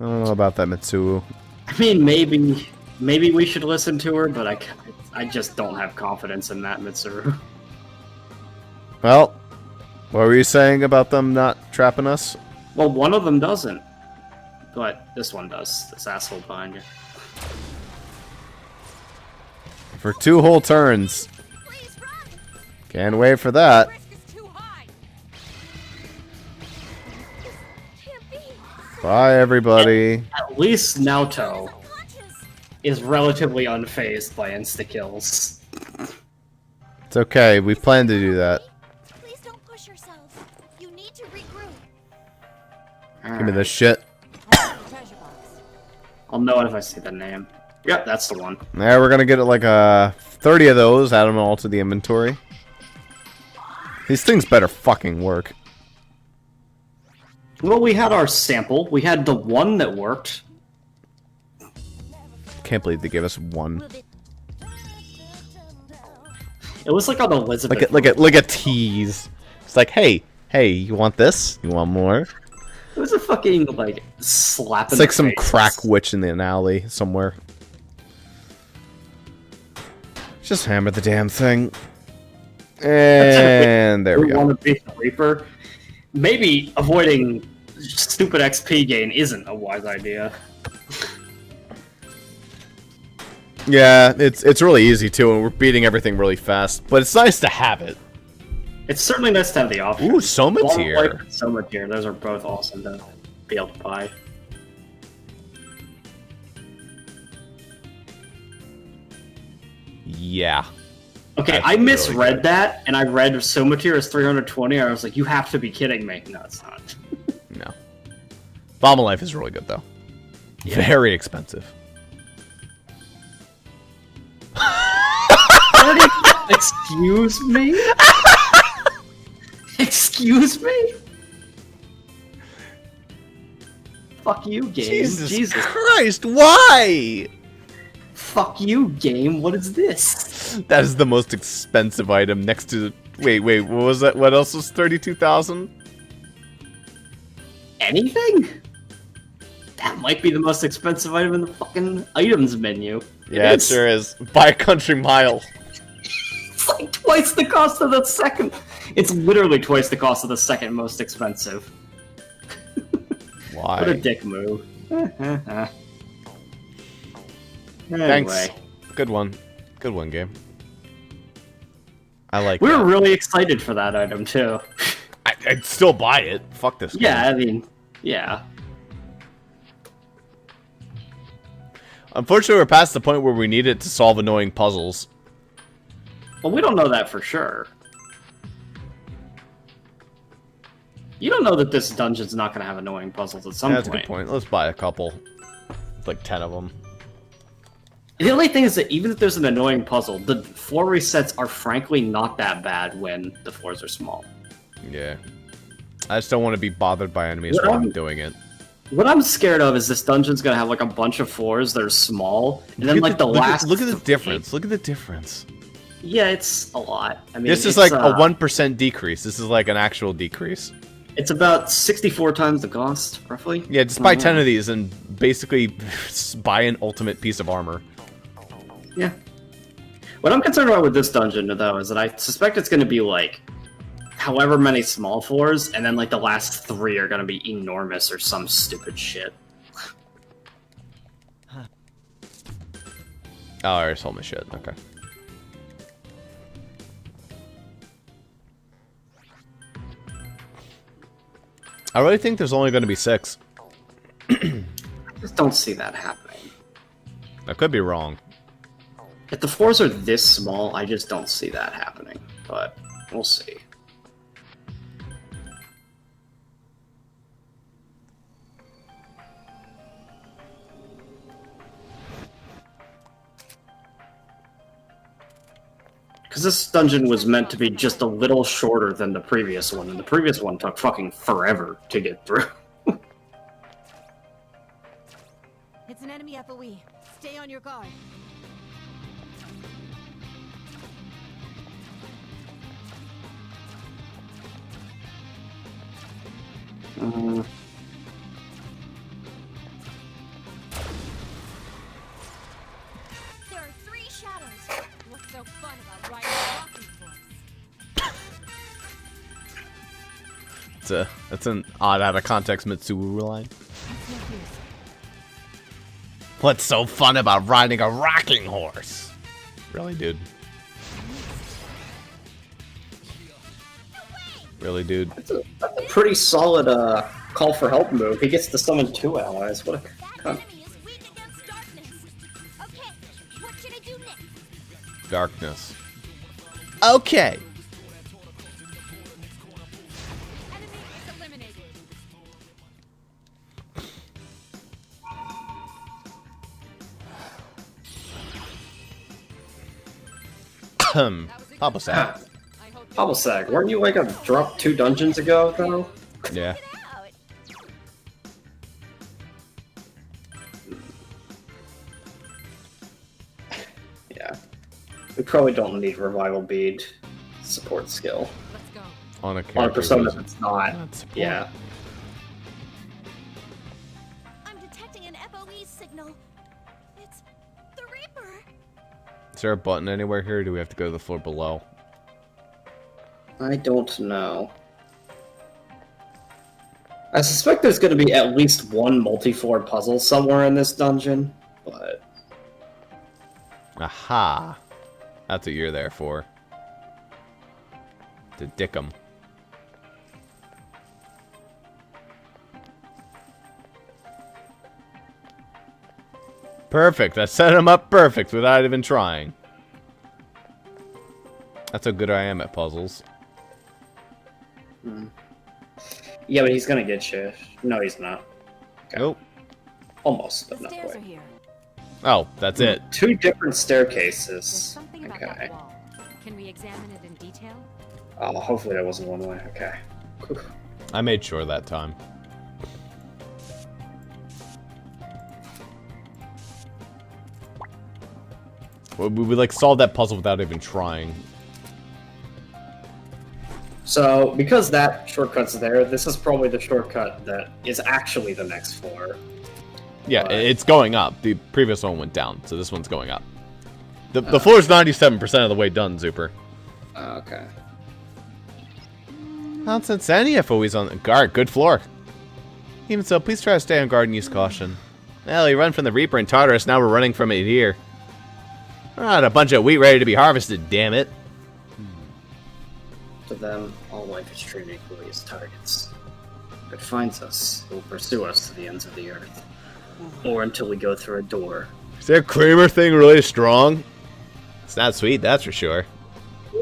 I don't know about that, Mitsuo. I mean, maybe we should listen to her, but I just don't have confidence in that, Mitsuru. Well, what were you saying about them not trapping us? Well, one of them doesn't. But this one does. This asshole behind you. For 2 whole turns. Please run! Can't wait for that. Risk is too high. Can't be. Bye, everybody. At least Naoto Unconscious. is relatively unfazed by insta-kills. It's okay. We plan to do that. Please don't push yourself. You need to regroup. Give me this shit. Treasure box. I'll know it if I see the name. Yep, that's the one. There, we're gonna get like 30 of those. Add them all to the inventory. These things better fucking work. Well, we had our sample. We had the one that worked. Can't believe they gave us one. It was like on Elizabeth. Like a tease. It's like, hey, you want this? You want more? It was a fucking, like, slap in It's like the some face. crack witch in an alley somewhere. Just hammer the damn thing. And there we We go. want to beat the Reaper. Maybe avoiding stupid XP gain isn't a wise idea. Yeah, it's really easy too, and we're beating everything really fast. But it's nice to have it. It's certainly nice to have the option. Ooh, Soma Long tier. Life and Soma tier. Those are both awesome to be able to buy. Yeah. Okay, That's I really misread good. that, and I read Soma tier as 320. I was like, you have to be kidding me. No, it's not. No. Bomb Life is really good though. Very expensive. Excuse me? Excuse me? Fuck you, game. Jesus Christ, why? Fuck you, game. What is this? That is the most expensive item next to... Wait, what was that? What else was 32,000? Anything? That might be the most expensive item in the fucking items menu. Yeah, it is. sure is. By a country mile. It's like twice the cost of the second. It's literally twice the cost of the second most expensive. Why? What a dick move. Anyway. Thanks. Good one. Good one, game. I like We that. were really excited for that item, too. I'd still buy it. Fuck this game. Yeah, I mean, yeah. Unfortunately, we're past the point where we need it to solve annoying puzzles. Well, we don't know that for sure. You don't know that this dungeon's not going to have annoying puzzles at some point. That's a good point. Let's buy a couple. Like 10 of them. The only thing is that even if there's an annoying puzzle, the floor resets are frankly not that bad when the floors are small. Yeah. I just don't want to be bothered by enemies while I'm doing it. What I'm scared of is this dungeon's gonna have like a bunch of floors that are small, and then like the last. Look at the difference. Look at the difference. Yeah, it's a lot. I mean, this is like a 1% decrease. This is like an actual decrease. It's about 64 times the cost, roughly. Yeah, just buy 10 of these and basically buy an ultimate piece of armor. Yeah. What I'm concerned about with this dungeon, though, is that I suspect it's going to be like however many small floors, and then like the last 3 are going to be enormous or some stupid shit. Oh, I just told my shit. Okay. I really think there's only going to be 6. I just don't see that happening. I could be wrong. If the floors are this small, I just don't see that happening. But we'll see. Because this dungeon was meant to be just a little shorter than the previous one, and the previous one took fucking forever to get through. It's an enemy FOE. Stay on your guard. There are 3 shadows. What's so fun about riding a rocking horse? That's an odd out of context Mitsuru line. What's so fun about riding a rocking horse? Really, dude? Really, dude? That's a pretty solid call for help move. He gets to summon 2 allies. What a cunt. Okay, what should I do next? Darkness. Okay. Enemy is eliminated. Papa Sack. Papa Sack, weren't you like a drop 2 dungeons ago, though? Yeah. Yeah. We probably don't need Revival Bead support skill. Let's go. On a On a character. persona that's not. support. Yeah. I'm detecting an FOE signal. It's the Reaper. Is there a button anywhere here, or do we have to go to the floor below? I don't know. I suspect there's going to be at least one multi-floor puzzle somewhere in this dungeon, but... Aha. That's what you're there for. To dick 'em. Perfect. I set him up perfect without even trying. That's how good I am at puzzles. Yeah, but he's going to get you. No, he's not. Okay. Nope. Almost, but The not stairs are quite. here. Oh, that's it. 2 different There's staircases. something about Okay. that wall. Can we examine it in detail? Oh, hopefully that wasn't one way. Okay. I made sure that time. We like solved that puzzle without even trying. So, because that shortcut's there, this is probably the shortcut that is actually the next floor. Yeah, But- it's going up. The previous one went down, so this one's going up. The floor is 97% of the way done, Zuper. Okay. Nonsense, any FOE's on the guard. Good floor. Even so, please try to stay on guard and use caution. Well, you run from the Reaper in Tartarus, now we're running from it here. We're not a bunch of wheat ready to be harvested, damn it. To them, all life is treated equally as targets. If it finds us, it will pursue us to the ends of the earth. Or until we go through a door. Is that Kramer thing really strong? It's not sweet, that's for sure.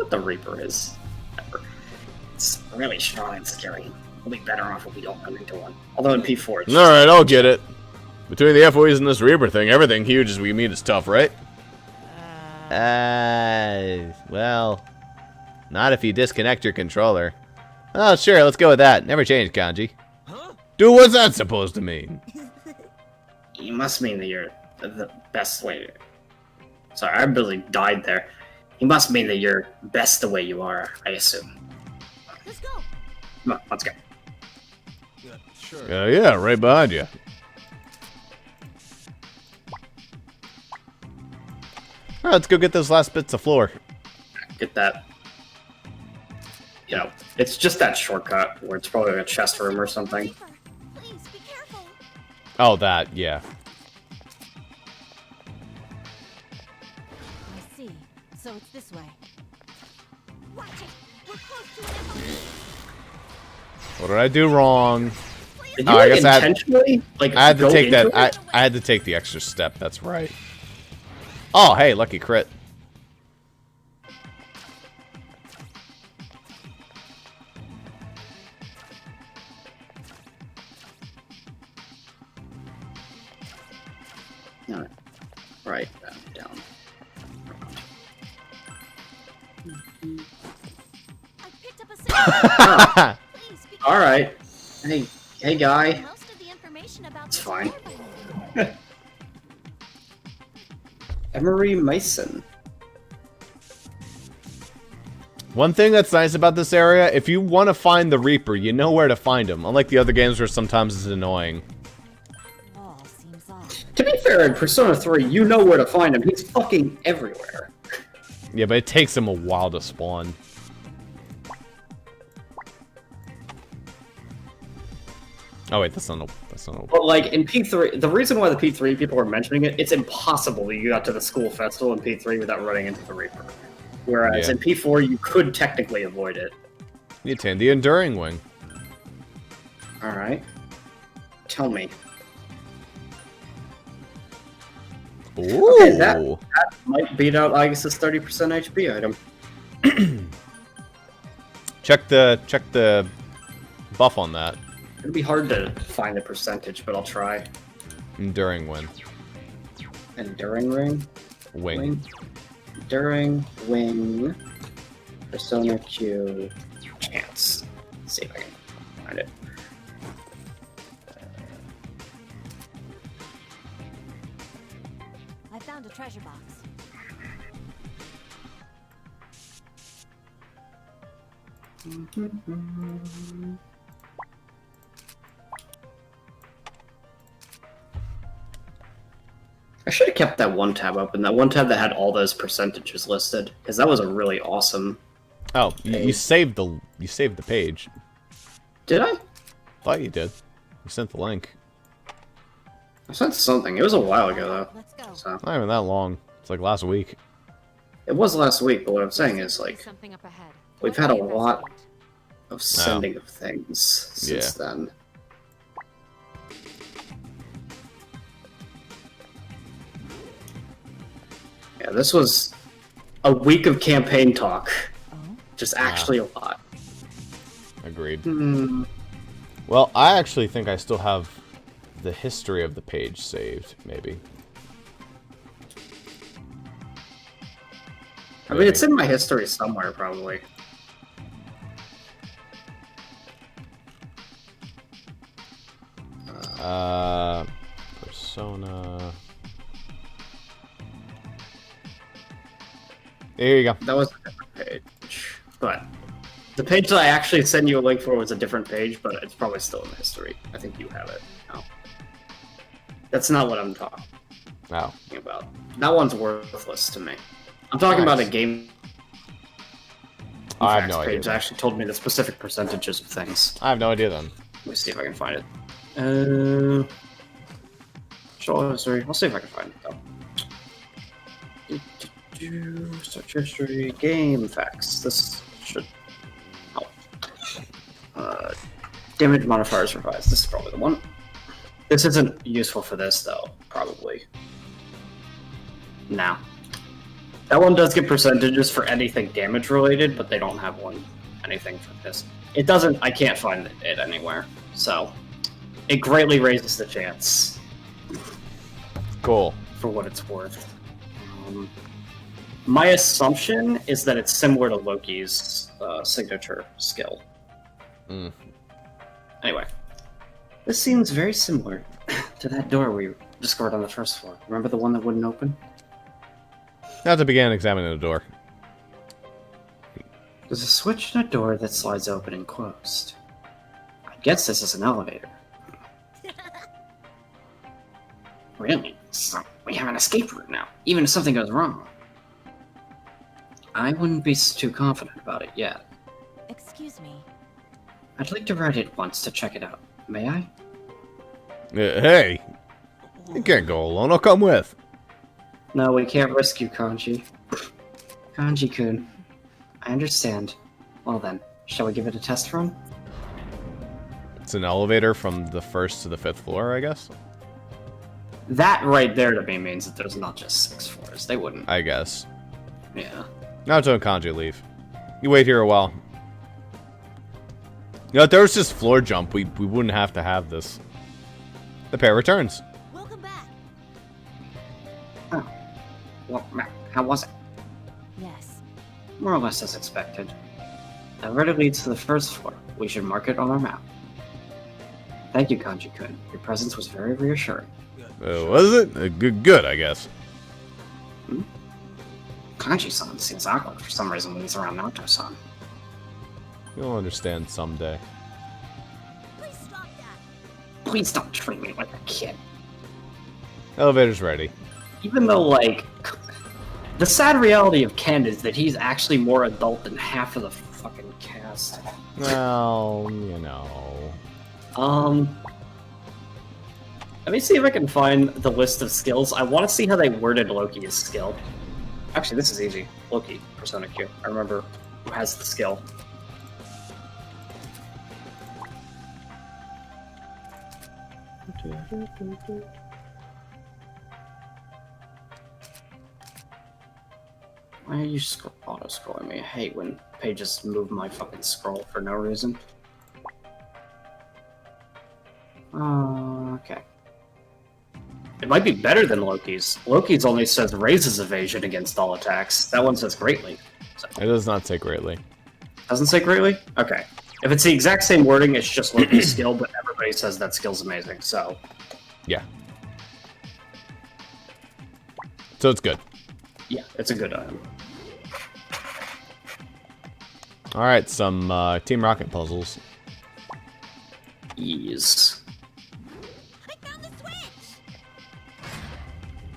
what the Reaper is. It's really strong and scary. We'll be better off if we don't run into one. Although in P4, it's Alright, I'll get it. Between the FOEs and this Reaper thing, everything huge as we meet is tough, right? Well, not if you disconnect your controller. Oh, sure, let's go with that. Never change, Kanji. Huh? Dude, what's that supposed to mean? You must mean that you're the best way. Sorry, I really died there. You must mean that you're best the way you are, I assume. Let's go. Come on, let's go. Yeah, sure. Yeah, right behind you. Alright, let's go get those last bits of floor. Get that. You know, it's just that shortcut where it's probably a chest room or something. Reaper, please be careful. Oh, that, yeah. I see. So it's this way. Watch it. We're close to an FOE. What did I do wrong? Did Oh, you I guess I had- intentionally I had to go take that. into it? I had to take the extra step. That's right. Oh, hey, lucky crit. No. Right, down. I picked up a signal. Please be careful. All right. Hey, guy. Most of the information about It's this fine. war by now. Emery Mason. One thing that's nice about this area, if you want to find the Reaper, you know where to find him. Unlike the other games where sometimes it's annoying. Wall seems off. To be fair, in Persona 3, you know where to find him. He's fucking everywhere. Yeah, but it takes him a while to spawn. Oh wait, that's not a. But like in P3, the reason why the P3 people are mentioning it, it's impossible that you got to the school festival in P3 without running into the Reaper. Whereas Yeah. in P4, you could technically avoid it. You attain the Enduring Wing. All right. Tell me. Ooh. Okay, that might beat out Aegis' 30% HP item. Check the buff on that. It'd be hard to find the percentage, but I'll try. Enduring Wing. Enduring ring? Wing. Enduring wing. Persona Q. Chance. Let's see if I can find it. I found a treasure box. I should have kept that one tab open, that one tab that had all those percentages listed, because that was a really awesome. Oh, you saved the page. Did I? Thought you did. You sent the link. I sent something. It was a while ago though. Let's go. So Not even that long. It's like last week. it was last week, but what I'm saying is like Something up ahead. we've had a lot of sending of things since Yeah. then. Yeah, this was a week of campaign talk. Just actually a lot. Agreed. Hmm. Well, I actually think I still have the history of the page saved, maybe. I mean, it's in my history somewhere, probably. Persona. There you go. That was a different page. But the page that I actually sent you a link for was a different page, but it's probably still in the history. I think you have it. No. That's not what I'm talking Oh. about. That one's worthless to me. I'm talking about a game. I have facts no idea. page that actually told me the specific percentages of things. I have no idea then. Let me see if I can find it. Show history. I'll see if I can find it though. Search history, game facts. This should help. Damage modifiers revised. This is probably the one. This isn't useful for this though, probably. Now. That one does get percentages for anything damage related, but they don't have anything for this. It doesn't. I can't find it anywhere, so it greatly raises the chance. Cool. For what it's worth. My assumption is that it's similar to Loki's signature skill. Anyway, this seems very similar to that door we discovered on the first floor. Remember the one that wouldn't open? Now to begin examining the door. There's a switch in a door that slides open and closed. I guess this is an elevator. Really? So we have an escape route now, even if something goes wrong. I wouldn't be too confident about it yet. Excuse me. I'd like to ride it once to check it out. May I? Hey! You can't go alone, I'll come with. No, we can't risk you, Kanji. Kanji-kun. I understand. Well then, shall we give it a test run? It's an elevator from the 1st to the 5th floor, I guess? That right there to me means that there's not just 6 floors. They wouldn't. I guess. Yeah. Naruto and Kanji leave. You wait here a while. You know, if there was just floor jump, we wouldn't have to have this. The pair returns. Welcome back. Oh. Well, how was it? Yes. More or less as expected. That road leads to the 1st floor. We should mark it on our map. Thank you, Kanji-kun. Your presence was very reassuring. Was it? Good, I guess. Kanji-san seems awkward for some reason when he's around Naruto-san. You'll understand someday. Please stop that. Please don't treat me like a kid. Elevator's ready. Even though, like, the sad reality of Ken is that he's actually more adult than half of the fucking cast. Well, you know. Let me see if I can find the list of skills. I want to see how they worded Loki's skill. Actually, this is easy. Loki, Persona Q. I remember who has the skill. Why are you auto-scrolling me? I hate when pages move my fucking scroll for no reason. Okay. It might be better than Loki's. Loki's only says raises evasion against all attacks. That one says greatly. So. It does not say greatly. Doesn't say greatly? Okay. If it's the exact same wording, it's just Loki's skill, but everybody says that skill's amazing, so... Yeah. So it's good. Yeah, it's a good item. Alright, some Team Rocket puzzles. Ease. I found the switch.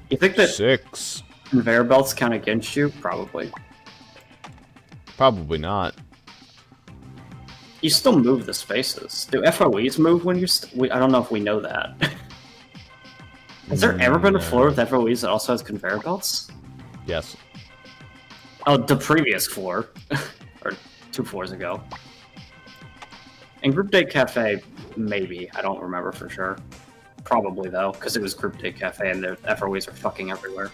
You think that 6. conveyor belts count against you? Probably. Probably not. You still move the spaces. Do FOEs move when you... I don't know if we know that. Has there ever been a floor with FOEs that also has conveyor belts? Yes. Oh, the previous floor. Or 2 floors ago. In Group Day Cafe, maybe. I don't remember for sure. Probably, though, because it was Group Day Cafe and the FOEs are fucking everywhere.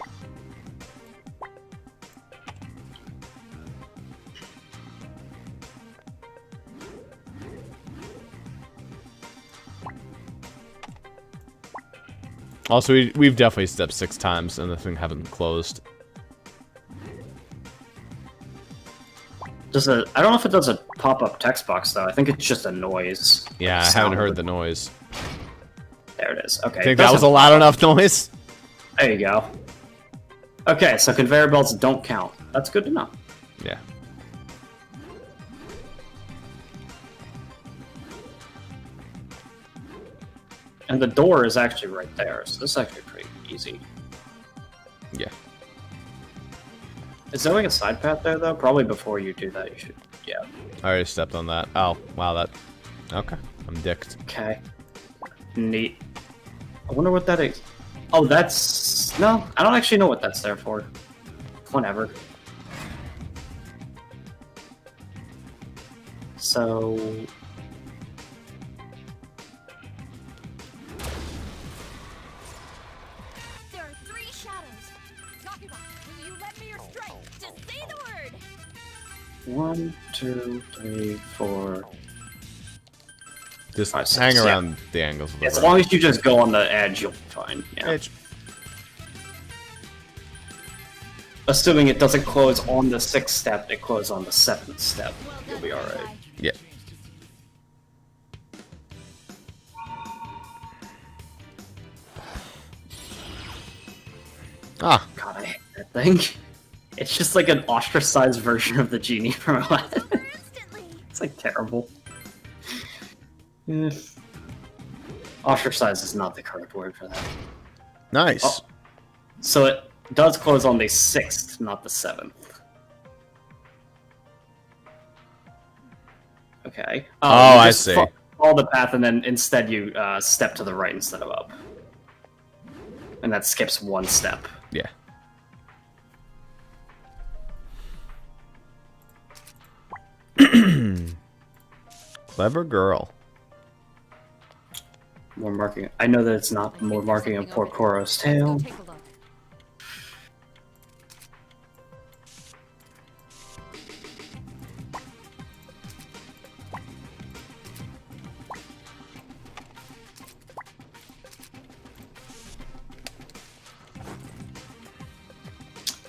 Also, we've definitely stepped 6 times and the thing haven't closed. I don't know if it does a pop-up text box, though. I think it's just a noise. Yeah, I haven't heard the noise. There it is. Okay. Think that was a loud enough noise? There you go. Okay, so conveyor belts don't count. That's good to know. Yeah. And the door is actually right there, so this is actually pretty easy. Yeah. Is there like a side path there, though? Probably before you do that, you should... Yeah. I already stepped on that. Oh, wow, that... Okay, I'm dicked. Okay. Neat. I wonder what that is. Oh, that's... No, I don't actually know what that's there for. Whatever. So... There are 3 shadows. Takeba, will you lend me your strength? 1, 2, 3, 4. Just 5, 6, hang yeah. around the angles of the As room. long as you just go on the edge, you'll be fine. Yeah. Edge. Assuming it doesn't close on the 6th step, it closes on the 7th step. You'll be alright. Yeah. Ah. God, I hate that thing. It's just like an ostracized version of the genie from Aladdin. It's like terrible. Ostracized is not the correct word for that. Nice. Oh. So it does close on the 6th, not the 7th. Okay. Oh, you I just see. Follow the path, and then instead you step to the right instead of up. And that skips one step. Yeah. Clever girl. More marking. I know that it's not more marking of poor Koro's tail.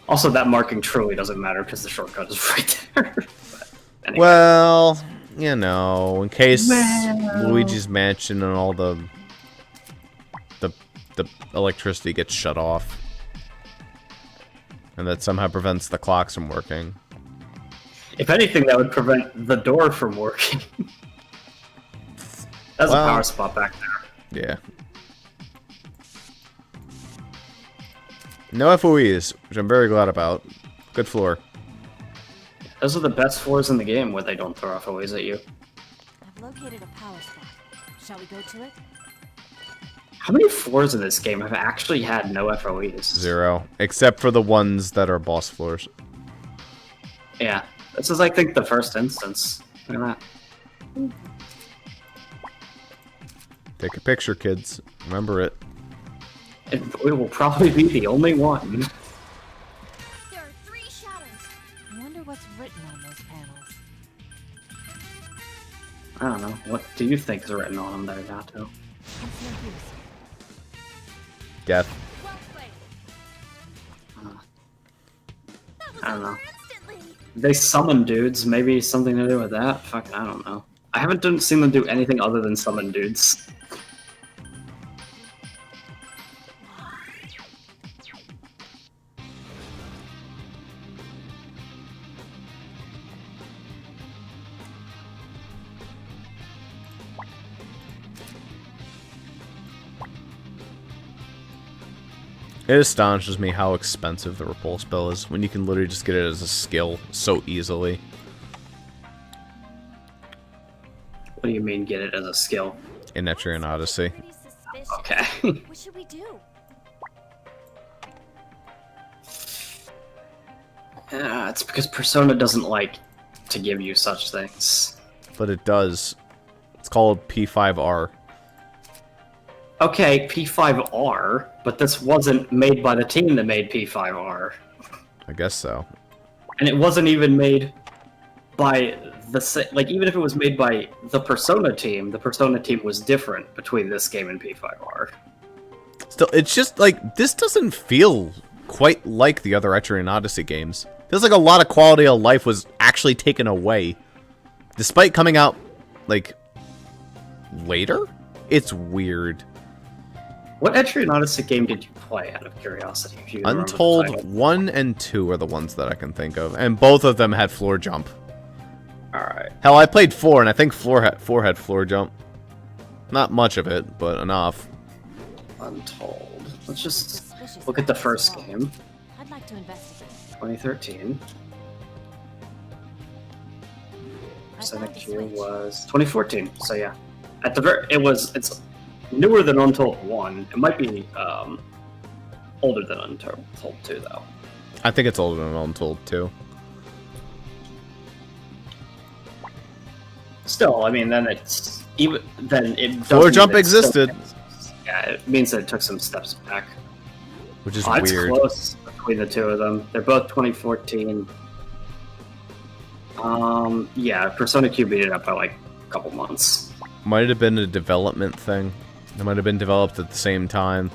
Also, that marking truly doesn't matter because the shortcut is right there. Anyway. Well, you know, in case Luigi's Mansion and all the electricity gets shut off, and that somehow prevents the clocks from working. If anything, that would prevent the door from working. That's a power spot back there. Yeah. No FOEs, which I'm very glad about. Good floor. Those are the best floors in the game where they don't throw FOEs at you. I've located a power spot. Shall we go to it? How many floors in this game have actually had no FOEs? 0. Except for the ones that are boss floors. Yeah. This is, I think, the first instance. Look at that. Take a picture, kids. Remember it. It will probably be the only one. There are 3 shadows. I wonder what's written on those panels. I don't know. What do you think is written on them there, Gato? It's no use. Death. Well played. I don't know. They summon dudes. Maybe something to do with that? Fuck, I don't know. I haven't seen them do anything other than summon dudes. It astonishes me how expensive the repulse spell is when you can literally just get it as a skill so easily. What do you mean, get it as a skill? In Etrian Odyssey. Okay. What should we do? It's because Persona doesn't like to give you such things. But it does. It's called P5R. Okay, P5R, but this wasn't made by the team that made P5R. I guess so. And it wasn't even made by the... Like, even if it was made by the Persona team was different between this game and P5R. Still, it's just, like, this doesn't feel quite like the other Etrian Odyssey games. Feels like a lot of quality of life was actually taken away. Despite coming out, like, later? It's weird. What Etrian Odyssey game did you play, out of curiosity? If you remember the Untold title? 1 and 2 are the ones that I can think of, and both of them had floor jump. Alright. Hell, I played 4, and I think 4 had floor jump. Not much of it, but enough. Untold. Let's just look at the first game. I'd like to investigate. 2013. Sonic Q was 2014. So yeah, at the it's newer than Untold 1. It might be older than Untold 2 though. I think it's older than Untold 2. Still, I mean, then it's even then it does Floor mean jump it still existed. yeah, it means that it took some steps back. Which is It's weird. close between the two of them. They're both 2014. Yeah, Persona Q beat it up by like a couple months. Might have been a development thing. It might have been developed at the same time.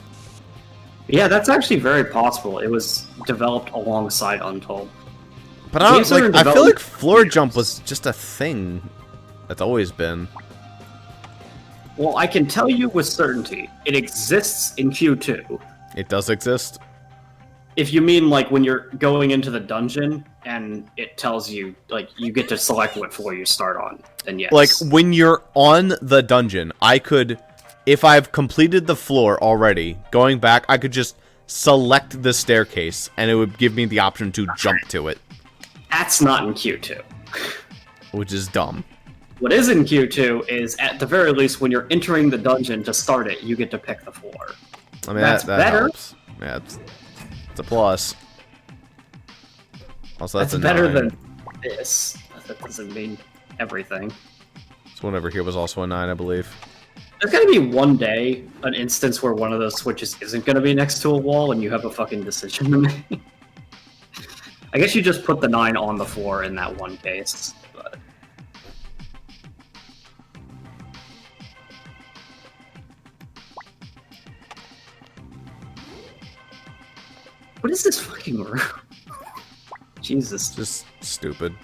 Yeah, that's actually very possible. It was developed alongside Untold. But I feel like floor jump was just a thing that's always been. Well, I can tell you with certainty, it exists in Q2. It does exist? If you mean like when you're going into the dungeon and it tells you, like, you get to select what floor you start on, then yes. Like, when you're on the dungeon, I could, if I've completed the floor already, going back, I could just select the staircase, and it would give me the option to jump to it. That's not in Q2. Which is dumb. What is in Q2 is, at the very least, when you're entering the dungeon to start it, you get to pick the floor. I mean, that's that better. helps. Yeah, it's a plus. Also, that's better 9. than this. That doesn't mean everything. This one over here was also a 9, I believe. There's gonna be one day, an instance where one of those switches isn't gonna be next to a wall and you have a fucking decision to make. I guess you just put the 9 on the floor in that one case, but... What is this fucking room? Jesus. Just stupid.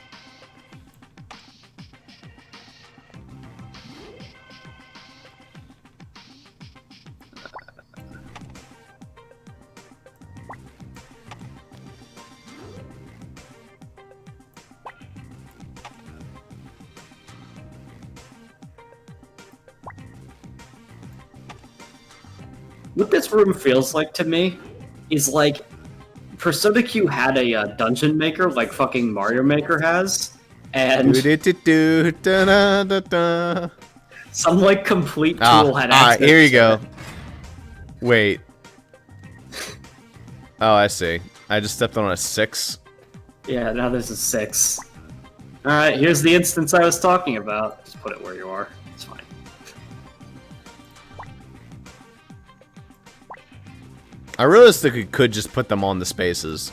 What this room feels like to me is like Persona Q had a dungeon maker like fucking Mario Maker has, and some like complete tool had access. Here you go. Wait. Oh, I see. I just stepped on a 6. Yeah, now there's a 6. Alright, here's the instance I was talking about. Just put it where you are. It's fine. I realistically could just put them on the spaces.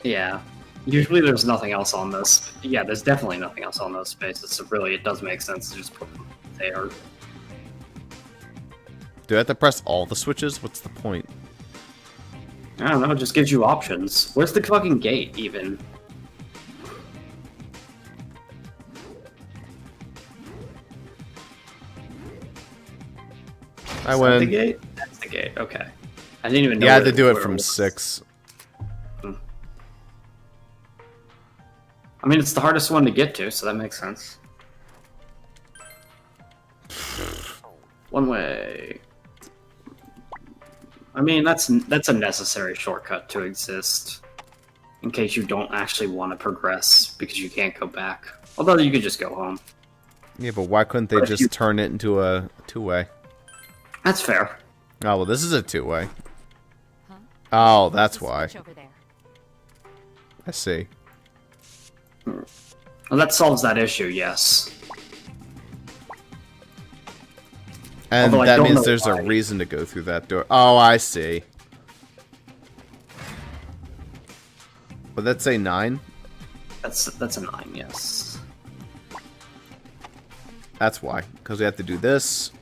Yeah. Usually there's nothing else on this. Yeah, there's definitely nothing else on those spaces, so really it does make sense to just put them there. Do I have to press all the switches? What's the point? I don't know, it just gives you options. Where's the fucking gate, even? I Is win. that the gate? That's the gate, okay. I didn't even know. Yeah, I had to do it where from was. 6. I mean, it's the hardest one to get to, so that makes sense. One way. I mean, that's a necessary shortcut to exist. In case you don't actually want to progress, because you can't go back. Although you could just go home. Yeah, but why couldn't they just turn it into a 2-way? That's fair. Oh, well, this is a 2-way. Huh? Oh, that's why. I see. Well, that solves that issue, yes. And Although that means there's a reason to go through that door. Oh, I see. Would that say 9? That's a 9, yes. That's why. Because we have to do this.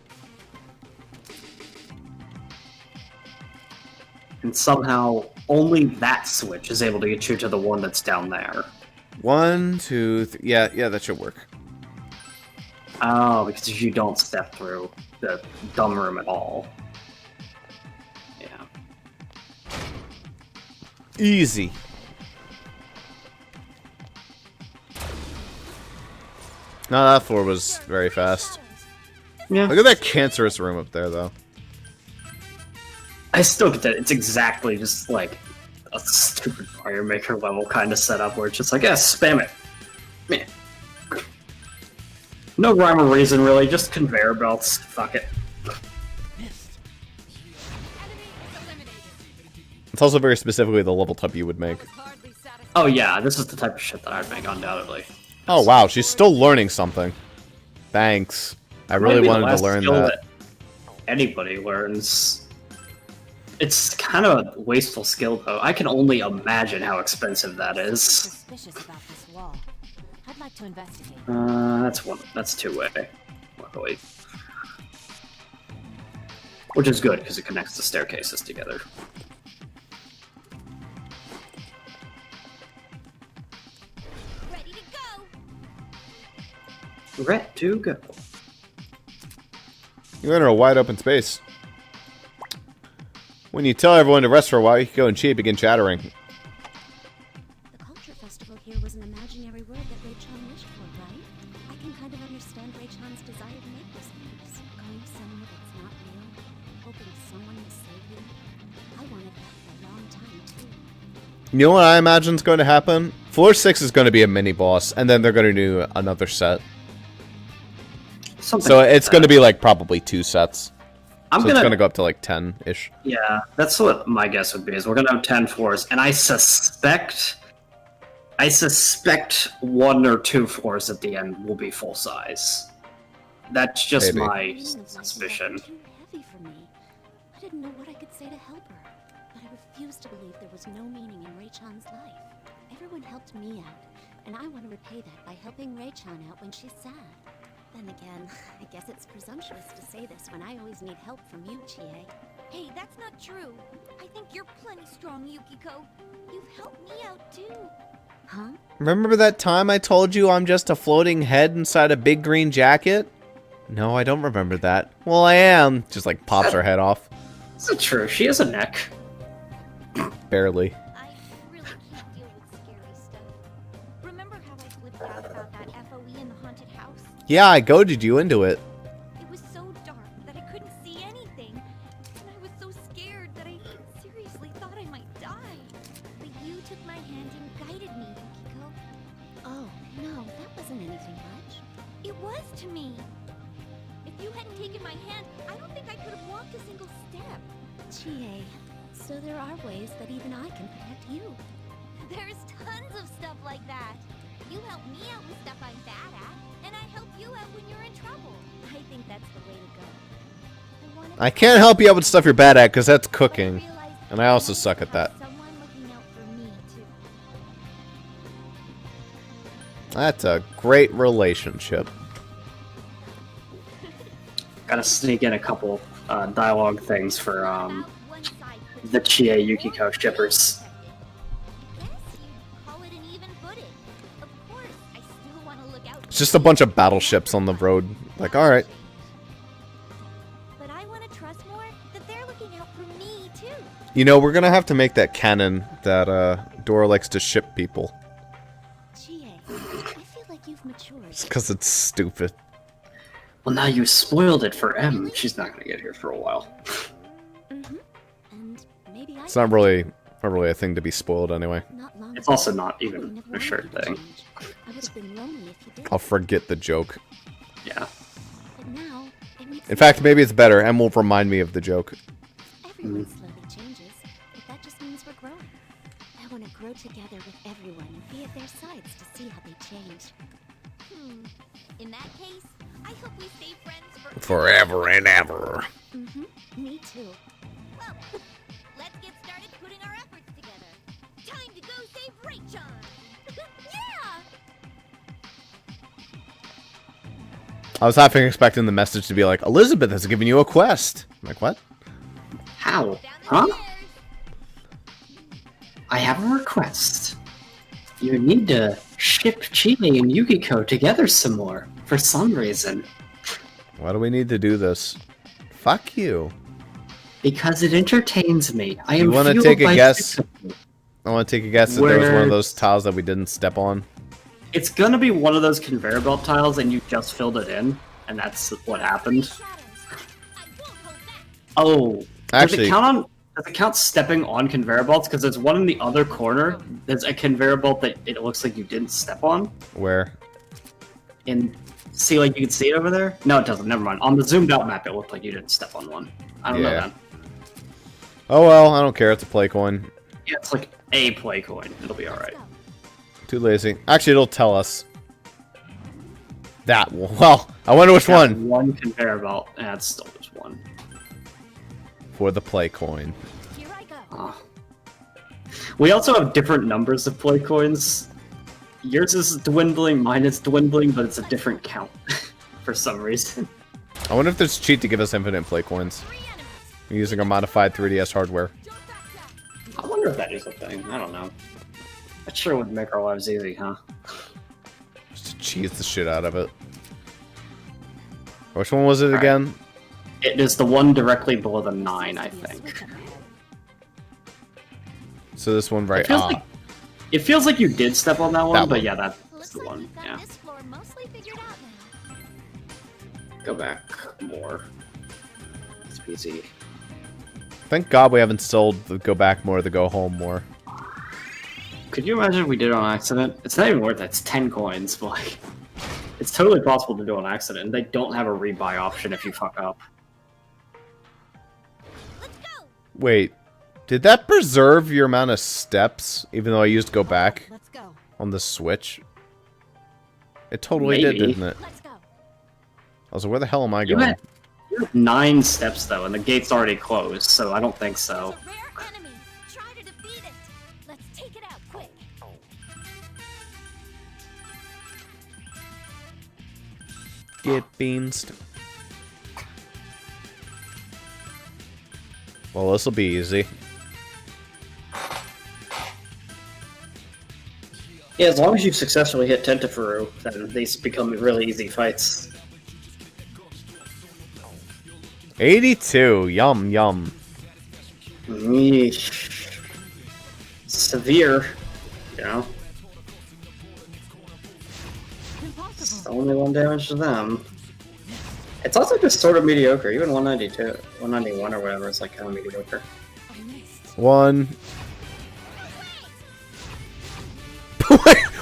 And somehow, only that switch is able to get you to the one that's down there. 1, 2, 3. Yeah, that should work. Oh, because you don't step through the dumb room at all. Yeah. Easy. No, that floor was very fast. Yeah. Look at that cancerous room up there, though. I still get that. It's exactly just like a stupid Mario Maker level kind of setup where it's just like, yeah, spam it. Man. No rhyme or reason, really. Just conveyor belts. Fuck it. It's also very specifically the level type you would make. Oh yeah, this is the type of shit that I'd make, undoubtedly. Oh wow, she's still learning something. Thanks. I really wanted to learn that. Anybody learns. It's kind of a wasteful skill, though. I can only imagine how expensive that is. Suspicious about this wall. I'd like to investigate. That's one. That's two-way. Luckily, which is good because it connects the staircases together. Ready to go. Ready to go. You enter a wide open space. When you tell everyone to rest for a while, you can go and cheat, begin chattering. The culture festival here was an imaginary world that Ray-chan wished for, right? I can kind of understand Ray-chan's desire to make this place. Going somewhere that's not real, hoping someone will save you. I wanted that for a long time, too. You know what I imagine is going to happen? Floor 6 is going to be a mini-boss, and then they're going to do another set. Something So like it's that. going to be like probably 2 sets. I'm So gonna it's going to go up to like 10-ish. Yeah, that's what my guess would be. Is we're gonna have 10 floors, and I suspect 1 or 2 floors at the end will be full size. That's just Maybe. my Feeling of life suspicion. was too heavy for me. I didn't know what I could say to help her, but I refused to believe there was no meaning in Ray-chan's life. Everyone helped me out, and I want to repay that by helping Ray-chan out when she's sad. Then again, I guess it's presumptuous to say this when I always need help from you, Chie. Hey, that's not true. I think you're plenty strong, Yukiko. You've helped me out too. Huh? Remember that time I told you I'm just a floating head inside a big green jacket? No, I don't remember that. Well, I am. Just like pops her head off. It's not true. She has a neck. Barely. I really can't deal with scary stuff. Remember how I flipped out about that FOE in the haunted house? Yeah, I goaded you into it. It was so dark that I couldn't see anything, and I was so scared that I seriously thought I might die. But you took my hand and guided me, Yukiko. Oh, no, that wasn't anything much. It was to me. If you hadn't taken my hand, I don't think I could have walked a single step. Chie, so there are ways that even I can protect you. There's tons of stuff like that. You help me out with stuff I'm bad at, and I help you out when you're in trouble. I think that's the way to go. I can't help you out with stuff you're bad at because that's But I cooking. realized And I also needed suck to at that. have someone looking out for me, too. That's a great relationship. Gotta sneak in a couple dialogue things for About one side puts the the Chie other, Yukiko shippers. I guess you'd call it an even footing. Of course, I still want to look out. It's just a bunch of battleships on the road. Like, alright. But I want to trust more that they're looking out for me too. You know, we're gonna have to make that canon that Dora likes to ship people. Chie, I feel like you've matured. It's because it's stupid. Well, now you spoiled it for M. She's not gonna get here for a while. Mm-hmm. And maybe I It's not really a thing to be spoiled anyway. Not long It's ago, also not I even wouldn't have a wanted sure you to thing. change. I would have been lonely if you did. I'll forget the joke. Yeah. But now, it makes In me fact, feel maybe it's better and will remind me of the joke. everyone slowly changes, but that just means we're growing. I want to grow together with everyone and be at their sides to see how they change. In that case, I hope we stay friends for. Forever and ever. Mm-hmm. Me too. Well, let's get started putting our efforts together. Time to go save Ray-chan. Yeah. I was half expecting the message to be like, Elizabeth has given you a quest. I'm like, what? How? Down the Huh? stairs. I have a request. You need to ship Chie and Yukiko together some more, for some reason. Why do we need to do this? Fuck you. Because it entertains me. I am You wanna fueled take a by guess? sympathy. I want to take a guess that there was one of Where- those tiles that we didn't step on. It's gonna be one of those conveyor belt tiles and you just filled it in, and that's what happened. Shadows. I won't hold back. Oh, Actually- does it count stepping on conveyor belts? Because there's one in the other corner. There's a conveyor belt that it looks like you didn't step on. Where? And see, like you can see it over there. No, it doesn't. Never mind. On the zoomed out map, it looked like you didn't step on one. I don't know, Yeah. man. Oh well, I don't care. It's a play coin. Yeah, it's like a play coin. It'll be all right. Too lazy. Actually, it'll tell us. That well, I wonder which Got one One conveyor belt. Yeah, it's still just one. for the play coin. We also have different numbers of play coins. Yours is dwindling, mine is dwindling, but it's a different count for some reason. I wonder if there's a cheat to give us infinite play coins. Using a modified 3DS hardware. I wonder if that is a thing. I don't know. That sure would make our lives easy, huh? Just to cheese the shit out of it. Which one was it again? It is the one directly below the 9, I think. So this one, right? It feels like you did step on that one, but yeah, that's the one. Yeah. Go back more. It's easy. Thank God we haven't sold the go back more, the go home more. Could you imagine if we did it on accident? It's not even worth it. It's 10 coins, but like, it's totally possible to do on accident. And they don't have a rebuy option if you fuck up. Wait, did that preserve your amount of steps, even though I used go back on the Switch? It totally did, didn't it? I was like, where the hell am I going? You had 9 steps though, and the gate's already closed, so I don't think so. Get beans. Well, this'll be easy. Yeah, as long as you successfully hit Tentafaru, then these become really easy fights. 82. Yum, yum. Yeesh. Severe, you know? It's only 1 damage to them. It's also just sort of mediocre. Even 192, 191 or whatever is like kind of mediocre. 1.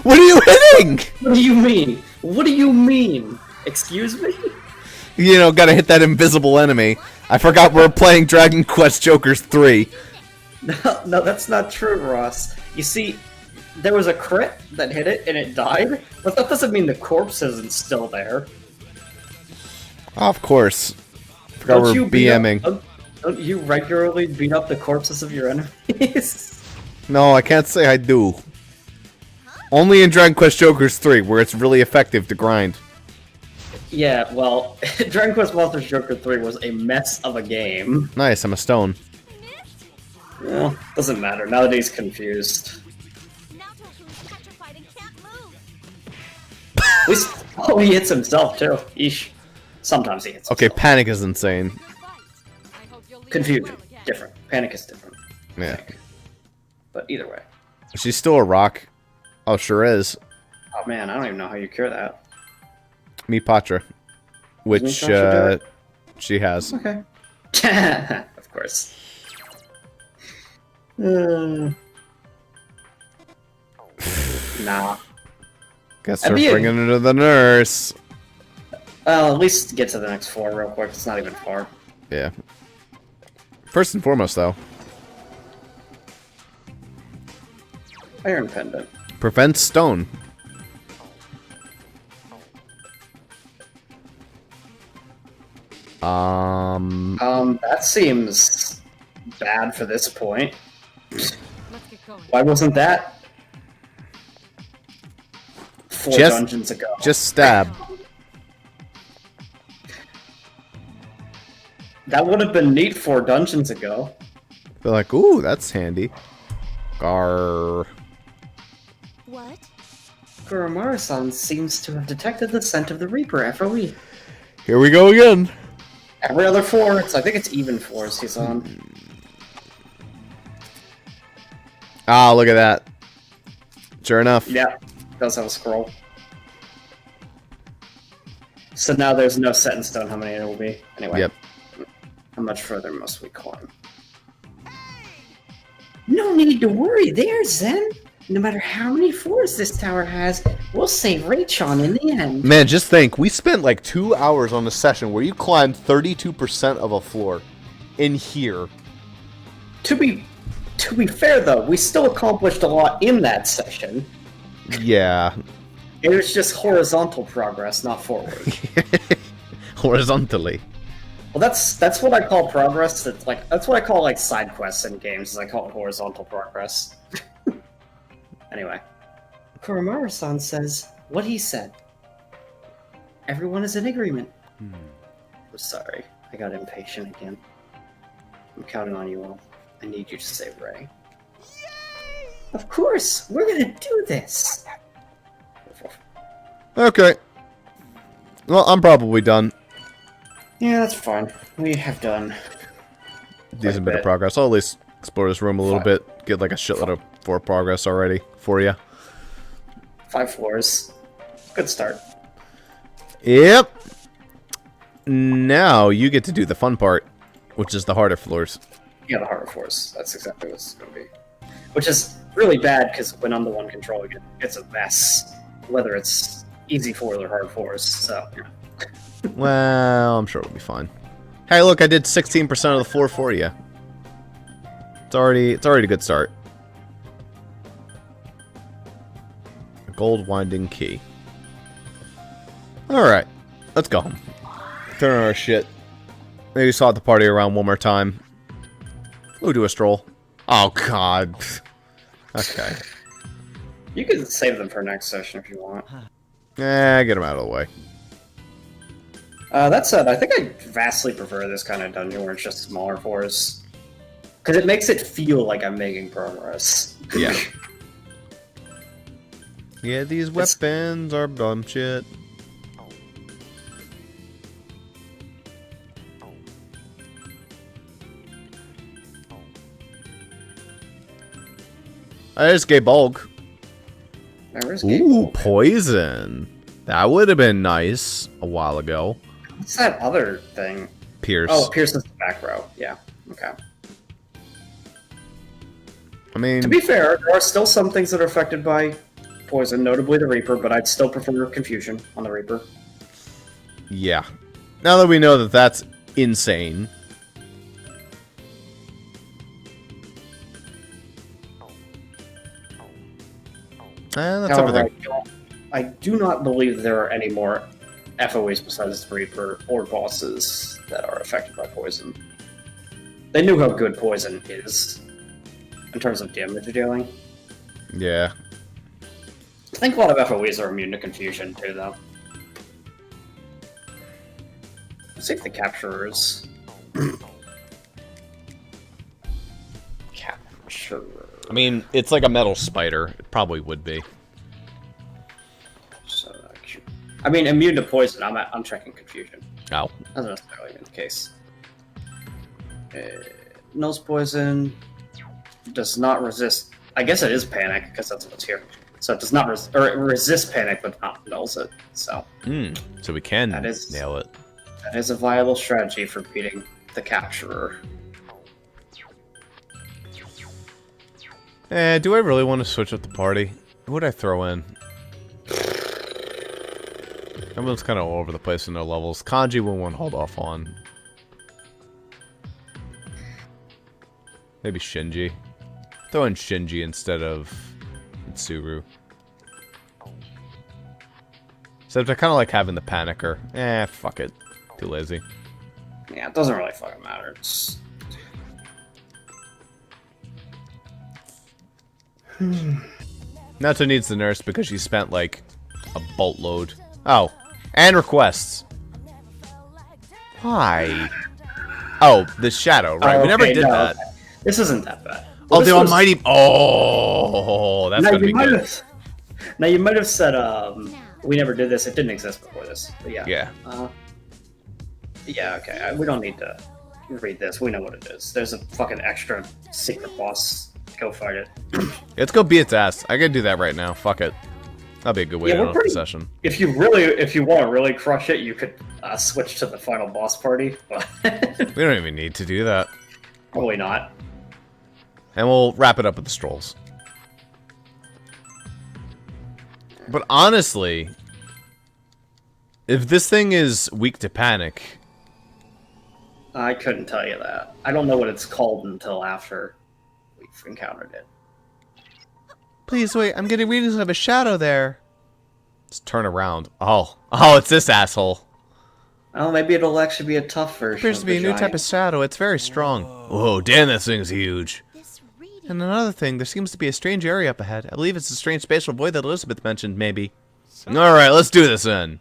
What are you hitting? What do you mean? What do you mean? Excuse me? You know, gotta hit that invisible enemy. I forgot we're playing Dragon Quest Jokers 3. No, that's not true, Ross. You see, there was a crit that hit it and it died, but that doesn't mean the corpse isn't still there. Oh, of course. Forgot we're BMing. Don't you regularly beat up the corpses of your enemies? No, I can't say I do. Only in Dragon Quest Jokers 3, where it's really effective to grind. Yeah, well, Dragon Quest Monsters Joker 3 was a mess of a game. Nice, I'm a stone. Well, doesn't matter. Now that he's confused. At least, oh, he hits himself too. Eesh. Sometimes he hits Okay, himself. Panic is insane. Confusion. Different. Panic is different. Yeah. But either way. She's still a rock. Oh, sure is. Oh man, I don't even know how you cure that. Me Patra. Which, Patra she has. Okay. Of course. Nah. Guess we're bringing her to the nurse. Well, at least get to the next floor real quick. It's not even far. Yeah. First and foremost, though. Iron Pendant. Prevents stone. That seems bad for this point. Why wasn't that 4 dungeons ago? Just stab. That would have been neat 4 dungeons ago. They're like, ooh, that's handy. Gar. What? Gurumara-san seems to have detected the scent of the Reaper after we. Here we go again. Every other floor, I think it's even floors he's on. Ah, look at that. Sure enough. Yeah, does have a scroll. So now there's no set in stone how many it will be. Anyway. Yep. How much further must we climb? No need to worry there, Zen. No matter how many floors this tower has, we'll save Raychon in the end. Man, just think, we spent like 2 hours on a session where you climbed 32% of a floor in here. To be fair though, we still accomplished a lot in that session. Yeah. It was just horizontal progress, not forward. Horizontally. Well, that's what I call progress. That's what I call like side quests in games. Is I call it horizontal progress. Anyway, Kuramaru-san says what he said. Everyone is in agreement. I'm sorry, I got impatient again. I'm counting on you all. I need you to save Ray. Yay! Of course, we're gonna do this. Okay. Well, I'm probably done. Yeah, that's fine. We have done Decent bit of progress. I'll at least explore this room a little bit. Get like a shitload of progress already for you. 5 floors. Good start. Yep. Now you get to do the fun part, which is the harder floors. Yeah, the harder floors. That's exactly what it's going to be. Which is really bad, because when I'm the one controlling it, it's a mess. Whether it's easy floors or hard floors, so... Yeah. Well, I'm sure it'll be fine. Hey, look, I did 16% of the floor for you. It's already a good start. A gold winding key. Alright, let's go home. Turn on our shit. Maybe sort the party around one more time. We'll do a stroll. Oh, God. Okay. You can save them for next session if you want. Get them out of the way. That said, I think I vastly prefer this kind of dungeon where it's just smaller floors. Because it makes it feel like I'm making progress. Yeah. Yeah, these weapons are dumb shit. I just gave bulk. Ooh, poison. That would have been nice a while ago. What's that other thing? Pierce. Oh, Pierce is the back row. Yeah. Okay. I mean, to be fair, there are still some things that are affected by poison, notably the Reaper, but I'd still prefer Confusion on the Reaper. Yeah. Now that we know that that's insane. That's However, everything. I do not believe there are any more FOEs besides the Reaper or bosses that are affected by poison. They knew how good poison is in terms of damage dealing. Yeah. I think a lot of FOEs are immune to Confusion too, though. Let's see if the Capturers. Capturer. I mean, it's like a metal spider. It probably would be. So, I mean, immune to poison. I'm checking Confusion. Oh. That's not necessarily the case. Nose poison does not resist. I guess it is panic because that's what's here. So it does not resist panic, but not nulls it. So. So we can nail it. That is a viable strategy for beating the Capturer. Do I really want to switch up the party? Who would I throw in? Everyone's kind of all over the place in their levels. Kanji we want to hold off on. Maybe Shinji. Throw in Shinji instead of Mitsuru. Except I kind of like having the Panicker. Fuck it. Too lazy. Yeah, it doesn't really fucking matter. It's... Natsu needs the nurse because she spent like a boatload. Oh, and requests. Why? Oh, the shadow, right? We never did that. This isn't that bad. Well, the almighty. Oh, that's gonna be good. Now you might have said we never did this. It didn't exist before this. But yeah. Yeah. Yeah. Okay. We don't need to read this. We know what it is. There's a fucking extra secret boss. Go fight it. Let's go beat its ass. I can do that right now. Fuck it. That'd be a good way to end off the session. If you want to really crush it, you could switch to the final boss party. We don't even need to do that. Probably not. And we'll wrap it up with the strolls. But honestly, if this thing is weak to panic... I couldn't tell you that. I don't know what it's called until after we've encountered it. Please wait, I'm getting readings of a shadow there. Let's turn around. Oh, it's this asshole. Oh, maybe it'll actually be a tough version. Appears to be a new type of shadow. It's very strong. Whoa, damn, that thing's huge. And another thing, there seems to be a strange area up ahead. I believe it's the strange spatial void that Elizabeth mentioned, maybe. Alright, let's do this then.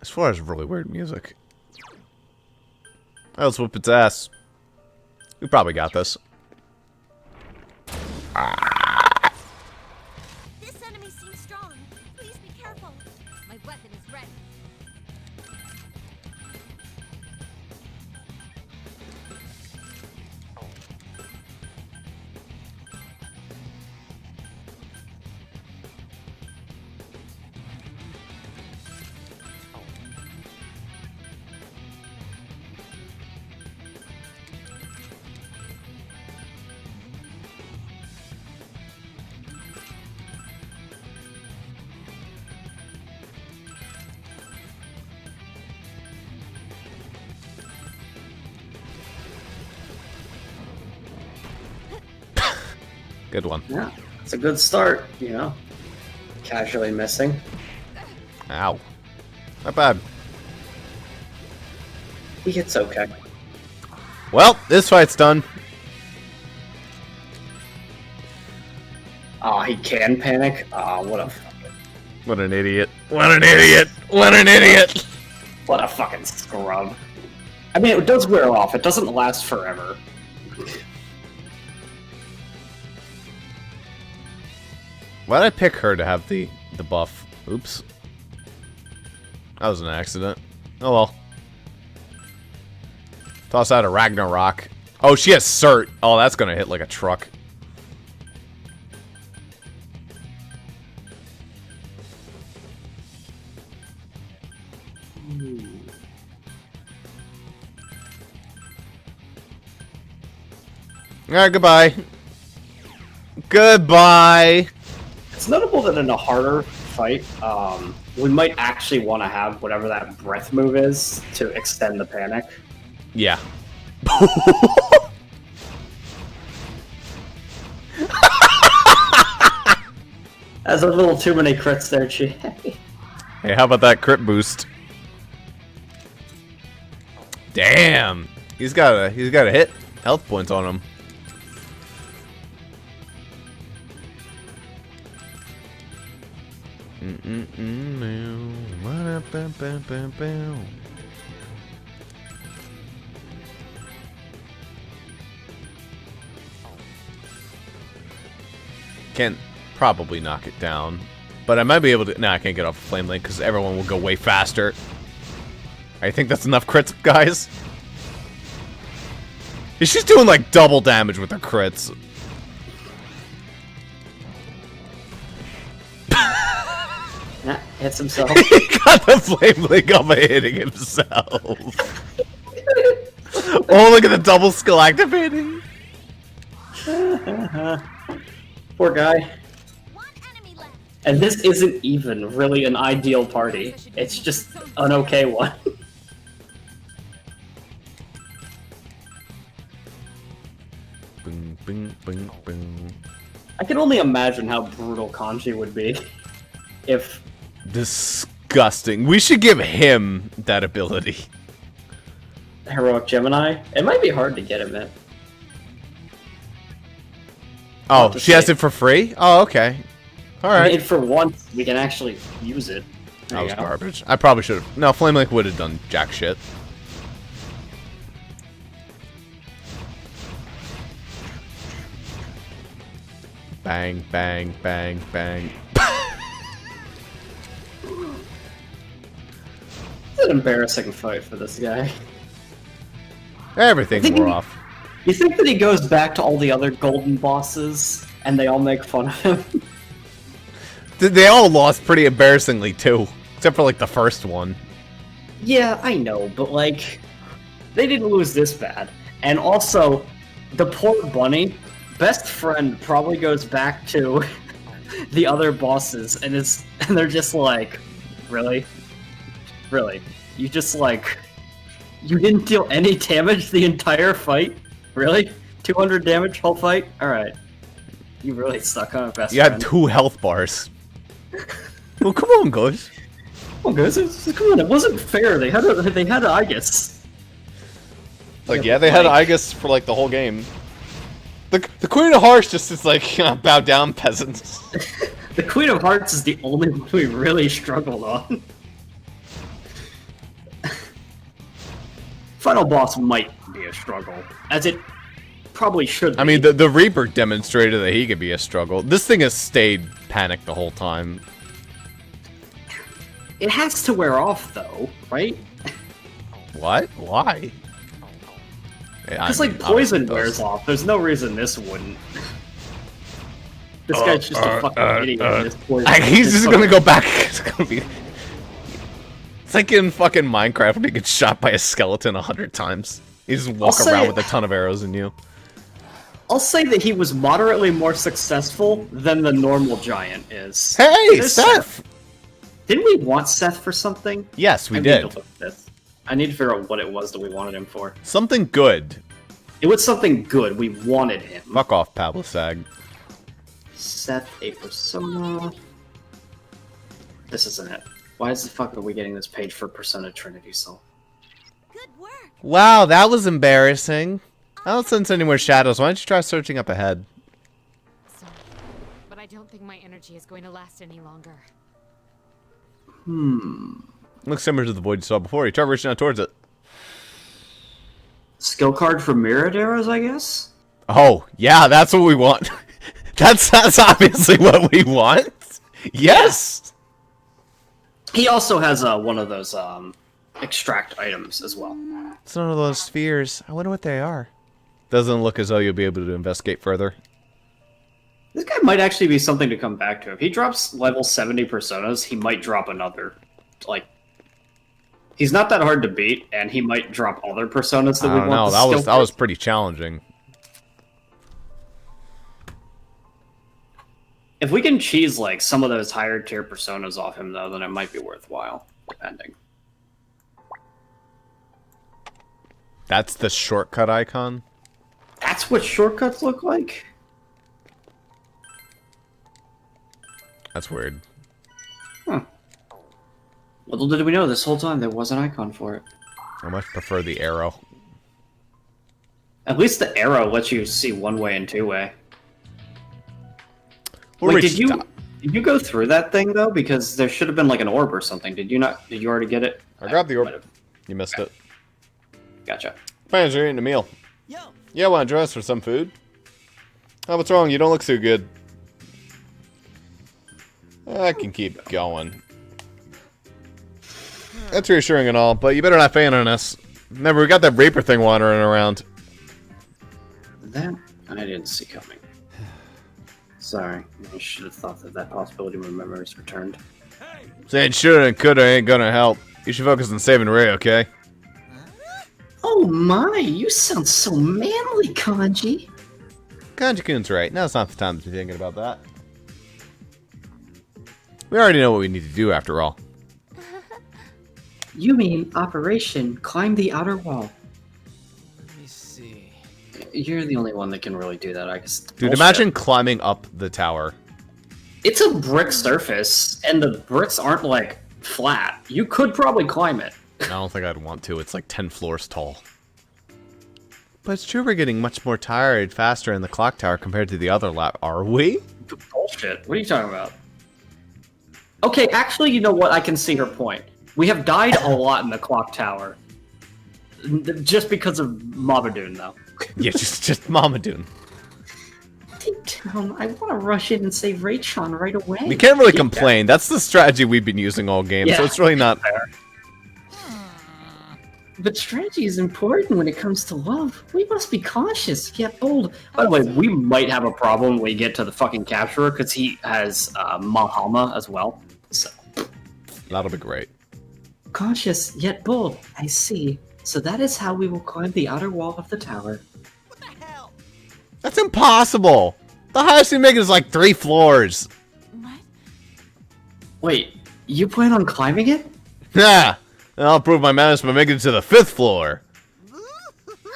As far as really weird music. Let's whoop its ass. We probably got this. This enemy seems strong. Please be careful. My weapon is ready. Good one. Yeah, it's a good start, you know. Casually missing. Ow. Not bad. It's okay. Well, this fight's done. Oh, he can panic? Oh, What an idiot. What an idiot. What an idiot. what a fucking scrub. I mean, it does wear off. It doesn't last forever. Why'd I pick her to have the buff? Oops. That was an accident. Oh well. Toss out a Ragnarok. Oh, she has Cert. Oh, that's gonna hit like a truck. Alright, goodbye. Goodbye. It's notable that in a harder fight, we might actually want to have whatever that breath move is to extend the panic. Yeah. That's a little too many crits there, Chi. Hey, how about that crit boost? Damn. He's got a hit health points on him. Can't probably knock it down, but I might be able to. Nah, I can't get off of Flame Link because everyone will go way faster. I think that's enough crits, guys. She's doing like double damage with her crits. Yeah, hits himself. He got the Flame Link off by hitting himself. Oh, look at the double skill activating. Poor guy. And this isn't even really an ideal party. It's just an okay one. Bing, bing, bing, bing. I can only imagine how brutal Kanji would be if... Disgusting. We should give him that ability. Heroic Gemini? It might be hard to get him in. Oh, she has it for free? Oh, okay. Alright. I mean, for once, we can actually use it. That was garbage. I probably should have... No, Flame Link would have done jack shit. Bang, bang, bang, bang. It's an embarrassing fight for this guy. Everything wore off. You think that he goes back to all the other golden bosses, and they all make fun of him? They all lost pretty embarrassingly, too. Except for, like, the first one. Yeah, I know, but, like, they didn't lose this bad. And also, the poor bunny, best friend probably goes back to the other bosses, and they're just like, really? Really? You just, like, you didn't deal any damage the entire fight? Really? 200 damage whole fight? Alright. You really suck on a best friend. You had 2 health bars. Well, come on, guys. Come on, guys. Come on, it wasn't fair. They had Aegis. Like, yeah, they had Aegis for, like, the whole game. The Queen of Hearts just is like, bow down, peasants. The Queen of Hearts is the only one we really struggled on. Final boss might be a struggle, as it probably should be. I mean, the Reaper demonstrated that he could be a struggle. This thing has stayed panicked the whole time. It has to wear off, though, right? What? Why? Because, like, poison wears off. There's no reason this wouldn't. This guy's just a fucking idiot. This poison He's just gonna go back. It's gonna be... It's like in fucking Minecraft when he gets shot by a skeleton 100 times. You just walk around with a ton of arrows in you. I'll say that he was moderately more successful than the normal giant is. Hey, Seth! Didn't we want Seth for something? Yes, we did. I need to figure out what it was that we wanted him for. Something good. It was something good. We wanted him. Fuck off, Pablo Sag. Seth, a persona. This isn't it. Why is the fuck are we getting this page for Persona Trinity Soul? Good work. Wow, that was embarrassing. I don't sense any more shadows. Why don't you try searching up ahead? Sorry, but I don't think my energy is going to last any longer. Looks similar to the void you saw before. You try reaching out towards it. Skill card for mirrored arrows, I guess? Oh, yeah, that's what we want. That's obviously what we want. Yes! He also has one of those extract items as well. It's one of those spheres. I wonder what they are. Doesn't look as though you'll be able to investigate further. This guy might actually be something to come back to. If he drops level 70 personas, he might drop another. Like, he's not that hard to beat, and he might drop other personas that we want. No, that was pretty challenging. If we can cheese like some of those higher tier personas off him, though, then it might be worthwhile, depending. That's the shortcut icon? That's what shortcuts look like? That's weird. Huh. Little did we know this whole time there was an icon for it. I much prefer the arrow. At least the arrow lets you see one way and two way. Wait, did you go through that thing though? Because there should have been like an orb or something. Did you not? Did you already get it? I grabbed the orb. You missed it. Gotcha. Plans are eating a meal. Yeah, want to join us for some food? Oh, what's wrong? You don't look so good. I can keep going. That's reassuring and all, but you better not faint on us. Remember, we got that Reaper thing wandering around. That I didn't see coming. Sorry, I should have thought that possibility when memories returned. Saying shoulda and coulda ain't gonna help. You should focus on saving Ray, okay? Oh my, you sound so manly, Kanji. Kanji-kun's right. Now's not the time to be thinking about that. We already know what we need to do, after all. You mean Operation Climb the Outer Wall. Let me see. You're the only one that can really do that, I guess. Dude, imagine climbing up the tower. It's a brick surface, and the bricks aren't, like, flat. You could probably climb it. I don't think I'd want to. It's like 10 floors tall. But it's true we're getting much more tired faster in the clock tower compared to the other lap, are we? Bullshit. What are you talking about? Okay, actually, you know what? I can see her point. We have died a lot in the clock tower. Just because of Mabadoon, though. Yeah, just Mabadoon. Deep down, I want to rush in and save Raychon right away. We can't really complain. That's the strategy we've been using all game, so it's really not... fair. But strategy is important when it comes to love. We must be cautious, yet bold. By the way, we might have a problem when we get to the fucking capturer, because he has Mahama as well. So that'll be great. Cautious, yet bold. I see. So that is how we will climb the outer wall of the tower. What the hell? That's impossible! The highest we make is like 3 floors. What? Wait, you plan on climbing it? Yeah! I'll prove my manners by making it to the 5th floor.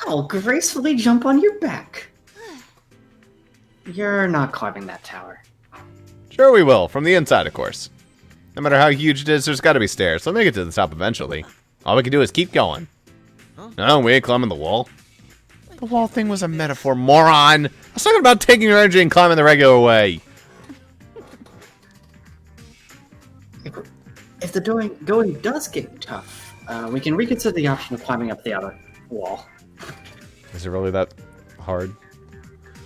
I'll gracefully jump on your back. You're not climbing that tower. Sure we will, from the inside, of course. No matter how huge it is, there's gotta be stairs. We'll make it to the top eventually. All we can do is keep going. No, we ain't climbing the wall. The wall thing was a metaphor, moron! I was talking about taking your energy and climbing the regular way. If the going does get tough, we can reconsider the option of climbing up the other wall. Is it really that hard?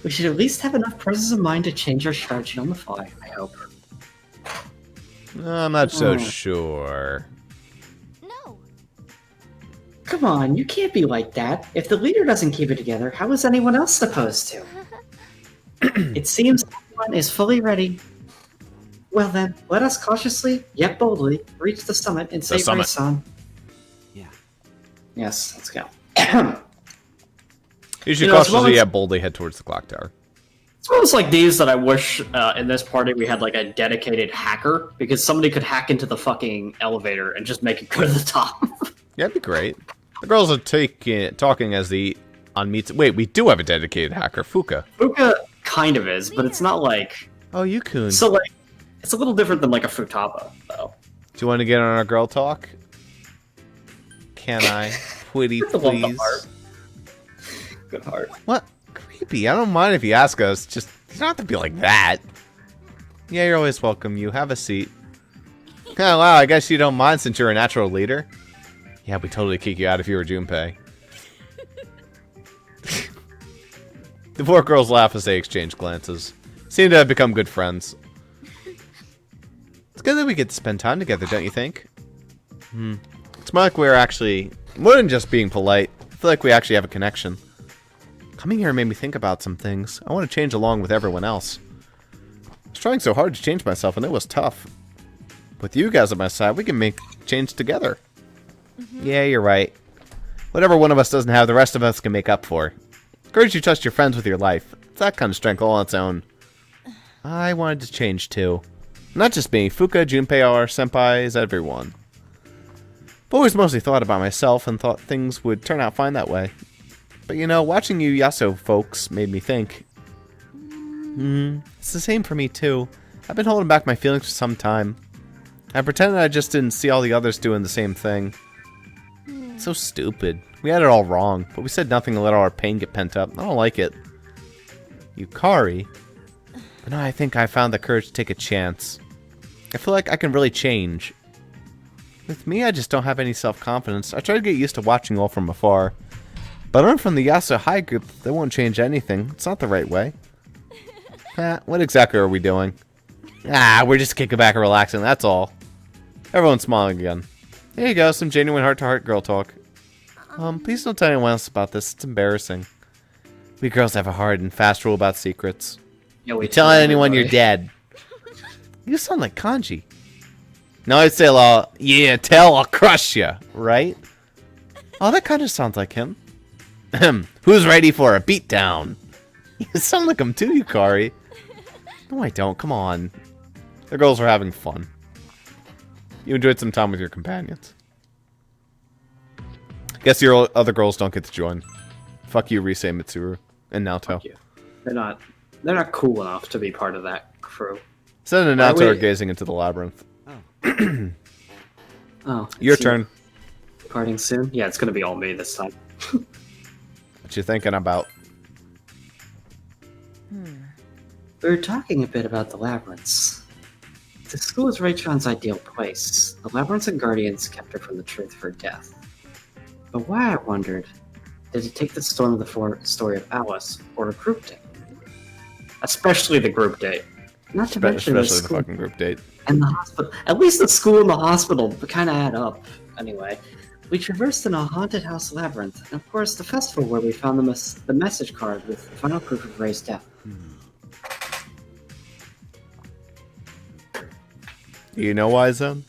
We should at least have enough presence of mind to change our strategy on the fly, I hope. I'm not so sure. No. Come on, you can't be like that. If the leader doesn't keep it together, how is anyone else supposed to? It seems everyone is fully ready. Well then, let us cautiously, yet boldly, reach the summit and save Ray-san. Yeah. Yes, let's go. You should cautiously, yet boldly head towards the clock tower. It's almost like these that I wish in this party we had like a dedicated hacker, because somebody could hack into the fucking elevator and just make it go to the top. Yeah, that'd be great. The girls are talking as the unmeets. Wait, we do have a dedicated hacker, Fuka. Fuka kind of is, but it's not like... Oh, Yukun. So like, it's a little different than like a Futaba, though. Do you want to get on our girl talk? Can I? Pretty please. Good heart. What? Creepy. I don't mind if you ask us. Just, you don't have to be like that. Yeah, you're always welcome. You have a seat. Oh, wow, I guess you don't mind since you're a natural leader. Yeah, we'd totally kick you out if you were Junpei. The four girls laugh as they exchange glances. Seem to have become good friends. It's good that we get to spend time together, don't you think? It's more like we're actually... more than just being polite. I feel like we actually have a connection. Coming here made me think about some things. I want to change along with everyone else. I was trying so hard to change myself, and it was tough. With you guys at my side, we can make change together. Yeah, you're right. Whatever one of us doesn't have, the rest of us can make up for. Encourage you to trust your friends with your life. It's that kind of strength all on its own. I wanted to change too. Not just me. Fuka, Junpei, our senpais, everyone. I've always mostly thought about myself and thought things would turn out fine that way. But you know, watching you Yasso folks made me think. It's the same for me too. I've been holding back my feelings for some time. I pretended I just didn't see all the others doing the same thing. It's so stupid. We had it all wrong, but we said nothing to let all our pain get pent up. I don't like it. Yukari? But no, I think I found the courage to take a chance. I feel like I can really change. With me, I just don't have any self-confidence. I try to get used to watching all from afar. But I learned from the Yasuo High group that they won't change anything. It's not the right way. What exactly are we doing? We're just kicking back and relaxing, that's all. Everyone's smiling again. There you go, some genuine heart-to-heart girl talk. Please don't tell anyone else about this. It's embarrassing. We girls have a hard and fast rule about secrets. Yeah, you tell anyone you're dead. You sound like Kanji. No, I'd say, yeah, tell, I'll crush you, right? Oh, that kind of sounds like him. Who's ready for a beatdown? You sound like him too, Yukari. No, I don't. Come on. The girls are having fun. You enjoyed some time with your companions. Guess your other girls don't get to join. Fuck you, Rise, Mitsuru, and Naoto. Fuck you. They're not cool enough to be part of that crew. Sen and Naoto are gazing into the labyrinth. Oh. Your turn. Parting soon? Yeah, it's gonna be all me this time. What you thinking about? We were talking a bit about the labyrinths. The school is Raytron's ideal place. The labyrinths and guardians kept her from the truth of her death. But why, I wondered, did it take the storm of the story of Alice, or a group date? Especially the group date. Not to mention the fucking group date. And the hospital. At least the school and the hospital kind of add up. Anyway, we traversed in a haunted house labyrinth, and of course the festival where we found the message card with the final proof of Ray's death. You know why, Zen?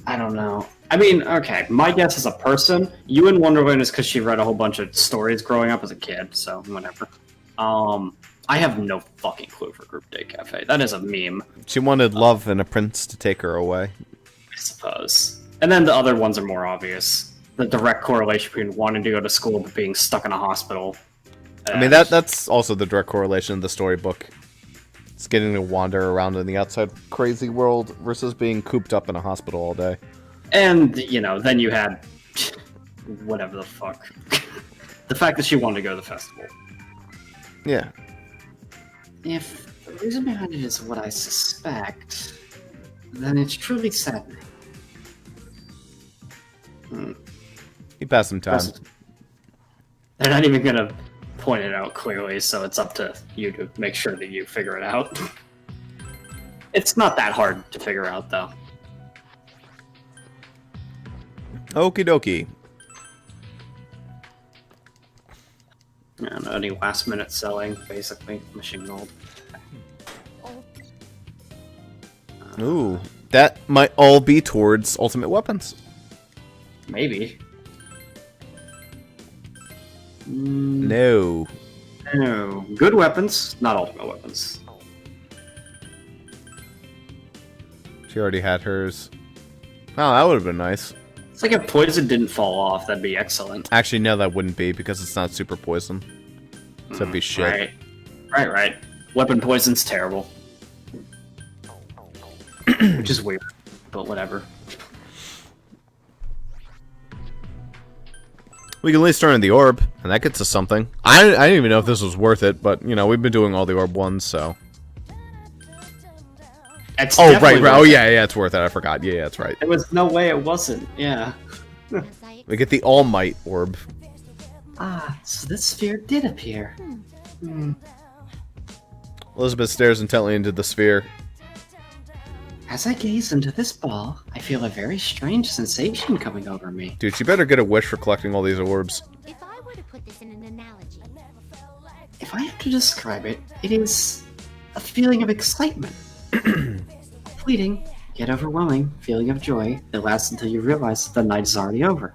I don't know. I mean, okay, my guess as a person, you in Wonderland is because she read a whole bunch of stories growing up as a kid, so whatever. I have no fucking clue for Group Date Cafe. That is a meme. She wanted love and a prince to take her away. I suppose. And then the other ones are more obvious. The direct correlation between wanting to go to school but being stuck in a hospital I mean, that's also the direct correlation in the storybook. It's getting to wander around in the outside crazy world versus being cooped up in a hospital all day. And, you know, then you had... whatever the fuck. The fact that she wanted to go to the festival. Yeah. If the reason behind it is what I suspect, then it's truly saddening. You pass some time. They're not even gonna point it out clearly, so it's up to you to make sure that you figure it out. It's not that hard to figure out, though. Okie dokie. Yeah, no, any last minute selling, basically. Machine gold. Ooh, that might all be towards ultimate weapons. Maybe. No. No. Good weapons, not ultimate weapons. She already had hers. Oh, that would have been nice. It's like if poison didn't fall off, that'd be excellent. Actually, no, that wouldn't be, because it's not super poison. So that'd be shit. Right. Weapon poison's terrible. Which is weird, but whatever. We can at least turn in the orb, and that gets us something. I didn't even know if this was worth it, but, you know, we've been doing all the orb ones, so... Oh, right. Oh, yeah, it's worth it. I forgot. Yeah, that's right. There was no way it wasn't. Yeah. We get the All Might orb. Ah, so this sphere did appear. Elizabeth stares intently into the sphere. As I gaze into this ball, I feel a very strange sensation coming over me. Dude, she better get a wish for collecting all these orbs. If I were to put this in an analogy... If I have to describe it, it is a feeling of excitement. Fleeting, yet overwhelming feeling of joy that lasts until you realize the night is already over.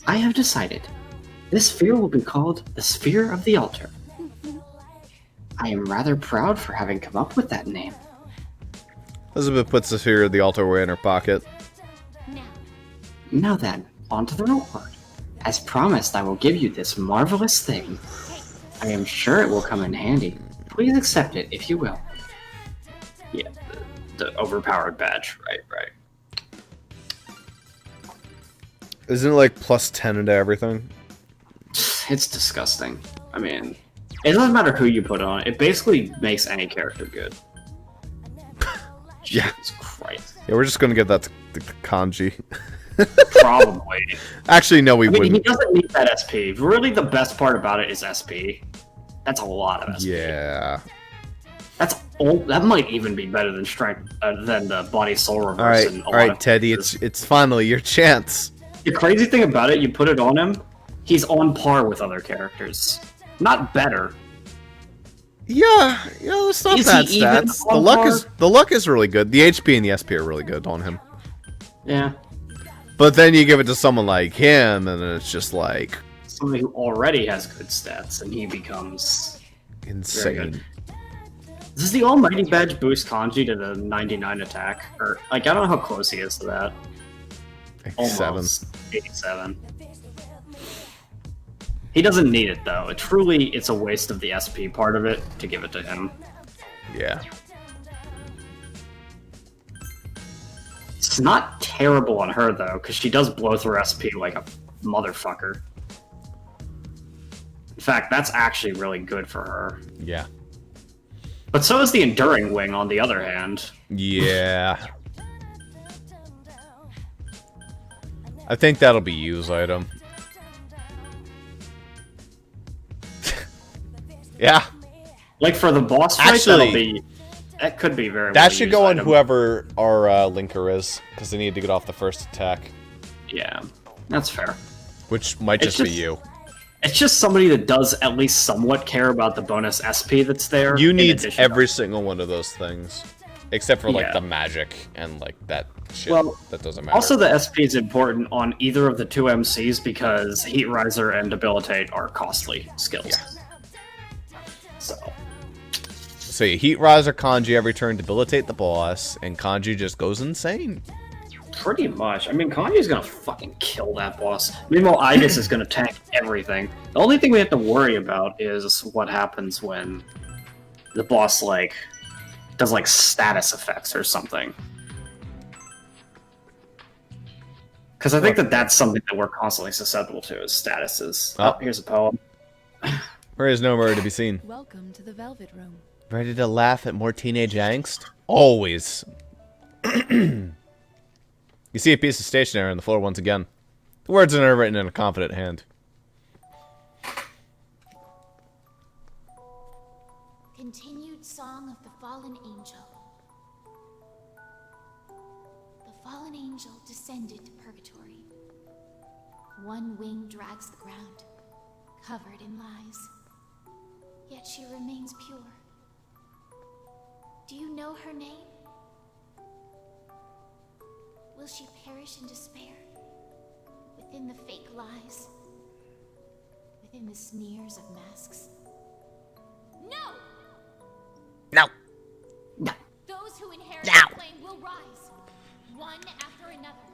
I have decided. This sphere will be called the Sphere of the Altar. I am rather proud for having come up with that name. Elizabeth puts the sphere of the altar away in her pocket. Now then, on to the reward. As promised, I will give you this marvelous thing. I am sure it will come in handy. Please accept it, if you will. Yeah, the overpowered badge. Right. Isn't it like plus 10 into everything? It's disgusting. I mean, it doesn't matter who you put on. It basically makes any character good. Yeah. Jesus Christ. Yeah, we're just gonna give that to Kanji. Probably. Actually, no, we wouldn't. He doesn't need that SP. Really, the best part about it is SP. That's a lot of SP. Yeah. That's old. That might even be better than strength than the body soul reverse. All right, Teddy. It's finally your chance. The crazy thing about it, you put it on him, he's on par with other characters. Not better. Yeah, it's not bad stats. The luck is really good. The HP and the SP are really good on him. Yeah. But then you give it to someone like him, and then it's just like somebody who already has good stats, and he becomes insane. Does the Almighty Badge boost Kanji to the 99 attack? Or like, I don't know how close he is to that. 87. He doesn't need it though. It's a waste of the SP part of it to give it to him. Yeah. It's not terrible on her though, because she does blow through SP like a motherfucker. In fact, that's actually really good for her. Yeah. But so is the Enduring Wing on the other hand. Yeah. I think that'll be use item. Yeah. Like for the boss fight, that could be very. That should go on whoever our linker is, because they need to get off the first attack. Yeah, that's fair. Which might just be you. It's just somebody that does at least somewhat care about the bonus SP that's there. You need every single one of those things. Except for, like, the magic and, like, that shit. Well, that doesn't matter. Also, the SP is important on either of the two MCs because Heat Riser and Debilitate are costly skills. Yeah. So you Heat Riser Kanji every turn, Debilitate the boss, and Kanji just goes insane. Pretty much. I mean, Kanji's gonna fucking kill that boss. Meanwhile, Igus is gonna tank everything. The only thing we have to worry about is what happens when the boss, like, does, like, status effects or something. Because I think that that's something that we're constantly susceptible to, is statuses. Oh, here's a poem. Where is nowhere to be seen. Welcome to the Velvet Room. Ready to laugh at more teenage angst? Always. You see a piece of stationery on the floor once again. The words are written in a confident hand. Continued Song of the Fallen Angel. The fallen angel descended to purgatory. One wing drags the ground, covered in lies. Yet she remains pure. Do you know her name? Will she perish in despair? Within the fake lies? Within the sneers of masks? No! No! No! Those who inherit the flame will rise, one after another.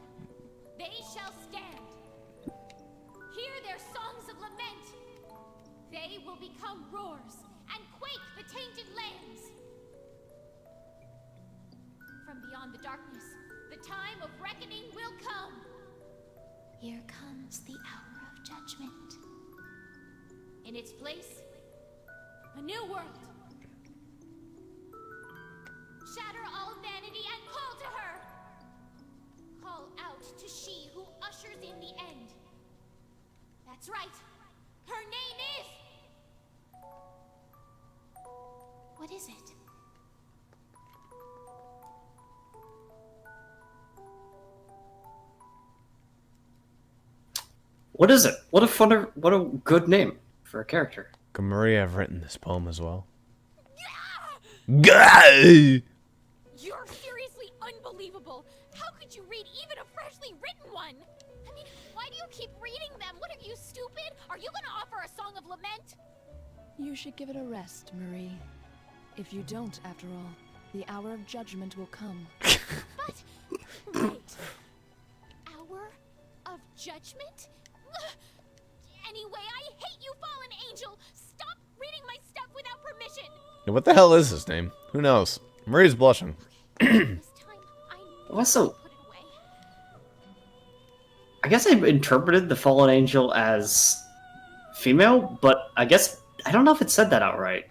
They shall stand. Hear their songs of lament. They will become roars and quake the tainted lands. From beyond the darkness, the time of reckoning will come. Here comes the hour of judgment. In its place, a new world. Shatter all vanity and call to her. Call out to she who ushers in the end. That's right. Her name is... What is it? What is it? What a good name for a character. Could Maria have written this poem as well? Gah! You're seriously unbelievable. How could you read even a freshly written one? I mean, why do you keep reading them? What are you, stupid? Are you gonna offer a song of lament? You should give it a rest, Marie. If you don't, after all, the hour of judgment will come. But, wait. Hour of judgment? Anyway, I hate you, fallen angel! Stop reading my stuff without permission! What the hell is his name? Who knows? Marie's blushing. Also, I guess I interpreted the fallen angel as female, but I guess I don't know if it said that outright.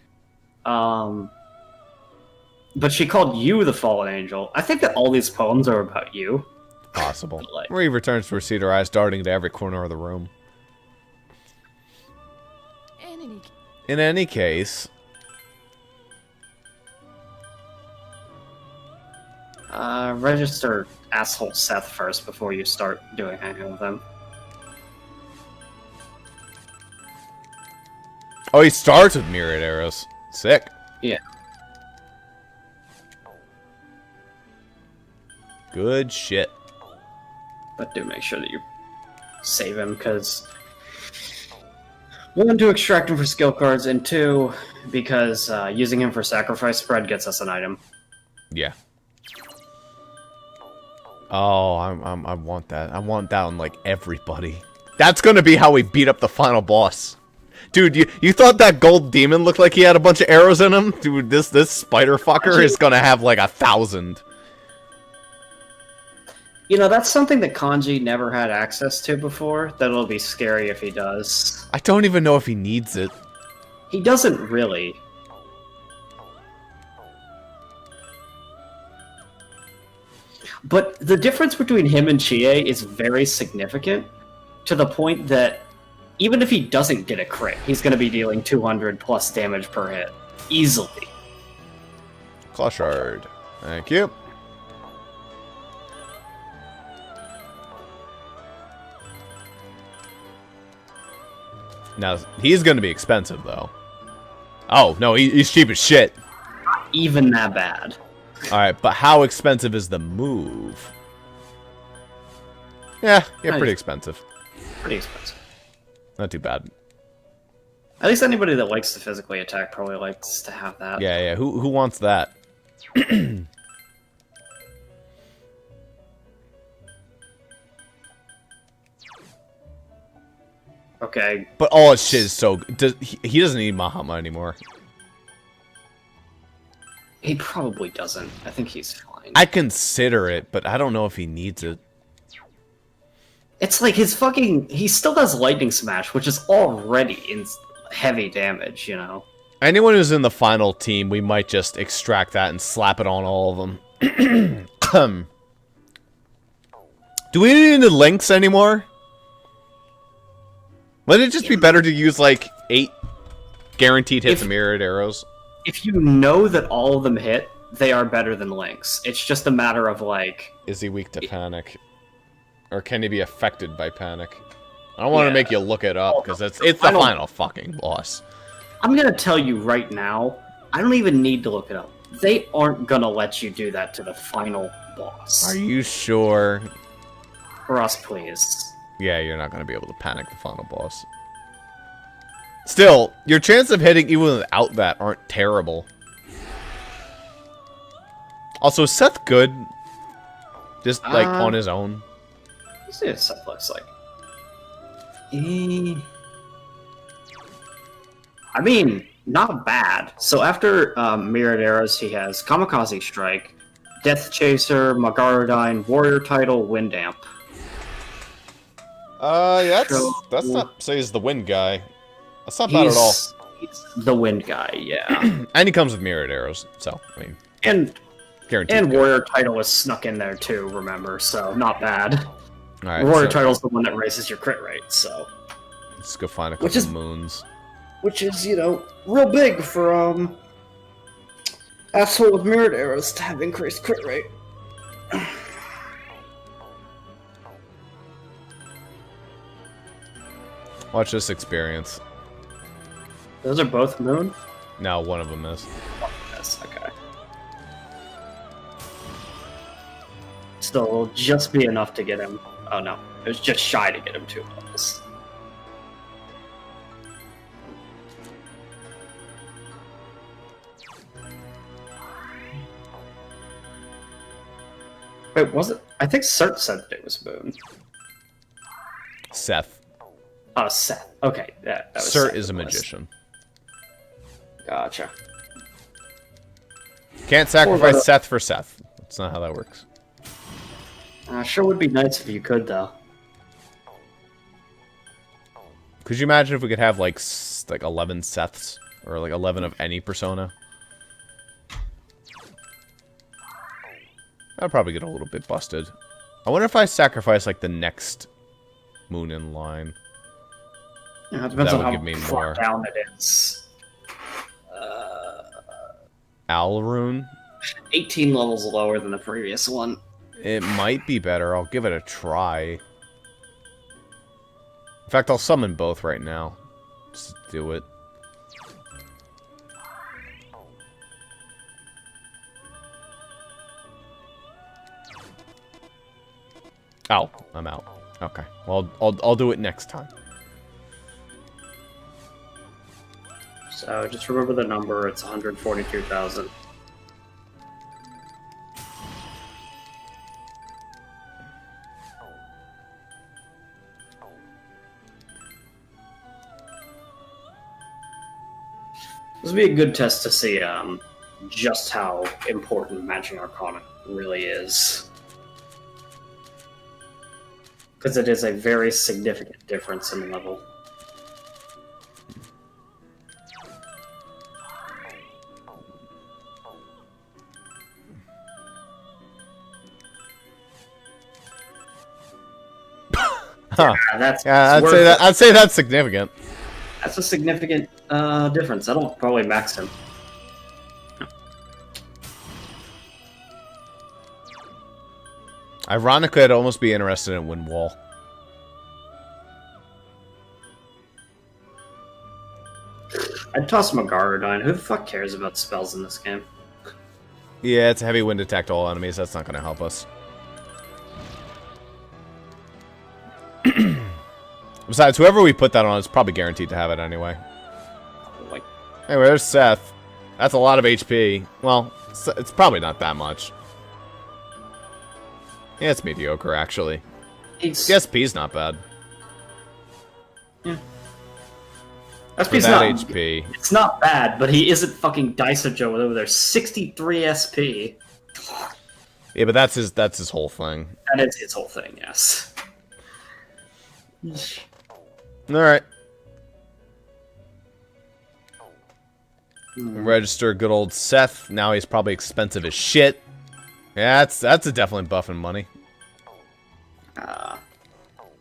But she called you the fallen angel. I think that all these poems are about you. Possible. Marie returns to her seat, her eyes darting to every corner of the room. In any case... register asshole Seth first before you start doing anything with him. Oh, he starts with myriad arrows. Sick. Yeah. Good shit. But do make sure that you save him, because... 1, to extract him for skill cards, and 2, because using him for sacrifice spread gets us an item. Yeah. Oh, I want that. I want that on, like, everybody. That's gonna be how we beat up the final boss. Dude, you thought that gold demon looked like he had a bunch of arrows in him? Dude, this spider fucker is gonna have, like, 1,000. You know, that's something that Kanji never had access to before. That'll be scary if he does. I don't even know if he needs it. He doesn't really. But the difference between him and Chie is very significant, to the point that even if he doesn't get a crit, he's going to be dealing 200 plus damage per hit. Easily. Claw Shard. Thank you. Now, he's going to be expensive, though. Oh, no, he's cheap as shit. Not even that bad. Alright, but how expensive is the move? Yeah, pretty expensive. Pretty expensive. Not too bad. At least anybody that likes to physically attack probably likes to have that. Yeah, who wants that? Okay. But all his shit is so... He doesn't need Mahama anymore. He probably doesn't. I think he's fine. I consider it, but I don't know if he needs it. It's like his fucking... He still does Lightning Smash, which is already in heavy damage, you know? Anyone who's in the final team, we might just extract that and slap it on all of them. Do we need the links anymore? Wouldn't it just be better to use, like, 8 guaranteed hits of mirrored arrows? If you know that all of them hit, they are better than Lynx. It's just a matter of, like... Is he weak to panic? Or can he be affected by panic? I don't want to make you look it up, because it's the final fucking boss. I'm gonna tell you right now, I don't even need to look it up. They aren't gonna let you do that to the final boss. Are you sure? Ross, please. Yeah, you're not going to be able to panic the final boss. Still, your chance of hitting even without that aren't terrible. Also, is Seth good? Just, like, on his own? Let's see what Seth looks like. I mean, not bad. So after Mirrored Arrows, he has Kamikaze Strike, Death Chaser, Magarodine, Warrior Title, Windamp. Yeah, that's not... So he's the wind guy. That's not bad at all. He's the wind guy, yeah. And he comes with mirrored arrows, so, I mean... And guaranteed. Warrior Title was snuck in there too, remember, so not bad. Alright, Warrior Title's the one that raises your crit rate, so... Let's go find a couple moons. Which is, you know, real big for, asshole with mirrored arrows to have increased crit rate. Watch this experience. Those are both moon? No, one of them is. Yes, okay. Still, it'll just be enough to get him. Oh no, it was just shy to get him 2 levels. Wait, was it? I think Cert said that it was moon. Seth. Oh, Seth. Okay, that was Cert Seth is a magician. Gotcha. Can't sacrifice Seth for Seth. That's not how that works. Sure would be nice if you could, though. Could you imagine if we could have, like 11 Seths? Or, like, 11 of any persona? That'd probably get a little bit busted. I wonder if I sacrifice, like, the next moon in line. Yeah, it depends that on would how give me far more. down it is. Alrune? 18 levels lower than the previous one. It might be better. I'll give it a try. In fact, I'll summon both right now. Just do it. Oh, I'm out. Okay. Well, I'll do it next time. So just remember the number. It's 142,000. This would be a good test to see just how important matching Arcana really is. Because it is a very significant difference in level. Huh. Yeah, I'd say that's significant. That's a significant difference. That'll probably max him. Ironically, I'd almost be interested in Windwall. I'd toss Magarodine. Who the fuck cares about spells in this game? Yeah, it's a heavy wind attack to all enemies. That's not going to help us. Besides, whoever we put that on is probably guaranteed to have it anyway. Anyway, there's Seth. That's a lot of HP. Well, it's probably not that much. Yeah, it's mediocre, actually. The SP's not bad. Yeah. For SP's that not, HP. It's not bad, but he isn't fucking Daisajo with over there 63 SP. Yeah, but that's his whole thing. That is his whole thing, yes. Alright. Register good old Seth. Now he's probably expensive as shit. Yeah, that's a definitely buffing money.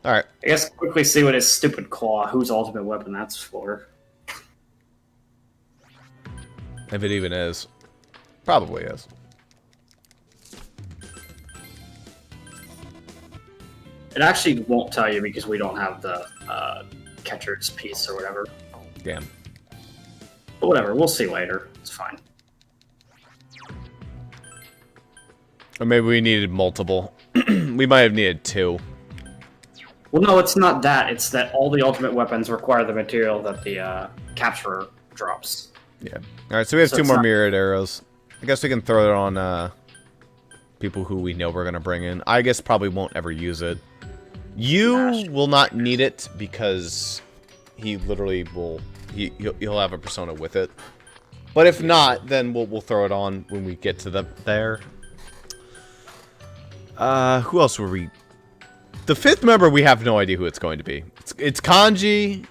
Alright. I guess quickly see what his stupid claw, whose ultimate weapon that's for. If it even is. Probably is. It actually won't tell you because we don't have the catcher's piece or whatever. Damn. But whatever, we'll see later. It's fine. Or maybe we needed multiple. We might have needed 2. Well, no, it's not that. It's that all the ultimate weapons require the material that the capturer drops. Yeah. Alright, so we have So 2 it's more not- mirrored arrows. I guess we can throw it on people who we know we're going to bring in. I guess probably won't ever use it. You will not need it because he literally will... He'll have a persona with it. But if not, then we'll throw it on when we get to there. Who else were we... The 5th member, we have no idea who it's going to be. It's Kanji.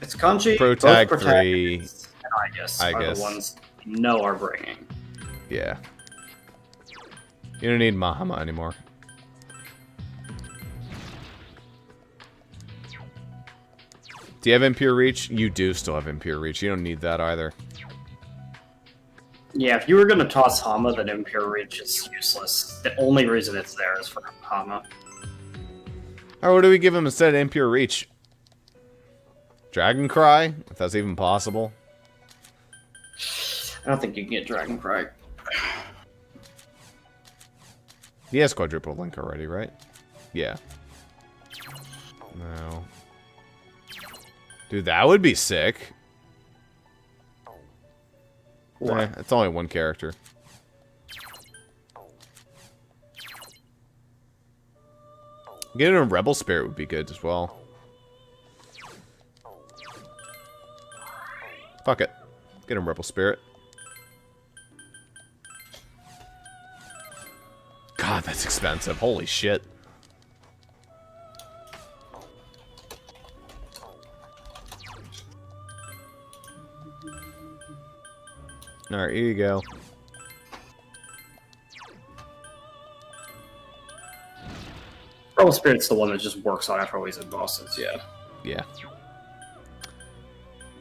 It's Kanji, Protag both 3. and I guess, are the ones you know are bringing. Yeah. You don't need Mahama anymore. Do you have Impure Reach? You do still have Impure Reach. You don't need that either. Yeah, if you were going to toss Hama, then Impure Reach is useless. The only reason it's there is for Hama. Alright, what do we give him instead of Impure Reach? Dragon Cry? If that's even possible. I don't think you can get Dragon Cry. He has Quadruple Link already, right? Yeah. No. Dude, that would be sick. What? It's only 1 character. Getting a Rebel Spirit would be good as well. Fuck it. Get a Rebel Spirit. God, that's expensive. Holy shit. Alright, here you go. Rebel Spirit's the one that just works on after all these bosses, yeah. Yeah.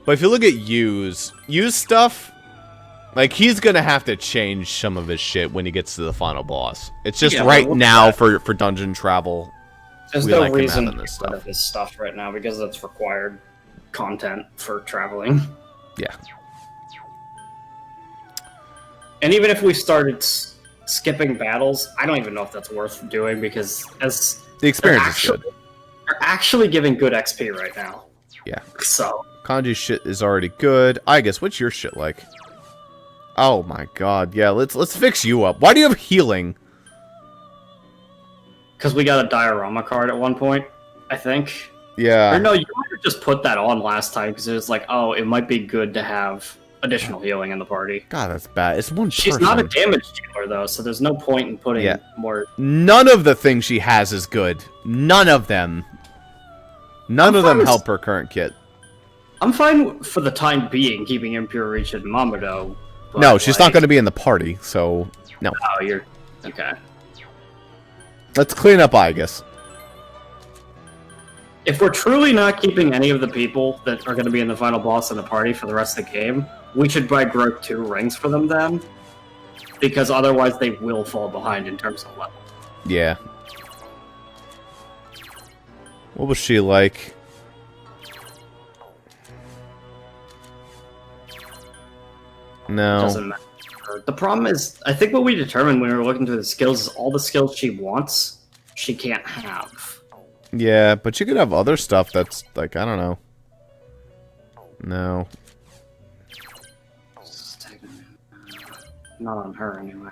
But if you look at Yu's stuff, like, he's gonna have to change some of his shit when he gets to the final boss. It's just right now for dungeon travel. There's we no like him reason having to this get rid of his stuff right now because that's required content for traveling. Yeah. And even if we started skipping battles, I don't even know if that's worth doing because as the experience is good. They're actually giving good XP right now. Yeah. So Kanji's shit is already good. I guess what's your shit like? Oh my god, yeah, let's fix you up. Why do you have healing? Because we got a diorama card at one point, I think. Yeah. Or no, you might have just put that on last time because it was like, oh, it might be good to have additional healing in the party. God, that's bad. It's one She's person. not a damage dealer, though, so there's no point in putting more... None of the things she has is good. None of them. None of them help her current kit. I'm fine for the time being keeping Impure Reach and Mamodo. No, she's not going to be in the party, so no. Oh, you're... Okay. Let's clean up Igus. If we're truly not keeping any of the people that are going to be in the final boss in the party for the rest of the game, we should buy Growth 2 rings for them then. Because otherwise they will fall behind in terms of level. Yeah. What was she like? No. Doesn't matter. The problem is, I think what we determined when we were looking through the skills is all the skills she wants, she can't have. Yeah, but you could have other stuff that's, like, I don't know. No. Not on her, anyway.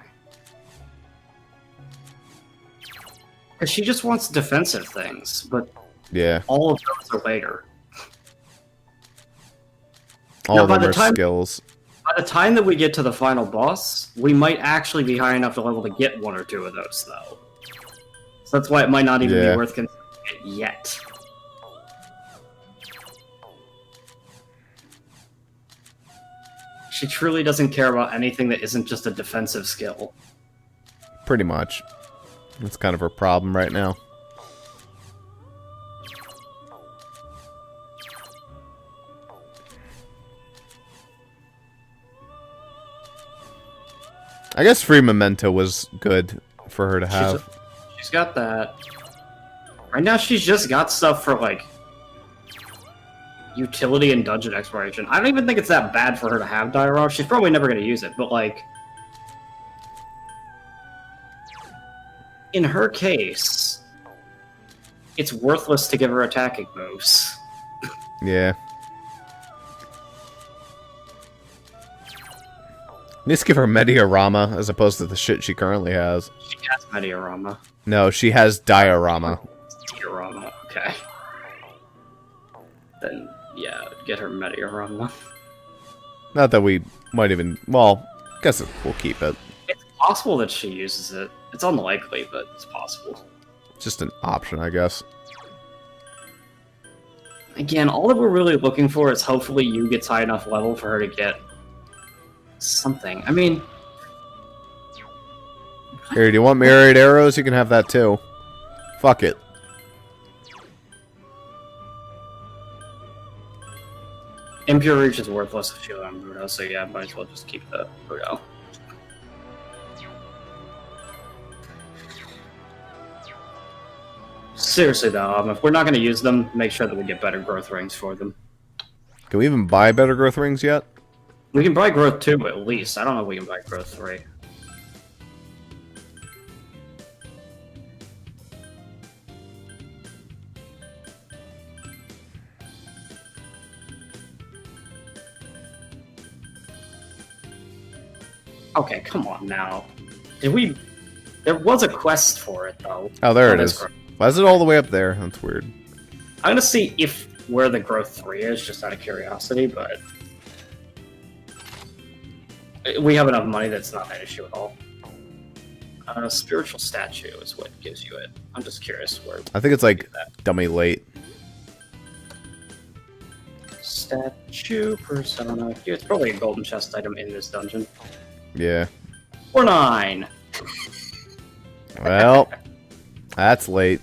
Because she just wants defensive things, but Yeah. All of those are later. All Now, of by them the are time- skills. By the time that we get to the final boss, we might actually be high enough to level to get one or two of those, though. So that's why it might not even Yeah. be worth considering it yet. She truly doesn't care about anything that isn't just a defensive skill. Pretty much. That's kind of her problem right now. I guess free memento was good for her to have. She's got that. Right now she's just got stuff for, like, utility and dungeon exploration. I don't even think it's that bad for her to have dialogue. She's probably never going to use it, but, like, in her case, it's worthless to give her attacking moves. Yeah. Let's give her Mediarama as opposed to the shit she currently has. She has Mediarama. No, she has Diorama. Diorama, okay. Then, yeah, get her Mediarama. Not that we might even... Well, I guess we'll keep it. It's possible that she uses it. It's unlikely, but it's possible. Just an option, I guess. Again, all that we're really looking for is hopefully you gets high enough level for her to get something. I mean... Here, do you want mirrored arrows? You can have that too. Fuck it. Impure Reach is worthless if you on Bruno, so yeah, might as well just keep the Bruno. Seriously though, if we're not going to use them, make sure that we get better growth rings for them. Can we even buy better growth rings yet? We can buy growth 2 at least. I don't know if we can buy growth 3. Okay, come on now. Did we... There was a quest for it, though. Oh, there it is. Why is it all the way up there? That's weird. I'm gonna see if where the growth 3 is, just out of curiosity, but... We have enough money that's not an issue at all. Spiritual statue is what gives you it. I'm just curious where... I think it's like dummy late. Statue persona. Yeah, it's probably a golden chest item in this dungeon. Yeah. Or 9. Well, that's late.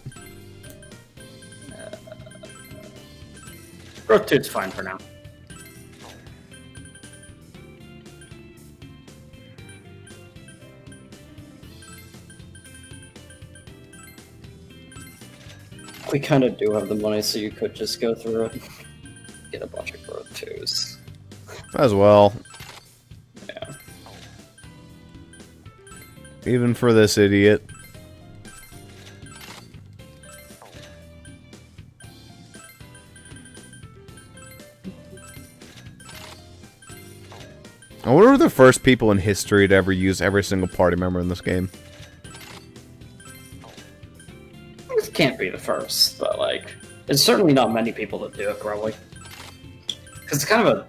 Growth 2 is fine for now. We kind of do have the money, so you could just go through it. Get a bunch of growth 2s. As well. Yeah. Even for this idiot. I wonder who the first people in history to ever use every single party member in this game. This can't be the first, but like, there's certainly not many people that do it, probably. Because it's kind of a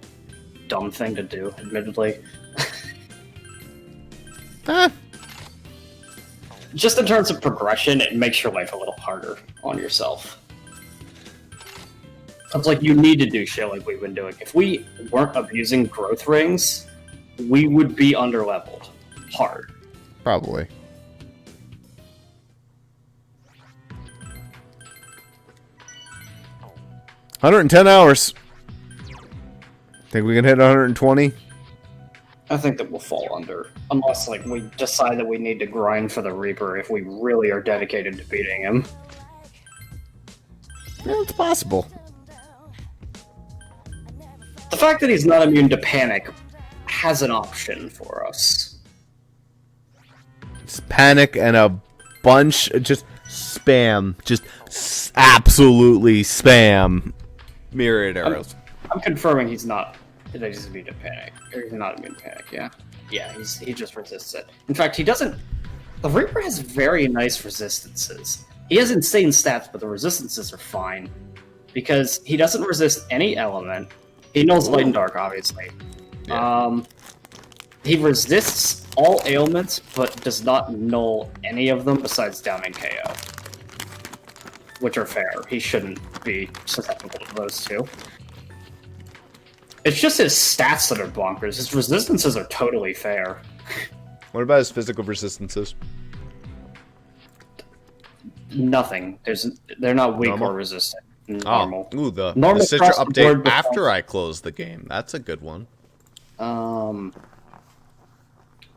dumb thing to do, admittedly. Just in terms of progression, it makes your life a little harder on yourself. It's like, you need to do shit like we've been doing. If we weren't abusing growth rings, we would be underleveled. Hard. Probably. $110 hours. Think we can hit 120? I think that we'll fall under. Unless, like, we decide that we need to grind for the Reaper if we really are dedicated to beating him. Yeah, it's possible. The fact that he's not immune to panic has an option for us. It's panic and a bunch, just spam. Just absolutely spam. Myriad arrows. I'm confirming he's not immune to panic. Or he's not immune to panic, yeah. Yeah, he just resists it. In fact, he doesn't... The Reaper has very nice resistances. He has insane stats, but the resistances are fine. Because he doesn't resist any element. He knows light and dark, obviously. Yeah. He resists all ailments, but does not null any of them besides down and KO. Which are fair. He shouldn't be susceptible to those two. It's just his stats that are bonkers. His resistances are totally fair. What about his physical resistances? Nothing. They're not weak Normal? or resistant. Normal. Oh, ooh, the Normal Citra across the update board after I close the game. That's a good one.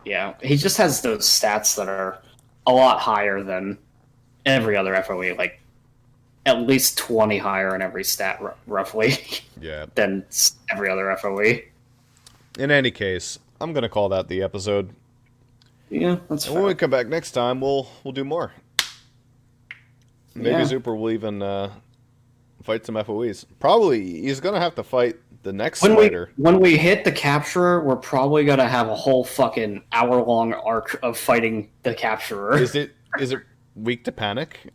Yeah, he just has those stats that are a lot higher than every other FOE, like at least 20 higher in every stat, roughly, Yeah. than every other FOE. In any case, I'm gonna call that the episode. Yeah, that's And fair. when we come back next time, we'll do more. Maybe Yeah. Zuper will even fight some FOEs. Probably he's gonna have to fight the next fighter. When we hit the capturer, we're probably gonna have a whole fucking hour-long arc of fighting the capturer. Is it weak to panic?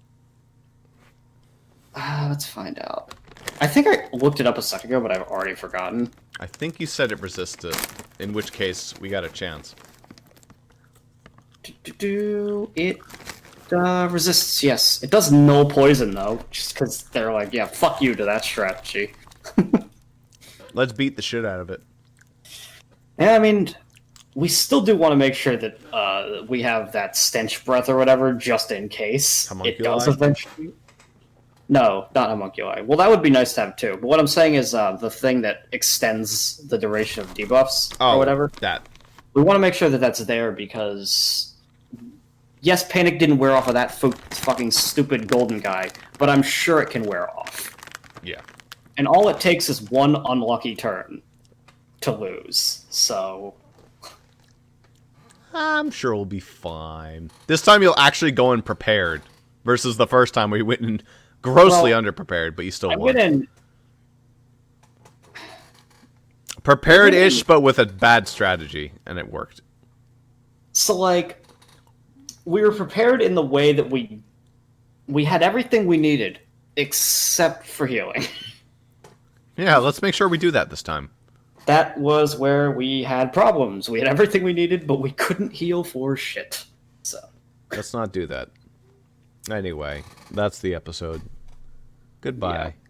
Let's find out. I think I looked it up a second ago, but I've already forgotten. I think you said it resisted, in which case we got a chance. It resists, yes. It does no poison, though, just because they're like, yeah, fuck you to that strategy. Let's beat the shit out of it. Yeah, I mean, we still do want to make sure that we have that stench breath or whatever, just in case it does eventually. No, not homunculi. Well, that would be nice to have too. But what I'm saying is the thing that extends the duration of debuffs or whatever. That. We want to make sure that that's there because, yes, Panic didn't wear off of that fucking stupid golden guy, but I'm sure it can wear off. Yeah. And all it takes is one unlucky turn to lose. So I'm sure we'll be fine. This time you'll actually go in prepared, versus the first time where you went in grossly underprepared, but you still won. I went in prepared-ish, but with a bad strategy, and it worked. So, like, we were prepared in the way that we had everything we needed, except for healing. Yeah, let's make sure we do that this time. That was where we had problems. We had everything we needed, but we couldn't heal for shit. So let's not do that. Anyway, that's the episode. Goodbye. Yeah.